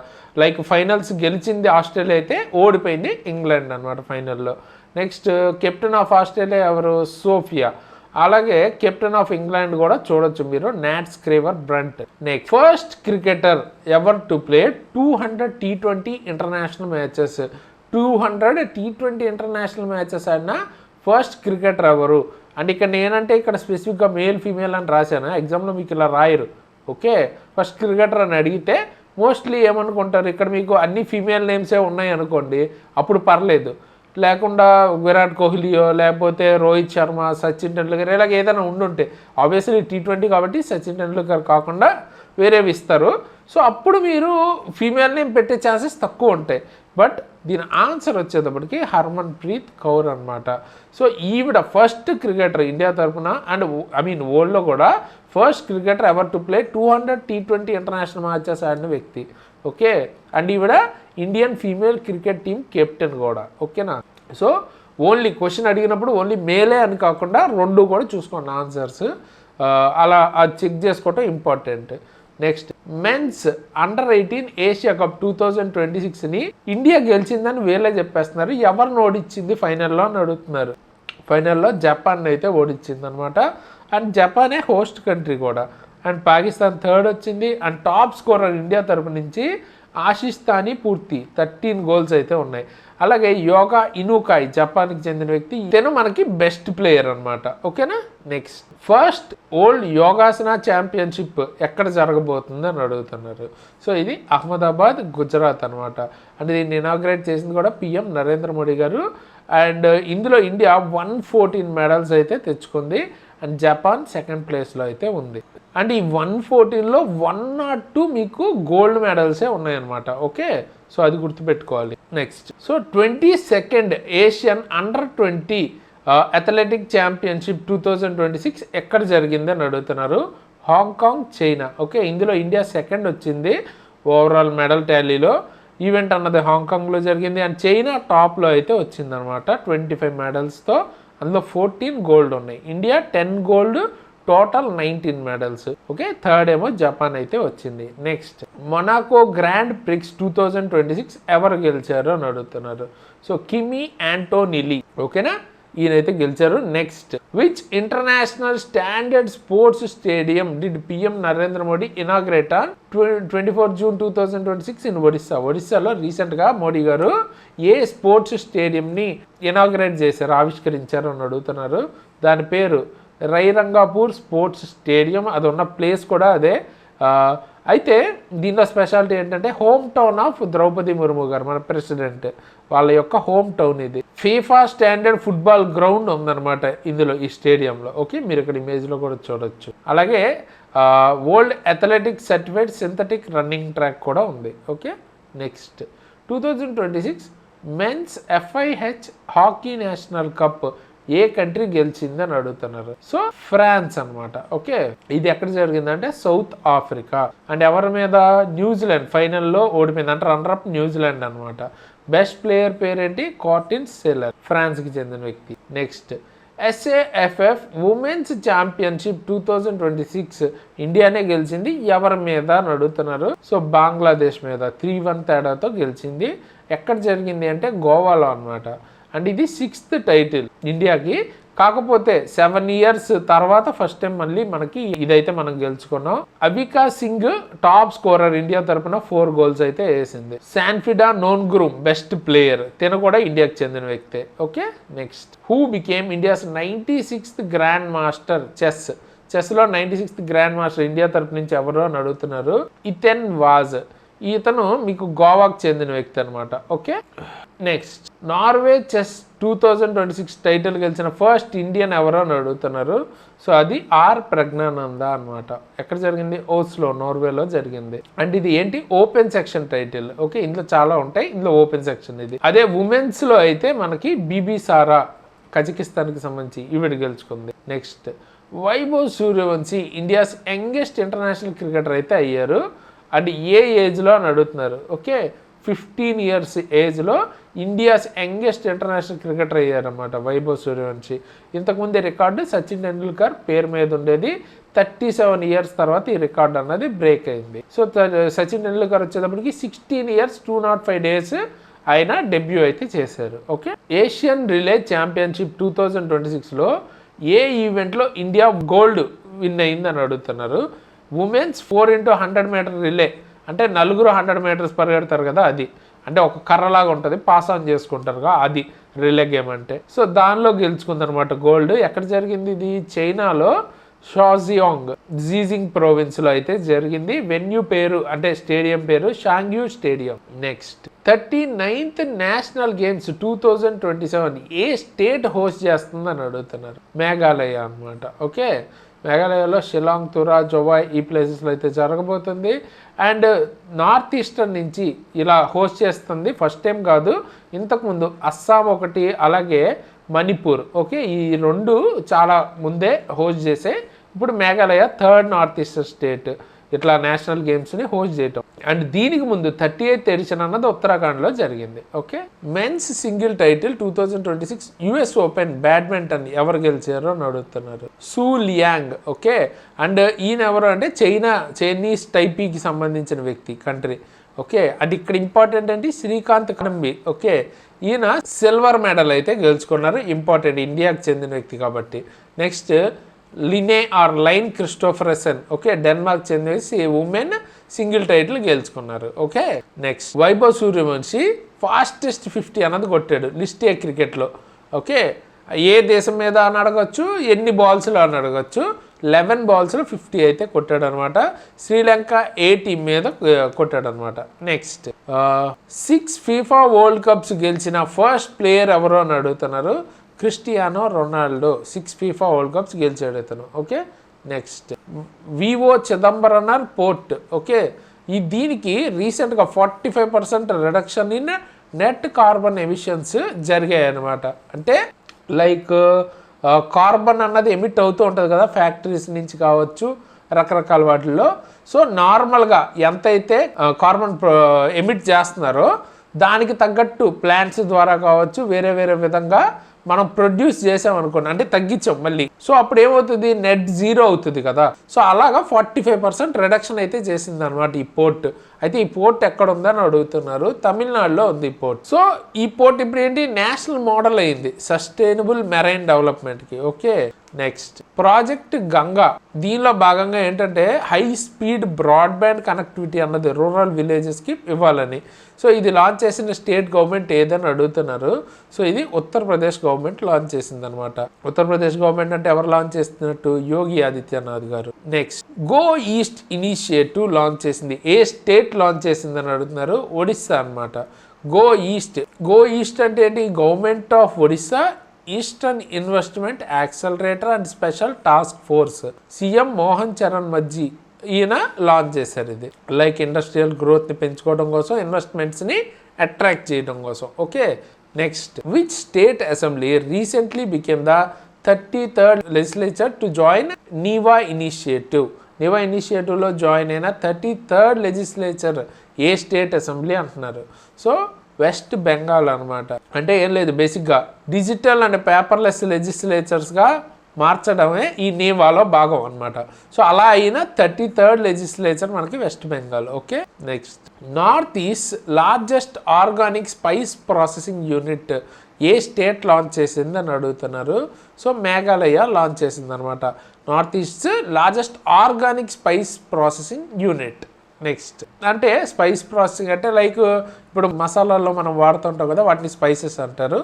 లైక్ ఫైనల్స్ గెలిచింది ఆస్ట్రేలియా అయితే ఓడిపోయింది ఇంగ్లాండ్ అనమాట ఫైనల్లో. నెక్స్ట్ కెప్టెన్ ఆఫ్ ఆస్ట్రేలియా ఎవరు? సోఫియా. అలాగే కెప్టెన్ ఆఫ్ ఇంగ్లాండ్ కూడా చూడొచ్చు మీరు, Nat Sciver Brunt. Next first cricketer ever to play 200 T20 international matches. 200 T20 international matches అయినా ఫస్ట్ క్రికెటర్ ఎవరు? అండ్ ఇక్కడ నేనంటే ఇక్కడ స్పెసిఫిక్గా మేల్ ఫీమేల్ అని రాశాను, ఎగ్జామ్లో మీకు ఇలా రాయరు. ఓకే, ఫస్ట్ క్రికెటర్ అని అడిగితే మోస్ట్లీ ఏమనుకుంటారు, ఇక్కడ మీకు అన్ని ఫీమేల్ నేమ్సే ఉన్నాయి అనుకోండి, అప్పుడు పర్లేదు. లేకుండా విరాట్ కోహ్లీయో లేకపోతే రోహిత్ శర్మ, సచిన్ టెండూల్కర్ ఇలాగ ఏదైనా ఉండుంటే, ఆబ్వియస్లీ T20 కాబట్టి సచిన్ టెండూల్కర్ కాకుండా వేరేవి ఇస్తారు. సో అప్పుడు మీరు ఫీమేల్ నేమ్ పెట్టే ఛాన్సెస్ తక్కువ ఉంటాయి. బట్ దీని ఆన్సర్ వచ్చేటప్పటికి హర్మన్ ప్రీత్ కౌర్ అనమాట. సో ఈవిడ ఫస్ట్ క్రికెటర్ ఇండియా తరఫున అండ్ వరల్డ్లో కూడా first cricketer ever to play 200 T20 international matches ఆడిన వ్యక్తి. ఓకే, అండ్ ఈవిడ Indian female cricket team captain కూడా. ఓకేనా, సో ఓన్లీ క్వశ్చన్ అడిగినప్పుడు ఓన్లీ మేలే అని కాకుండా రెండు కూడా చూసుకోండి ఆన్సర్స్, అలా అది చెక్ చేసుకోవటం important. Next men's under eighteen Asia cup 2026ని ఇండియా గెలిచిందని వీళ్ళే చెప్పేస్తున్నారు. ఎవరిని ఓడించింది ఫైనల్లో అని అడుగుతున్నారు. ఫైనల్లో జపాన్ అయితే ఓడించింది అనమాట. అండ్ జపానే హోస్ట్ కంట్రీ కూడా. అండ్ పాకిస్తాన్ థర్డ్ వచ్చింది. అండ్ టాప్ స్కోరర్ ఇండియా తరపు నుంచి ఆశిష్ తాని పూర్తి 13 గోల్స్ అయితే ఉన్నాయి. అలాగే యోగా ఇనుకాయ్ జపాన్కి చెందిన వ్యక్తి, ఇతను మనకి బెస్ట్ ప్లేయర్ అనమాట. ఓకేనా, next first old yogasana championship ఎక్కడ జరగబోతుంది అని అడుగుతున్నారు. సో ఇది అహ్మదాబాద్, గుజరాత్ అనమాట. అండ్ దీన్ని ఇనాగ్రేట్ చేసింది కూడా PM నరేంద్ర మోడీ గారు. అండ్ ఇందులో ఇండియా 114 మెడల్స్ అయితే తెచ్చుకుంది. అండ్ జపాన్ సెకండ్ ప్లేస్లో అయితే ఉంది. అండ్ ఈ 114లో 102 మీకు గోల్డ్ మెడల్సే ఉన్నాయన్నమాట. ఓకే, సో అది గుర్తుపెట్టుకోవాలి. Next so 22nd Asian under twenty athletic championship 2026 ఎక్కడ జరిగిందని అడుగుతున్నారు. Hong Kong, China. ఓకే, ఇందులో ఇండియా సెకండ్ వచ్చింది ఓవరాల్ మెడల్ టాలీలో. ఈవెంట్ అన్నది హాంకాంగ్లో జరిగింది. అండ్ చైనా టాప్లో అయితే వచ్చిందనమాట 25 మెడల్స్తో. అందులో 14 గోల్డ్ ఉన్నాయి. India 10 gold, total 19 medals. Okay, third ఏమో జపాన్ అయితే వచ్చింది. నెక్స్ట్ మొనాకో గ్రాండ్ ప్రిక్స్ 2026 ఎవరు గెలిచారు అని అడుగుతున్నారు. So Kimi Antonelli. ఓకేనా, ఈయనైతే గెలిచారు. Next which international standard sports stadium did PM Narendra Modi inaugurate on 24 June 2026 in Odisha. ఒడిస్సాలో రీసెంట్గా మోడీ గారు ఏ స్పోర్ట్స్ స్టేడియంని ఇనాగ్రేట్ చేశారు, ఆవిష్కరించారు అని అడుగుతున్నారు. దాని పేరు రైరంగాపూర్ స్పోర్ట్స్ స్టేడియం. అది ఉన్న ప్లేస్ కూడా అదే. అయితే దీనిలో స్పెషాలిటీ ఏంటంటే home town of Draupadi Murmu గారు, మన ప్రెసిడెంట్ వాళ్ళ యొక్క హోమ్ టౌన్ ఇది. ఫీఫా స్టాండర్డ్ ఫుట్బాల్ గ్రౌండ్ ఉందన్నమాట ఇందులో, ఈ స్టేడియంలో. ఓకే, మీరు ఇక్కడ ఇమేజ్లో కూడా చూడొచ్చు. అలాగే world athletic certified synthetic running track కూడా ఉంది. Okay, next 2026 men's FIH hockey national cup ఏ కంట్రీ గెలిచింది అని అడుగుతున్నారు. సో ఫ్రాన్స్ అనమాట. ఓకే, ఇది ఎక్కడ జరిగిందంటే సౌత్ ఆఫ్రికా. అండ్ ఎవరి మీద? న్యూజిలాండ్ ఫైనల్లో ఓడిపోయింది. అంటే రన్నర్ అప్ న్యూజిలాండ్ అనమాట. బెస్ట్ ప్లేయర్ పేరేంటి? కార్టిన్ సెల్లర్, ఫ్రాన్స్కి చెందిన వ్యక్తి. నెక్స్ట్ SAFF ఉమెన్స్ ఛాంపియన్షిప్ 2026 ఇండియానే గెలిచింది. ఎవరి మీద అని అడుగుతున్నారు. సో బంగ్లాదేశ్ మీద 3-1 తేడాతో గెలిచింది. ఎక్కడ జరిగింది అంటే గోవాలో అనమాట. అండ్ ఇది 6th టైటిల్ ఇండియాకి. కాకపోతే 7 years తర్వాత ఫస్ట్ టైం మళ్ళీ మనకి ఇదైతే మనం గెలుచుకున్నాం. అబికా సింగ్ టాప్ స్కోరర్ ఇండియా తరపున 4 గోల్స్ అయితే వేసింది. శాన్ఫిడా నోన్గ్రూమ్ బెస్ట్ ప్లేయర్, తిన కూడా ఇండియాకి చెందిన వ్యక్తే. Okay, next who became India's 96th grand master చెస్లో 96th గ్రాండ్ మాస్టర్ ఇండియా తరపు నుంచి ఎవరు అని అడుగుతున్నారు. ఇథెన్ వాజ్. ఇతను మీకు గోవాకు చెందిన వ్యక్తి అనమాట. Okay, next Norway chess 2026 title గెలిచిన ఫస్ట్ ఇండియన్ ఎవరో అని అడుగుతున్నారు. సో అది ఆర్ ప్రజ్ఞానంద అనమాట. ఎక్కడ జరిగింది? ఓస్లో, నార్వేలో జరిగింది. అండ్ ఇది ఏంటి? Open section title. ఓకే, ఇందులో చాలా ఉంటాయి, ఇందులో ఓపెన్ సెక్షన్ ఇది. అదే ఉమెన్స్లో అయితే మనకి బీబీ సారా కజకిస్తాన్కి సంబంధించి ఈవిడ గెలుచుకుంది. Next Vaibhav Suryavanshi India's youngest international cricketer అయితే అయ్యారు. అండ్ ఏ ఏజ్లో అని అడుగుతున్నారు. ఓకే, 15 years ఏజ్లో ఇండియాస్ యంగెస్ట్ ఇంటర్నేషనల్ క్రికెటర్ అయ్యారన్నమాట వైభవ్ సూర్యవంశి. ఇంతకుముందు రికార్డు సచిన్ టెండూల్కర్ పేరు మీద ఉండేది. 37 years తర్వాత ఈ రికార్డు అన్నది బ్రేక్ అయింది. సో సచిన్ టెండూల్కర్ వచ్చేటప్పటికి 16 years 205 days ఆయన డెబ్యూ అయితే చేశారు. ఓకే, ఏషియన్ రిలే ఛాంపియన్షిప్ 2026లో ఏ ఈవెంట్లో ఇండియా గోల్డ్ విన్ అయిందని అడుగుతున్నారు. ఉమెన్స్ 4x100 meter రిలే, అంటే నలుగురు 100 meters పరిగెడతారు కదా, అది అంటే ఒక కర్రలాగా ఉంటుంది, పాస్ ఆన్ చేసుకుంటారుగా, అది రిలే గేమ్ అంటే. సో దానిలో గెలుచుకుందనమాట గోల్డ్. ఎక్కడ జరిగింది ఇది? చైనాలో షాజియాంగ్ జీజింగ్ ప్రోవిన్స్లో అయితే జరిగింది. వెన్యూ పేరు అంటే స్టేడియం పేరు Shangyu stadium. Next 39th national games 2027 ఏ స్టేట్ హోస్ట్ చేస్తుందని అడుగుతున్నారు. మేఘాలయ అనమాట. ఓకే, మేఘాలయలో షిలాంగ్, తురా, జోవాయ్ ఈ ప్లేసెస్లో అయితే జరగబోతుంది. అండ్ నార్త్ ఈస్టర్న్ నుంచి ఇలా హోస్ట్ చేస్తుంది. ఫస్ట్ టైం కాదు, ఇంతకుముందు అస్సాం ఒకటి, అలాగే మణిపూర్. ఓకే, ఈ రెండు చాలా ముందే హోస్ట్ చేసే. ఇప్పుడు Meghalaya third north eastern state ఇట్లా నేషనల్ గేమ్స్ని హోస్ట్ చేయటం. అండ్ దీనికి ముందు 38th ఎడిషన్ అన్నది ఉత్తరాఖండ్లో జరిగింది. Okay, men's single title 2026 US open badminton ఎవరు గెలిచారో అని అడుగుతున్నారు. సూ లియాంగ్. ఓకే, అండ్ ఈయన ఎవరు అంటే చైనీస్ టైపీకి సంబంధించిన వ్యక్తి, కంట్రీ. ఓకే, అది ఇక్కడ ఇంపార్టెంట్ అంటే శ్రీకాంత్ కడంబి. ఓకే, ఈయన సిల్వర్ మెడల్ అయితే గెలుచుకున్నారు. ఇంపార్టెంట్, ఇండియాకి చెందిన వ్యక్తి కాబట్టి. Next Line Christophersen. Okay, Denmark చెందిన ఉమెన్ సింగిల్ టైటిల్ గెలుచుకున్నారు. Okay, next Vaibhav Suryavanshi fastest 50 అన్నది కొట్టాడు లిస్ట్ ఏ క్రికెట్లో. ఓకే, ఏ దేశం మీద అని అడగచ్చు, ఎన్ని బాల్స్లో అని అడగచ్చు. 11 balls 50 అయితే కొట్టాడు అనమాట. శ్రీలంక ఏ టీం మీద కొట్టాడు అనమాట. నెక్స్ట్ 6 FIFA వరల్డ్ కప్స్ గెలిచిన ఫస్ట్ ప్లేయర్ ఎవరు అని అడుగుతున్నారు. Cristiano Ronaldo 6 FIFA world cups గెలిచాడు ఇతను. Okay, next V O Chidambaranar port. Okay, దీనికి రీసెంట్గా 45% reduction in net carbon emissions జరిగాయి అనమాట. అంటే లైక్ కార్బన్ అన్నది ఎమిట్ అవుతూ ఉంటుంది కదా ఫ్యాక్టరీస్ నుంచి కావచ్చు, రకరకాల వాటిల్లో. సో నార్మల్గా ఎంతైతే కార్బన్ ఎమిట్ చేస్తున్నారో దానికి తగ్గట్టు ప్లాంట్స్ ద్వారా కావచ్చు, వేరే వేరే విధంగా మనం ప్రొడ్యూస్ చేసామనుకోండి, అంటే తగ్గించాం మళ్ళీ. సో అప్పుడు ఏమవుతుంది, నెట్ జీరో అవుతుంది కదా. సో అలాగా 45% రిడక్షన్ అయితే చేసింది అనమాట ఈ పోర్ట్. అయితే ఈ పోర్ట్ ఎక్కడ ఉందని అడుగుతున్నారు. తమిళనాడులో ఉంది ఈ పోర్ట్. సో ఈ పోర్ట్ ఇప్పుడు ఏంటి, నేషనల్ మోడల్ అయింది సస్టైనబుల్ మెరైన్ డెవలప్మెంట్కి. Okay, next project Ganga. దీనిలో భాగంగా ఏంటంటే హై స్పీడ్ బ్రాడ్బ్యాండ్ కనెక్టివిటీ అన్నది రూరల్ విలేజెస్కి ఇవ్వాలని. సో ఇది లాంచ్ చేసిన స్టేట్ గవర్నమెంట్ ఏదని అడుగుతున్నారు. సో ఇది ఉత్తరప్రదేశ్ గవర్నమెంట్ లాంచ్ చేసింది అనమాట. ఉత్తరప్రదేశ్ గవర్నమెంట్ అంటే ఎవరు లాంచ్ చేస్తున్నట్టు, యోగి ఆదిత్యనాథ్ గారు. Next go east initiative launch చేసింది. ఏ స్టేట్ లాంచ్ చేసిందని అడుగుతున్నారు. ఒడిస్సా అనమాట. గో ఈస్ట్ అంటే ఏంటి, government of Odisha eastern investment accelerator and special task force CM Mohan Charan Majhi ఈయన లాంచ్ చేశారు. ఇది లైక్ ఇండస్ట్రియల్ గ్రోత్ని పెంచుకోవడం కోసం, ఇన్వెస్ట్మెంట్స్ని అట్రాక్ట్ చేయడం కోసం. Okay, next which state assembly recently became the 33rd legislature to join NeVA initiative. NeVA ఇనిషియేటివ్లో జాయిన్ అయిన 33rd లెజిస్లేచర్ ఏ స్టేట్ అసెంబ్లీ అంటున్నారు. సో వెస్ట్ బెంగాల్ అనమాట. అంటే ఏం లేదు, బేసిక్గా డిజిటల్ అండ్ పేపర్లెస్ లెజిస్లేచర్స్గా మార్చడమే ఈ నీవాలో భాగం అనమాట. సో అలా అయిన 33rd లెజిస్లేచర్ మనకి West Bengal. Okay, next north east largest organic spice processing unit ఏ స్టేట్ లాంచ్ చేసింది అని అడుగుతున్నారు. సో మేఘాలయ లాంచ్ చేసింది అనమాట. North east largest organic spice processing unit. Next అంటే స్పైస్ ప్రాసెసింగ్ అంటే లైక్ ఇప్పుడు మసాలాల్లో మనం వాడుతుంటాం కదా, వాటిని స్పైసెస్ అంటారు.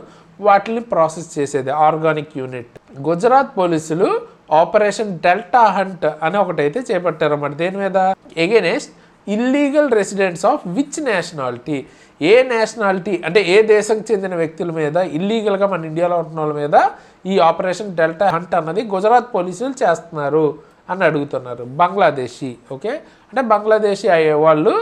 వాటిని ప్రాసెస్ చేసేది ఆర్గానిక్ యూనిట్. గుజరాత్ పోలీసులు ఆపరేషన్ డెల్టా హంట్ అని ఒకటైతే చేపట్టారు అన్నమాట. దేని మీద, against illegal residents of which nationality. A nationality అంటే ఏ దేశంకి చెందిన వ్యక్తుల మీద, ఇల్లీగల్గా మన ఇండియాలో ఉంటున్న వాళ్ళ మీద ఈ ఆపరేషన్ డెల్టా హంట్ అన్నది గుజరాత్ పోలీసులు చేస్తున్నారు అని అడుగుతున్నారు. బంగ్లాదేశీ. ఓకే, అంటే బంగ్లాదేశీ వాళ్ళు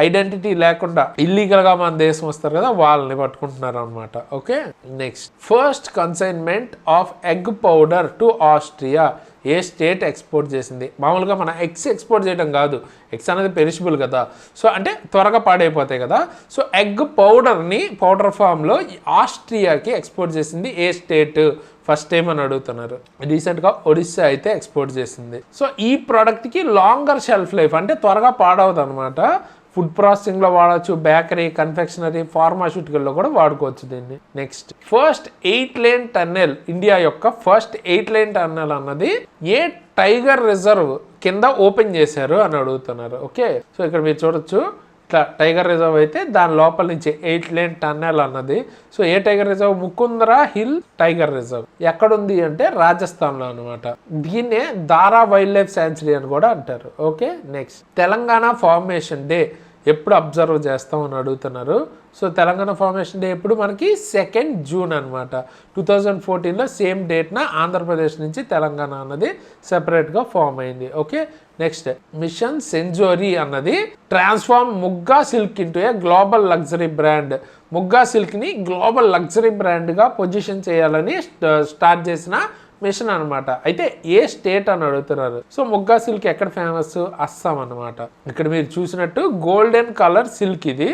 ఐడెంటిటీ లేకుండా ఇల్లీగల్గా మన దేశం వస్తారు కదా, వాళ్ళని పట్టుకుంటున్నారు అనమాట. Okay, next first consignment of egg powder to Austria A state export చేసింది. మామూలుగా మన ఎగ్స్ ఎక్స్పోర్ట్ చేయడం కాదు, ఎగ్స్ అనేది పెరిషబుల్ కదా, సో అంటే త్వరగా పాడైపోతాయి కదా. సో ఎగ్ పౌడర్ని పౌడర్ ఫామ్లో ఆస్ట్రియాకి ఎక్స్పోర్ట్ చేసింది ఏ స్టేట్ ఫస్ట్ టైం అని అడుగుతున్నారు. రీసెంట్గా ఒడిస్సా అయితే ఎక్స్పోర్ట్ చేసింది. సో ఈ ప్రోడక్ట్కి లాంగర్ షెల్ఫ్ లైఫ్, అంటే త్వరగా పాడవదు అనమాట. ఫుడ్ ప్రాసెసింగ్లో వాడచ్చు, బేకరీ, కన్ఫెక్షనరీ, ఫార్మాస్యూటికల్లో కూడా వాడుకోవచ్చు దీన్ని. Next, first 8 lane tunnel, India యొక్క ఫస్ట్ 8 లేన్ టన్నెల్ అన్నది ఏ టైగర్ రిజర్వ్ కింద ఓపెన్ చేశారు అని అడుగుతున్నారు. ఓకే, సో ఇక్కడ మీరు చూడొచ్చు, ఇట్లా టైగర్ రిజర్వ్ అయితే దాని లోపల నుంచి 8 లేన్ టన్నెల్ అన్నది. సో ఏ tiger reserve? Mukundra hill tiger reserve. ఎక్కడుంది అంటే రాజస్థాన్లో అనమాట. దీన్నే దారా వైల్డ్ లైఫ్ శాంచురీ అని కూడా అంటారు. Okay, next, Telangana formation day ఎప్పుడు అబ్జర్వ్ చేస్తామని అడుగుతున్నారు. సో తెలంగాణ ఫార్మేషన్ డే ఎప్పుడు? మనకి 2 జూన్ అనమాట. 2014లో సేమ్ డేట్న ఆంధ్రప్రదేశ్ నుంచి తెలంగాణ అన్నది సెపరేట్గా ఫామ్ అయింది. ఓకే, నెక్స్ట్, మిషన్ సెంజోరీ అన్నది transform Muga silk into a global luxury brand. Muga సిల్క్ని గ్లోబల్ లగ్జరీ బ్రాండ్గా పొజిషన్ చేయాలని స్టార్ట్ చేసిన మిషన్ అనమాట. అయితే ఏ స్టేట్ అని అడుగుతున్నారు. సో ముగ్గా సిల్క్ ఎక్కడ ఫేమస్? అస్సాం అనమాట. ఇక్కడ మీరు చూసినట్టు గోల్డెన్ కలర్ సిల్క్, ఇది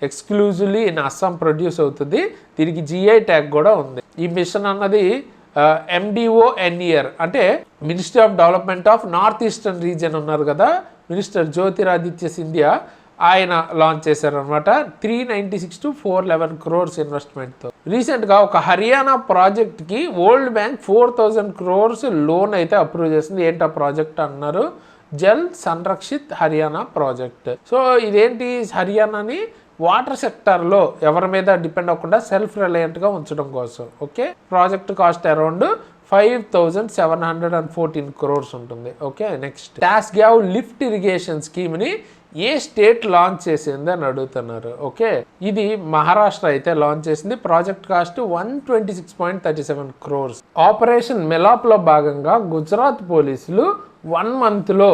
ఎక్స్క్లూజివ్లీ ఇన్ అస్సాం ప్రొడ్యూస్ అవుతుంది. దీనికి GI ట్యాగ్ కూడా ఉంది. ఈ మిషన్ అన్నది MDONER అంటే ministry of development of north eastern region ఉన్నారు కదా, మినిస్టర్ జ్యోతిరాదిత్య సింధియా, ఆయన లాంచ్ చేశారనమాట. 396 to 411 crores ఇన్వెస్ట్మెంట్తో. రీసెంట్గా ఒక హర్యానా ప్రాజెక్ట్కి వరల్డ్ బ్యాంక్ 4000 crores లోన్ అయితే అప్రూవ్ చేసింది. ఏంటి ఆ ప్రాజెక్ట్ అన్నారు? జల్ సంరక్షిత్ హర్యానా ప్రాజెక్ట్. సో ఇదేంటి? హర్యానాని వాటర్ సెక్టార్లో ఎవరి మీద డిపెండ్ అవ్వకుండా సెల్ఫ్ రిలయంట్గా ఉంచడం కోసం. Okay, project cost around 5714 crores ఉంటుంది. ఓకే, నెక్స్ట్, టాస్గ్యావ్ లిఫ్ట్ ఇరిగేషన్ స్కీమ్ని ఏ స్టేట్ లాంచ్ చేసింది అని అడుగుతున్నారు. ఓకే, ఇది మహారాష్ట్ర అయితే లాంచ్ చేసింది. Project cost 126.37 crores. ఆపరేషన్ మెలాప్లో భాగంగా గుజరాత్ పోలీసులు 1 monthలో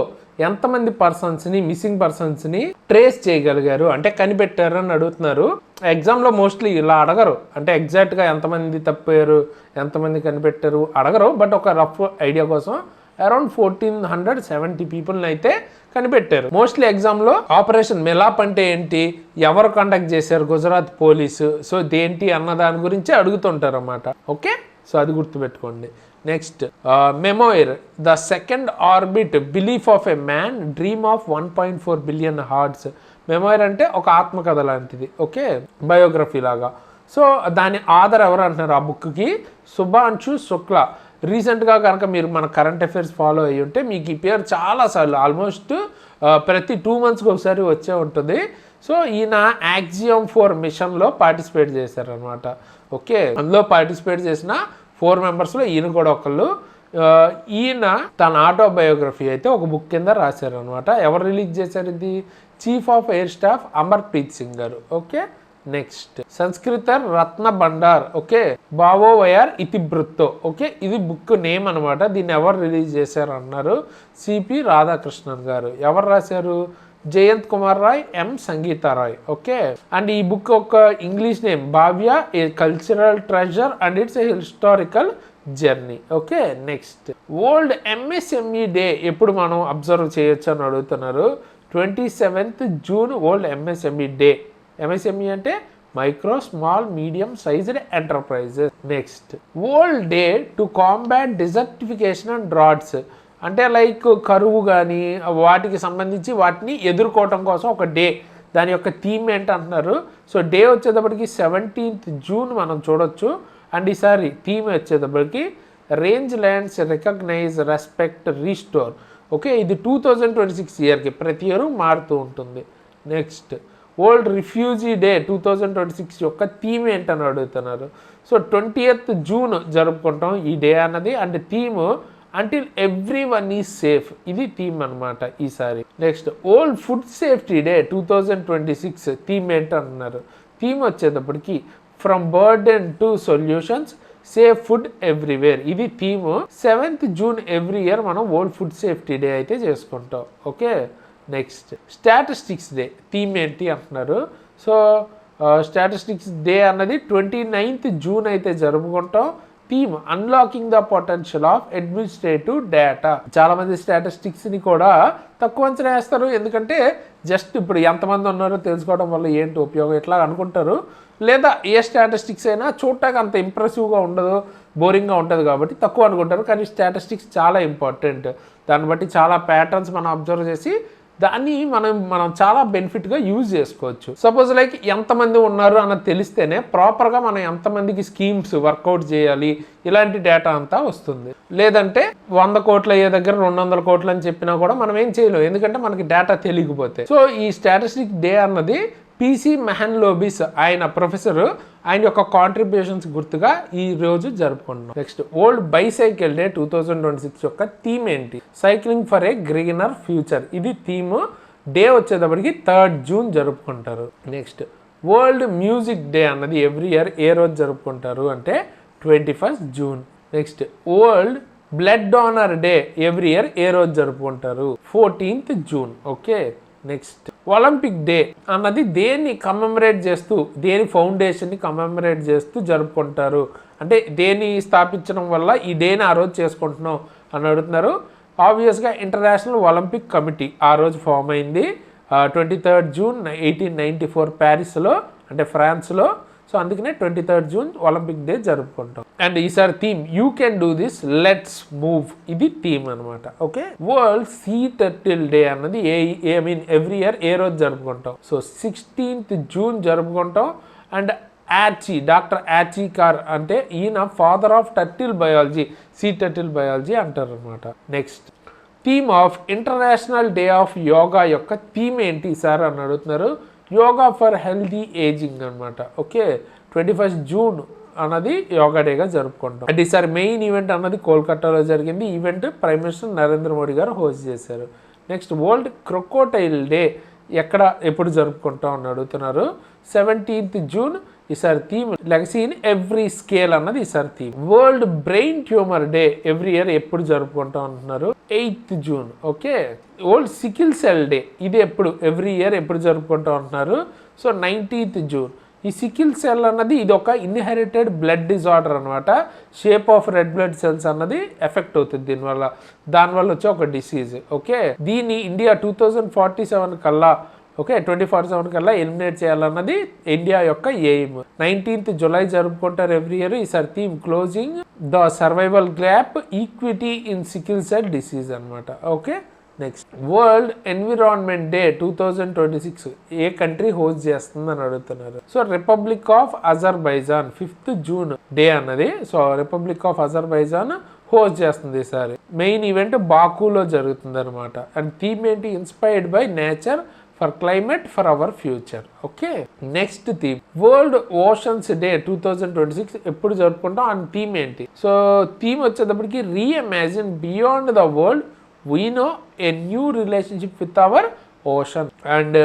ఎంతమంది పర్సన్స్ని, మిస్సింగ్ పర్సన్స్ని ట్రేస్ చేయగలిగారు, అంటే కనిపెట్టారు అని అడుగుతున్నారు. ఎగ్జామ్లో మోస్ట్లీ ఇలా అడగరు, అంటే ఎగ్జాక్ట్గా ఎంతమంది తప్పారు, ఎంతమంది కనిపెట్టారు అడగరు. బట్ ఒక రఫ్ ఐడియా కోసం అరౌండ్ 1470 పీపుల్ని అయితే కనిపెట్టారు. మోస్ట్లీ ఎగ్జామ్లో ఆపరేషన్ మెలాప్ అంటే ఏంటి, ఎవరు కండక్ట్ చేశారు, గుజరాత్ పోలీసు, సో దేంటి అన్న దాని గురించి అడుగుతుంటారు అన్నమాట. ఓకే, సో అది గుర్తుపెట్టుకోండి. Next, memoir, the second orbit belief of a man dream of 1.4 billion hearts. Memoir అంటే ఒక ఆత్మకథ లాంటిది. ఓకే, బయోగ్రఫీ లాగా. సో దాని ఆధార్ ఎవరు అంటున్నారు ఆ బుక్కి? శుభాంశు శుక్లా. రీసెంట్గా కనుక మీరు మన కరెంట్ అఫైర్స్ ఫాలో అయ్యి ఉంటే మీకు ఈ పేరు చాలాసార్లు, ఆల్మోస్ట్ ప్రతి 2 monthsకి ఒకసారి వచ్చే ఉంటుంది. సో ఈయన యాక్సియం 4 మిషన్లో పార్టిసిపేట్ చేశారనమాట. ఓకే, అందులో పార్టిసిపేట్ చేసిన 4 members ఈయన కూడా ఒకళ్ళు. ఈయన తన ఆటోబయోగ్రఫీ అయితే ఒక బుక్ కింద రాశారనమాట. ఎవరు రిలీజ్ చేశారు ఇది? Chief of air staff Amarpreet Singh గారు. ఓకే, నెక్స్ట్, సంస్కృత రత్న భండార్. ఓకే, బావో వయార్ ఇతివృత్తో. ఓకే, ఇది బుక్ నేమ్ అనమాట. దీన్ని ఎవరు రిలీజ్ చేశారు అన్నారు? సిపి రాధాకృష్ణన్ గారు. ఎవరు రాశారు? Jayant Kumar Rai, M Sangeeta Rai. Okay, and ఈ బుక్ ఒక English name Bhavya, a cultural treasure and it's a historical journey. Okay, next, world MSME day ఎప్పుడు మనం అబ్జర్వ్ చేయొచ్చు అని అడుగుతున్నారు. 27th June world MSME day. MSME అంటే micro small medium sized enterprises. Next, world day to combat desertification and droughts. అంటే like కరువు కానీ వాటికి సంబంధించి వాటిని ఎదుర్కోవటం కోసం ఒక డే. దాని యొక్క థీమ్ ఏంటంటున్నారు. సో డే వచ్చేటప్పటికి 17th జూన్ మనం చూడొచ్చు. అండ్ ఈసారి థీమ్ వచ్చేటప్పటికి rangelands recognise respect restore. Okay, ఇది 2026 ఇయర్కి ప్రతి ఇయర్ మారుతూ ఉంటుంది. నెక్స్ట్, వరల్డ్ రిఫ్యూజీ డే 2026 యొక్క థీమ్ ఏంటని అడుగుతున్నారు. సో 20th జూన్ జరుపుకుంటాం ఈ డే అన్నది. And theme until everyone is safe, ఇది థీమ్ అనమాట ఈసారి. Next, world food safety day 2026 theme ఏంటంటున్నారు. థీమ్ వచ్చేటప్పటికి from burden to solutions safe food everywhere, ఇది theme. 7th June every year మనం వరల్డ్ ఫుడ్ సేఫ్టీ డే అయితే చేసుకుంటాం. Okay, next, statistics day theme ఏంటి అంటున్నారు. సో స్టాటిస్టిక్స్ డే అన్నది 29th June అయితే జరుపుకుంటాం. Theme unlocking the potential of administrative data. చాలా మంది స్టాటిస్టిక్స్ ని కూడా తక్కువ అంచనా వేస్తారు, ఎందుకంటే జస్ట్ ఇప్పుడు ఎంతమంది ఉన్నారో తెలుసుకోవడం వల్ల ఏంటి ఉపయోగం ఇట్లా అనుకుంటారు. లేదా ఏ స్టాటిస్టిక్స్ అయినా చూడటానికి అంత ఇంప్రెసివ్గా ఉండదు, బోరింగ్గా ఉంటుంది కాబట్టి తక్కువ అనుకుంటారు. కానీ స్టాటిస్టిక్స్ చాలా ఇంపార్టెంట్. దాన్ని బట్టి చాలా ప్యాటర్న్స్ మనం అబ్జర్వ్ చేసి దాన్ని మనం చాలా బెనిఫిట్గా యూజ్ చేసుకోవచ్చు. సపోజ్ లైక్ ఎంతమంది ఉన్నారు అన్నది తెలిస్తేనే ప్రాపర్గా మనం ఎంతమందికి స్కీమ్స్ వర్కౌట్ చేయాలి ఇలాంటి డేటా అంతా వస్తుంది. లేదంటే 100 కోట్లు అయ్యే దగ్గర 200 కోట్లు అని చెప్పినా కూడా మనం ఏం చేయలేము, ఎందుకంటే మనకి డేటా తెలియకపోతే. సో ఈ స్టాటిస్టిక్ డే అన్నది PC మెహన్లోబిస్ ఆయన ప్రొఫెసర్, ఆయన యొక్క కాంట్రిబ్యూషన్స్ గుర్తుగా ఈ రోజు జరుపుకుంటున్నాం. నెక్స్ట్ వరల్డ్ బైసైకిల్ డే 2026 యొక్క థీమ్ ఏంటి? Cycling for a greener future. ఇది థీమ్. డే వచ్చేటప్పటికి 3rd జూన్ జరుపుకుంటారు. నెక్స్ట్ వరల్డ్ మ్యూజిక్ డే అన్నది ఎవ్రీ ఇయర్ ఏ రోజు జరుపుకుంటారు అంటే 21st June. Next world blood donor day every year ఏ రోజు జరుపుకుంటారు? 14th June. Okay. Next Olympic day అన్నది దేన్ని కమెమరేట్ చేస్తూ, దేని ఫౌండేషన్ని కమెమరేట్ చేస్తూ జరుపుకుంటారు అంటే దేన్ని స్థాపించడం వల్ల ఈ డేని ఆ రోజు చేసుకుంటున్నాం అని అడుగుతున్నారు. ఆబ్వియస్గా ఇంటర్నేషనల్ ఒలింపిక్ కమిటీ ఆ రోజు ఫామ్ అయింది 23rd జూన్ 1894 ప్యారిస్లో, అంటే ఫ్రాన్స్లో. సో అందుకనే 23rd జూన్ ఒలింపిక్ డే జరుపుకుంటాం. అండ్ ఈసారి theme you can do this let's move, ఇది థీమ్ అనమాట. Okay. World sea turtle day అన్నది ఎవ్రీ ఇయర్ ఏ రోజు జరుపుకుంటాం? సో 16th జూన్ జరుపుకుంటాం. అండ్ డాక్టర్ యాచీకార్ అంటే ఈయన father of turtle biology, sea turtle biology అంటారు అనమాట. Next theme of international day of yoga యొక్క థీమ్ ఏంటి సార్ అని అడుగుతున్నారు. యోగా ఫర్ హెల్దీ ఏజింగ్ అనమాట. ఓకే. 21st జూన్ అన్నది యోగా డేగా జరుపుకుంటాం. అండ్ ఈసారి మెయిన్ ఈవెంట్ అన్నది కోల్కతాలో జరిగింది. Event prime minister Narendra Modi గారు హోస్ట్ చేశారు. నెక్స్ట్ వరల్డ్ క్రొకోటైల్ డే ఎప్పుడు జరుపుకుంటాం అని అడుగుతున్నారు. 17th June. ఈసారి theme legacy in every scale అన్నది ఈసారి theme. World brain tumour day every year ఎప్పుడు జరుపుకుంటాం అంటున్నారు? 8th June. Okay. World sickle cell day ఇది ఎవ్రీ ఇయర్ ఎప్పుడు జరుపుకుంటాం అంటున్నారు? So 19th June. ఈ సికిల్ సెల్ అన్నది ఇది ఒక ఇన్హెరిటెడ్ బ్లడ్ డిజార్డర్ అనమాట. Shape of red blood cells అన్నది ఎఫెక్ట్ అవుతుంది దానివల్ల వచ్చే ఒక డిసీజ్. ఓకే. దీన్ని ఇండియా 2047 కల్లా 2047 కల్లా ఎలిమినేట్ చేయాలన్నది ఇండియా యొక్క ఎయిమ్. 19th జూలై జరుపుకుంటారు ఎవ్రీ ఇయర్. ఈసారి theme closing the survival gap equity in sickle cell disease అనమాట. Okay. Next world environment day 2026 ఏ కంట్రీ హోస్ట్ చేస్తుందని అడుగుతున్నారు. So republic of Azerbaijan 5th June day అన్నది. So republic of Azerbaijan host చేస్తుంది ఈసారి. Main event బాకులో జరుగుతుంది అనమాట. అండ్ థీమ్ ఏంటి? Inspired by nature for climate for our future. Okay. Next theme world oceans day 2026 ఎప్పుడు జరుపుకుంటాం అండ్ థీమ్ ఏంటి? సో థీమ్ వచ్చేటప్పటికి reimagine beyond the world we know a new relationship with our ocean. And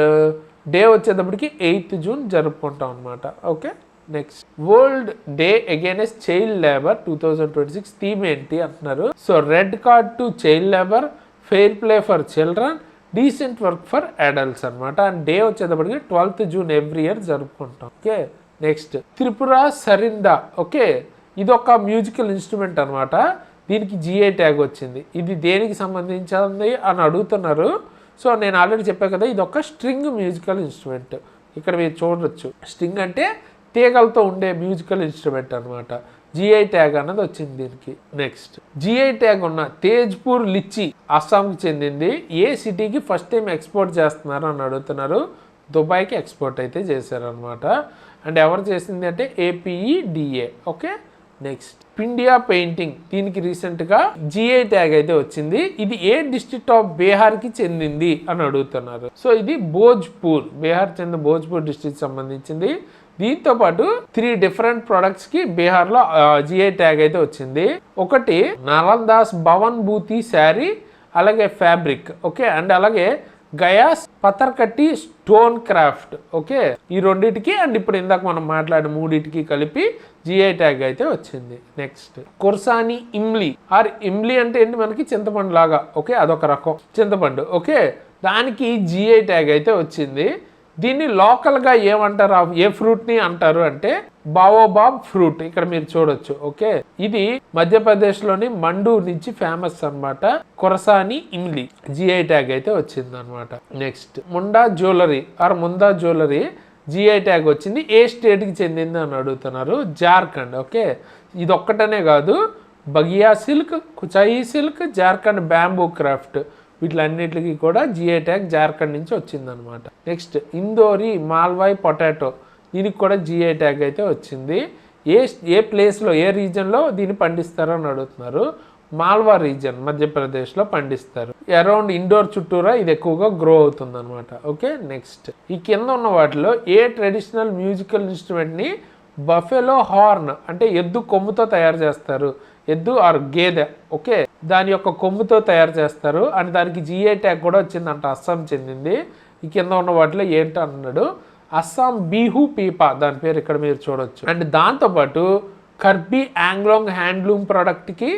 day వచ్చేటప్పటికి 8th June జరుపుకుంటాం అనమాట. Okay. Next world day against child labour 2026 theme ఏంటి అంటున్నారు. So red card to child labour, fair play for children, decent work for adults అనమాట. And day వచ్చేటప్పటికి 12th June every year జరుపుకుంటాం. Okay. Next Tripura సరిందా. Okay. ఇది ఒక musical instrument అనమాట. దీనికి GI tag వచ్చింది. ఇది దేనికి సంబంధించింది అని అడుగుతున్నారు. సో నేను ఆల్రెడీ చెప్పాను కదా, ఇది ఒక స్ట్రింగ్ మ్యూజికల్ ఇన్స్ట్రుమెంట్. ఇక్కడ మీరు చూడొచ్చు, స్ట్రింగ్ అంటే తీగలతో ఉండే మ్యూజికల్ ఇన్స్ట్రుమెంట్ అనమాట. GI ట్యాగ్ అన్నది వచ్చింది దీనికి. నెక్స్ట్ GI ట్యాగ్ ఉన్న తేజ్పూర్ లిచ్చి అస్సాంకి చెందింది. ఏ సిటీకి ఫస్ట్ టైం ఎక్స్పోర్ట్ చేస్తున్నారు అని అడుగుతున్నారు. దుబాయ్కి ఎక్స్పోర్ట్ అయితే చేశారనమాట. అండ్ ఎవరు చేసింది అంటే APEDA. ఓకే. నెక్స్ట్ పిండియా పెయింటింగ్, దీనికి రీసెంట్గా GI ట్యాగ్ అయితే వచ్చింది. ఇది ఏ డిస్ట్రిక్ట్ ఆఫ్ బీహార్కి చెందింది అని అడుగుతున్నారు. సో ఇది భోజ్పూర్, బీహార్ చెందిన భోజ్పూర్ డిస్ట్రిక్ట్ సంబంధించింది. దీంతో పాటు 3 డిఫరెంట్ ప్రొడక్ట్స్కి బీహార్లో GI ట్యాగ్ అయితే వచ్చింది. ఒకటి నాలందాస్ భవన్ భూతి శారీ, అలాగే ఫ్యాబ్రిక్. ఓకే. అండ్ అలాగే గయాస్ పతర్కట్టి స్టోన్ క్రాఫ్ట్. ఓకే. ఈ రెండింటికి అండ్ ఇప్పుడు ఇందాక మనం మాట్లాడిన 3టికి కలిపి GI ట్యాగ్ అయితే వచ్చింది. నెక్స్ట్ కుర్సాని ఇమ్లీ ఆర్ ఇమ్లీ అంటే ఏంటి? మనకి చింతపండు లాగా. ఓకే. అదొక రకం చింతపండు. ఓకే. దానికి GI ట్యాగ్ అయితే వచ్చింది. దీన్ని లోకల్గా ఏమంటారు, ఏ ఫ్రూట్ని అంటారు అంటే బావోబాబ్ ఫ్రూట్. ఇక్కడ మీరు చూడొచ్చు. ఓకే, ఇది మధ్యప్రదేశ్లోని మండు నుంచి ఫేమస్ అనమాట. కొరసాని ఇమ్లీ జిఐ ట్యాగ్ అయితే వచ్చింది అనమాట. Next Munda jewellery GI tag వచ్చింది. ఏ స్టేట్కి చెందింది అని అడుగుతున్నారు. జార్ఖండ్. ఓకే, ఇది ఒక్కటనే కాదు, బగియా silk, Kuchai silk, Jharkhand bamboo craft, వీటిలన్నిటికీ కూడా జిఐ ట్యాగ్ జార్ఖండ్ నుంచి వచ్చిందనమాట. నెక్స్ట్ ఇందోరి మాల్వాయ్ పొటాటో, దీనికి కూడా జిఐ ట్యాగ్ అయితే వచ్చింది. ఏ ప్లేస్లో, ఏ రీజన్లో దీన్ని పండిస్తారో అని అడుగుతున్నారు. మాల్వా రీజన్, మధ్యప్రదేశ్లో పండిస్తారు. అరౌండ్ ఇండోర్ చుట్టూరా ఇది ఎక్కువగా గ్రో అవుతుంది అనమాట. ఓకే, నెక్స్ట్ ఈ కింద ఉన్న వాటిలో ఏ ట్రెడిషనల్ మ్యూజికల్ ఇన్స్ట్రుమెంట్ని బఫెలో హార్న్ అంటే ఎద్దు కొమ్ముతో తయారు చేస్తారు, ఎద్దు ఆర్ గేదె, ఓకే, దాని యొక్క కొమ్ముతో తయారు చేస్తారు అండ్ దానికి జిఐ ట్యాగ్ కూడా వచ్చిందంట, అస్సాం చెందింది. ఈ కింద ఉన్న వాటిలో ఏంటో అన్నాడు, అస్సాం బీహు పీపా, దాని పేరు ఇక్కడ మీరు చూడొచ్చు. అండ్ దాంతోపాటు కర్బీ ఆంగ్లాంగ్ హ్యాండ్లూమ్ ప్రోడక్ట్కి,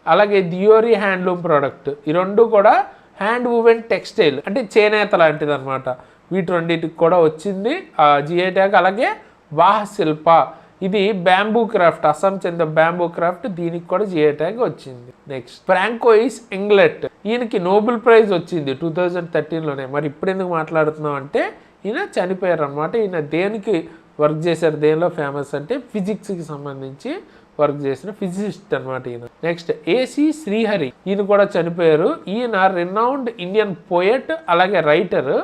అలాగే దియోరీ హ్యాండ్లూమ్ ప్రోడక్ట్, ఈ రెండు కూడా హ్యాండ్ వూవెన్ టెక్స్టైల్ అంటే చేనేత లాంటిది అనమాట. వీటి రెండింటికి కూడా వచ్చింది జిఐ ట్యాగ్. అలాగే వాహ్ శిల్ప, ఇది బ్యాంబూ క్రాఫ్ట్, అస్సాం చెందిన బ్యాంబూ క్రాఫ్ట్, దీనికి కూడా జిఐ ట్యాగ్ వచ్చింది. నెక్స్ట్ ఫ్రాంకోయిస్ ఇంగ్లెట్, ఈయనకి నోబెల్ ప్రైజ్ వచ్చింది 2013లోనే. మరి ఇప్పుడు ఎందుకు మాట్లాడుతున్నాం అంటే ఈయన చనిపోయారు అనమాట. ఈయన దేనికి వర్క్ చేశారు, దేనిలో ఫేమస్ అంటే ఫిజిక్స్కి సంబంధించి వర్క్ చేసిన ఫిజిసిస్ట్ అనమాట ఈయన. నెక్స్ట్ ఏసీ శ్రీహరి, ఈయన కూడా చనిపోయారు. ఈయన రినౌండ్ ఇండియన్ పోయట్, అలాగే రైటర్.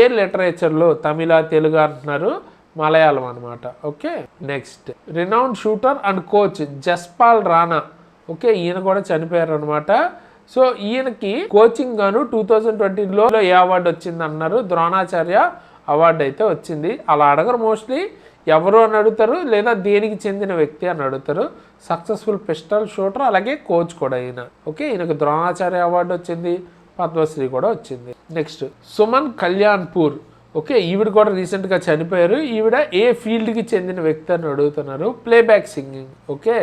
ఏ లిటరేచర్లో, తమిళ, తెలుగు అంటున్నారు, మలయాళం అనమాట. Okay, next renowned shooter and coach Jaspal Rana, okay, ఈయన కూడా చనిపోయారు అనమాట. సో ఈయనకి కోచింగ్ గాను 2020లో ఏ అవార్డు వచ్చింది అన్నారు, ద్రోణాచార్య అవార్డు అయితే వచ్చింది. అలా అడగరు మోస్ట్లీ, ఎవరు అని అడుగుతారు లేదా దేనికి చెందిన వ్యక్తి అని అడుగుతారు. సక్సెస్ఫుల్ పిస్టల్ షూటర్, అలాగే కోచ్ కూడా ఈయన. ఓకే, ఈయనకు ద్రోణాచార్య అవార్డు వచ్చింది, పద్మశ్రీ కూడా వచ్చింది. నెక్స్ట్ సుమన్ కళ్యాణ్పూర్, ఓకే, ఈవిడ కూడా రీసెంట్గా చనిపోయారు. ఈవిడ ఏ ఫీల్డ్కి చెందిన వ్యక్తి అని అడుగుతున్నారు, ప్లేబ్యాక్ సింగింగ్, ఓకే,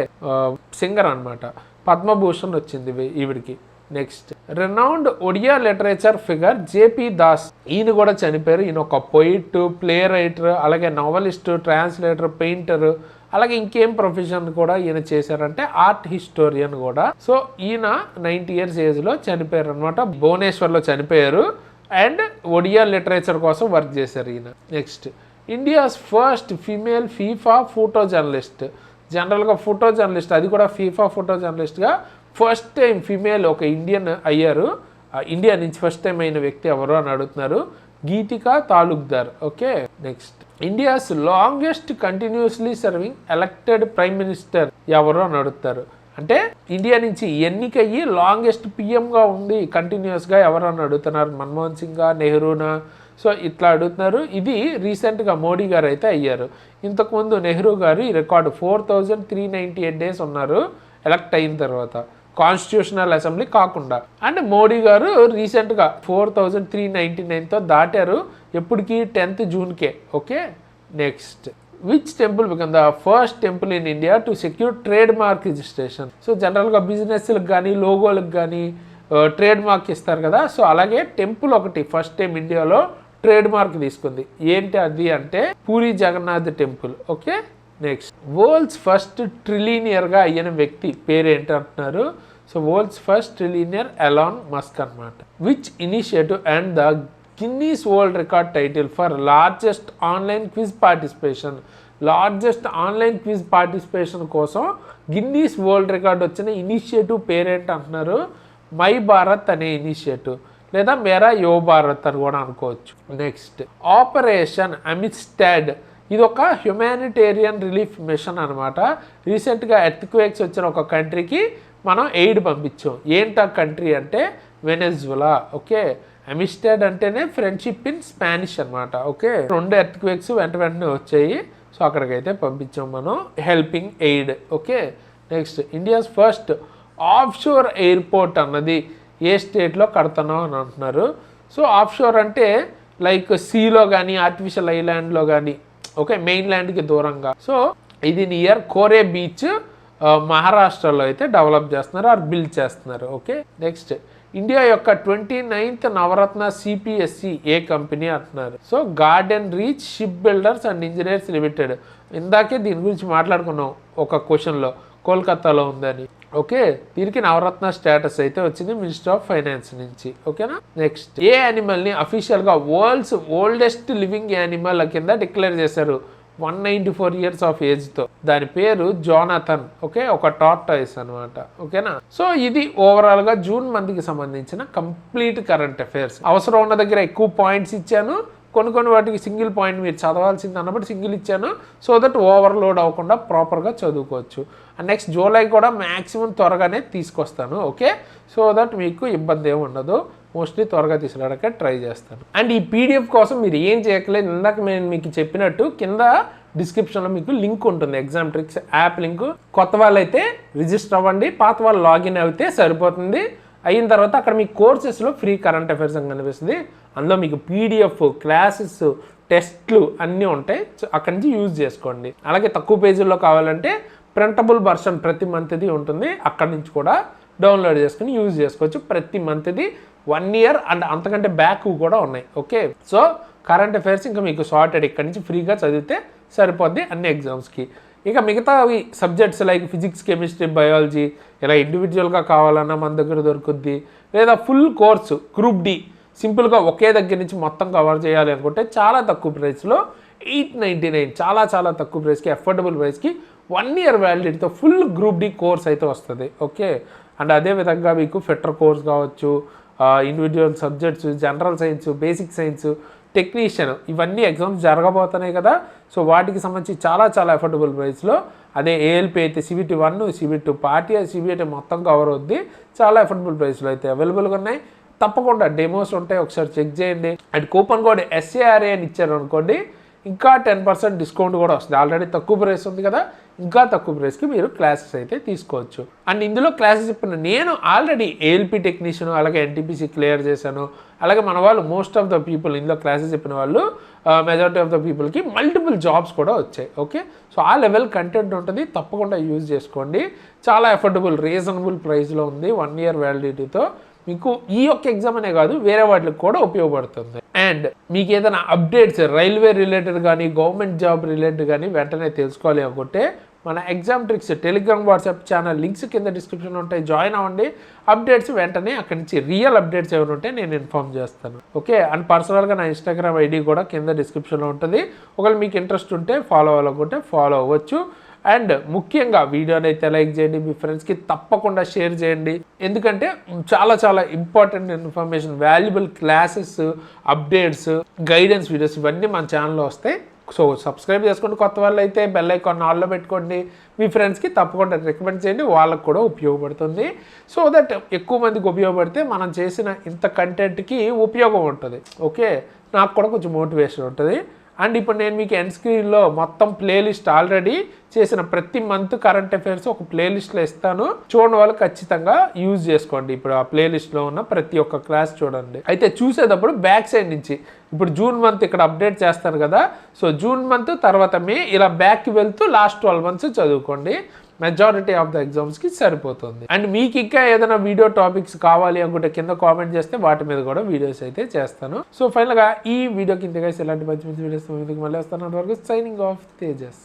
సింగర్ అనమాట. పద్మభూషణ్ వచ్చింది ఈవిడికి. Next renowned Odia literature figure JP Das, ఈయన కూడా చనిపోయారు. ఈయన ఒక పొయిట్, ప్లే రైటర్, అలాగే నవలిస్ట్, ట్రాన్స్లేటర్, పెయింటర్, అలాగే ఇంకేం ప్రొఫెషన్ కూడా ఈయన చేశారంటే ఆర్ట్ హిస్టోరియన్ కూడా. సో ఈయన 90 years ఏజ్లో చనిపోయారు అనమాట. భువనేశ్వర్లో చనిపోయారు అండ్ ఒడియా లిటరేచర్ కోసం వర్క్ చేశారు ఈయన. Next India's first female FIFA photo journalist, జనరల్గా ఫోటో జర్నలిస్ట్, అది కూడా ఫీఫా ఫోటో జర్నలిస్ట్గా ఫస్ట్ టైం ఫీమేల్ ఒక ఇండియన్ అయ్యారు. ఇండియా నుంచి ఫస్ట్ టైం అయిన వ్యక్తి ఎవరు అని అడుగుతున్నారు, Geetika Talukdar. Okay, next India's longest continuously serving elected prime minister ఎవరు అని అడుగుతారు. అంటే ఇండియా నుంచి ఎన్నికయ్యి లాంగెస్ట్ పిఎంగా ఉంది కంటిన్యూస్గా ఎవరు అని అడుగుతున్నారు, మన్మోహన్ సింగ్, నెహ్రూనా? సో ఇట్లా అడుగుతున్నారు. ఇది రీసెంట్గా మోడీ గారు అయితే అయ్యారు. ఇంతకుముందు నెహ్రూ గారు ఈ రికార్డు 4398 days ఉన్నారు ఎలక్ట్ అయిన తర్వాత, కాన్స్టిట్యూషనల్ అసెంబ్లీ కాకుండా. అండ్ మోడీ గారు రీసెంట్గా 4399తో దాటారు. ఎప్పటికి 10th Juneకే. Okay, next which temple become the first temple in India to secure trade mark registration? So జనరల్గా బిజినెస్లకు కానీ లోగోలకు కానీ ట్రేడ్ మార్క్ ఇస్తారు కదా. సో అలాగే టెంపుల్ ఒకటి ఫస్ట్ టైం ఇండియాలో ట్రేడ్ మార్క్ తీసుకుంది. ఏంటి అది అంటే Puri Jagannath temple. Okay, next world's first ట్రిలినియర్గా అయిన వ్యక్తి పేరేంటి అంటున్నారు. So world's first trillionaire Elon Musk అనమాట. Which initiative and the Guinness world record title for largest online quiz participation? Largest online quiz participation కోసం గిన్నీస్ వరల్డ్ రికార్డ్ వచ్చిన initiative పేరేంటి అంటున్నారు, మై భారత్ అనే ఇనిషియేటివ్, లేదా మేరా యో భారత్ అని కూడా అనుకోవచ్చు. నెక్స్ట్ ఆపరేషన్ అమిస్టాడ్, ఇది ఒక హ్యుమానిటేరియన్ రిలీఫ్ మిషన్ అనమాట. రీసెంట్గా ఎర్త్క్వేక్స్ వచ్చిన ఒక కంట్రీకి మనం ఎయిడ్ పంపించాం. ఏంటి ఆ కంట్రీ అంటే వెనెజులా. ఓకే, అమిస్టాడ్ అంటేనే ఫ్రెండ్షిప్ ఇన్ స్పానిష్ అనమాట. ఓకే, 2 ఎర్త్క్వేక్స్ వెంటనే వచ్చాయి. సో అక్కడికైతే పంపించాం మనం helping aid. Okay, next India's first of sure airport అన్నది ఏ స్టేట్లో కడుతున్నాం అని అంటున్నారు. సో ఆఫ్ షోర్ అంటే లైక్ సీలో కానీ ఆర్టిఫిషియల్ ఐలాండ్లో కానీ, ఓకే, మెయిన్ ల్యాండ్కి దూరంగా. సో ఇది నియర్ కోరే బీచ్, మహారాష్ట్రలో అయితే డెవలప్ చేస్తున్నారు ఆర్ బిల్డ్ చేస్తున్నారు. ఓకే, నెక్స్ట్ ఇండియా యొక్క 29th నవరత్న సిపిఎస్సి ఏ కంపెనీ అంటున్నారు. So garden reach ship builders and engineers limited. ఇందాకే దీని గురించి మాట్లాడుకున్నాం ఒక క్వశ్చన్లో, కోల్కతాలో ఉందని. ఓకే, దీనికి నవరత్న స్టేటస్ అయితే వచ్చింది మినిస్టర్ ఆఫ్ ఫైనాన్స్ నుంచి. ఓకేనా. నెక్స్ట్, ఏ యానిమల్ని అఫీషియల్గా వరల్డ్స్ ఓల్డెస్ట్ లివింగ్ యానిమల్ కింద డిక్లేర్ చేశారు 194 years ఆఫ్ ఏజ్తో. దాని పేరు జోనాథన్. ఓకే, ఒక టార్టాయిస్ అనమాట. ఓకేనా. సో ఇది ఓవరాల్గా జూన్ మంత్కి సంబంధించిన కంప్లీట్ కరెంట్ అఫైర్స్. అవసరం ఉన్న దగ్గర ఎక్కువ పాయింట్స్ ఇచ్చాను, కొన్ని వాటికి సింగిల్ పాయింట్ మీరు చదవాల్సింది అన్నప్పుడు సింగిల్ ఇచ్చాను, సో దట్ ఓవర్లోడ్ అవ్వకుండా ప్రాపర్గా చదువుకోవచ్చు. అండ్ నెక్స్ట్ జూలై కూడా మ్యాక్సిమం త్వరగానే తీసుకొస్తాను. ఓకే, సో దట్ మీకు ఇబ్బంది ఏమి ఉండదు. మోస్ట్లీ త్వరగా తీసుకురావడానికి ట్రై చేస్తాను. అండ్ ఈ పీడిఎఫ్ కోసం మీరు ఏం చేయట్లేదు, ఇందాక నేను మీకు చెప్పినట్టు కింద డిస్క్రిప్షన్లో మీకు లింక్ ఉంటుంది, ఎగ్జామ్ ట్రిక్స్ యాప్ లింక్. కొత్త వాళ్ళు అయితే రిజిస్టర్ అవ్వండి, పాత వాళ్ళు లాగిన్ అయితే సరిపోతుంది. అయిన తర్వాత అక్కడ మీ కోర్సెస్లో ఫ్రీ కరెంట్ అఫైర్స్ అని కనిపిస్తుంది. అందులో మీకు పీడిఎఫ్, క్లాసెస్, టెస్ట్లు అన్నీ ఉంటాయి. అక్కడి నుంచి యూజ్ చేసుకోండి. అలాగే తక్కువ పేజీల్లో కావాలంటే ప్రింటబుల్ వర్షన్ ప్రతి మంత్ది ఉంటుంది, అక్కడి నుంచి కూడా డౌన్లోడ్ చేసుకుని యూజ్ చేసుకోవచ్చు. ప్రతి మంత్ది 1 year అండ్ అంతకంటే బ్యాక్ కూడా ఉన్నాయి. ఓకే, సో కరెంట్ అఫైర్స్ ఇంకా మీకు సార్టెడ్, ఇక్కడి నుంచి ఫ్రీగా చదివితే సరిపోద్ది అన్ని ఎగ్జామ్స్కి. ఇక మిగతావి subjects like physics, chemistry, biology ఇలా ఇండివిజువల్గా కావాలన్నా మన దగ్గర దొరుకుద్ది. లేదా ఫుల్ కోర్సు గ్రూప్ డి సింపుల్గా ఒకే దగ్గర నుంచి మొత్తం కవర్ చేయాలి అనుకుంటే చాలా తక్కువ ప్రైస్లో 899, చాలా తక్కువ ప్రైస్కి, అఫోర్డబుల్ ప్రైస్కి 1 year వ్యాలిడిటీతో ఫుల్ గ్రూప్ డి కోర్స్ అయితే వస్తుంది. ఓకే, అండ్ అదేవిధంగా మీకు ఫిట్టర్ కోర్స్ కావచ్చు, individual subjects, general science, basic science, technician, ఇవన్నీ ఎగ్జామ్స్ జరగబోతున్నాయి కదా. సో వాటికి సంబంధించి చాలా అఫోర్డబుల్ ప్రైస్లో, అదే ఏఎల్పి అయితే CBT 1, CBT 2 పార్టీ, CBT మొత్తం కవర్ అవుద్ది. చాలా అఫోర్డబుల్ ప్రైస్లో అయితే అవైలబుల్గా ఉన్నాయి. తప్పకుండా డెమోస్ ఉంటాయి, ఒకసారి చెక్ చేయండి. అండ్ కూపన్ కోడ్ SARA అని ఇచ్చారు అనుకోండి, ఇంకా 10% డిస్కౌంట్ కూడా వస్తుంది. ఆల్రెడీ తక్కువ ప్రైస్ ఉంది కదా, ఇంకా తక్కువ ప్రైస్కి మీరు క్లాసెస్ అయితే తీసుకోవచ్చు. అండ్ ఇందులో క్లాసెస్ చెప్పిన నేను ఆల్రెడీ ALP టెక్నీషియన్, అలాగే NTPC క్లియర్ చేశాను. అలాగే మన వాళ్ళు మోస్ట్ ఆఫ్ ద పీపుల్ ఇందులో క్లాసెస్ చెప్పిన వాళ్ళు మెజారిటీ ఆఫ్ ద పీపుల్కి మల్టిపుల్ జాబ్స్ కూడా వచ్చాయి. ఓకే, సో ఆ లెవెల్ కంటెంట్ ఉంటుంది, తప్పకుండా యూజ్ చేసుకోండి. చాలా అఫోర్డబుల్, రీజనబుల్ ప్రైస్లో ఉంది. 1 year వ్యాలిడిటీతో మీకు ఈ యొక్క ఎగ్జామ్ అనే కాదు, వేరే వాటికి కూడా ఉపయోగపడుతుంది. అండ్ మీకు ఏదైనా అప్డేట్స్ రైల్వే రిలేటెడ్ కానీ, గవర్నమెంట్ జాబ్ రిలేటెడ్ కానీ వెంటనే తెలుసుకోవాలి అనుకుంటే మన exam tricks Telegram, WhatsApp channel links కింద డిస్క్రిప్షన్లో ఉంటాయి, జాయిన్ అవ్వండి. అప్డేట్స్ వెంటనే అక్కడి నుంచి రియల్ అప్డేట్స్ ఏమైనా ఉంటే నేను ఇన్ఫార్మ్ చేస్తాను. ఓకే, అండ్ పర్సనల్గా నా ఇన్స్టాగ్రామ్ ఐడి కూడా కింద డిస్క్రిప్షన్లో ఉంటుంది. ఒకవేళ మీకు ఇంట్రెస్ట్ ఉంటే ఫాలో అవ్వాలనుకుంటే ఫాలో అవ్వచ్చు. అండ్ ముఖ్యంగా వీడియోని అయితే లైక్ చేయండి, మీ ఫ్రెండ్స్కి తప్పకుండా షేర్ చేయండి. ఎందుకంటే చాలా important information, valuable classes, updates, guidance videos ఇవన్నీ మన ఛానల్లో వస్తాయి. సో సబ్స్క్రైబ్ చేసుకోండి. కొత్త వాళ్ళు అయితే బెల్ ఐకాన్ ఆన్లో పెట్టుకోండి. మీ ఫ్రెండ్స్కి తప్పకుండా రికమెండ్ చేయండి, వాళ్ళకు కూడా ఉపయోగపడుతుంది. సో దట్ ఎక్కువ మందికి ఉపయోగపడితే మనం చేసిన ఇంత కంటెంట్కి ఉపయోగం ఉంటుంది. ఓకే, నాకు కూడా కొంచెం మోటివేషన్ ఉంటుంది. అండ్ ఇప్పుడు నేను మీకు ఎండ్ స్క్రీన్లో మొత్తం ప్లేలిస్ట్ ఆల్రెడీ చేసిన ప్రతి మంత్ కరెంట్ అఫైర్స్ ఒక ప్లేలిస్ట్లో ఇస్తాను, చూడని వాళ్ళు ఖచ్చితంగా యూజ్ చేసుకోండి. ఇప్పుడు ఆ ప్లేలిస్ట్లో ఉన్న ప్రతి ఒక్క క్లాస్ చూడండి. అయితే చూసేటప్పుడు బ్యాక్ సైడ్ నుంచి ఇప్పుడు జూన్ మంత్ ఇక్కడ అప్డేట్ చేస్తాను కదా, సో జూన్ మంత్ తర్వాత మే ఇలా బ్యాక్కి వెళ్తూ లాస్ట్ 12 months చదువుకోండి. మెజారిటీ ఆఫ్ ద ఎగ్జామ్స్కి సరిపోతుంది. అండ్ మీకు ఇంకా ఏదైనా వీడియో టాపిక్స్ కావాలి అనుకుంటే కింద కామెంట్ చేస్తే వాటి మీద కూడా వీడియోస్ అయితే చేస్తాను. సో ఫైనల్గా ఈ వీడియో కింద ఇలాంటి మంచి వీడియోస్ ముందుకు మళ్ళీ వస్తాను. అంతవరకు సైనింగ్ ఆఫ్ తేజస్.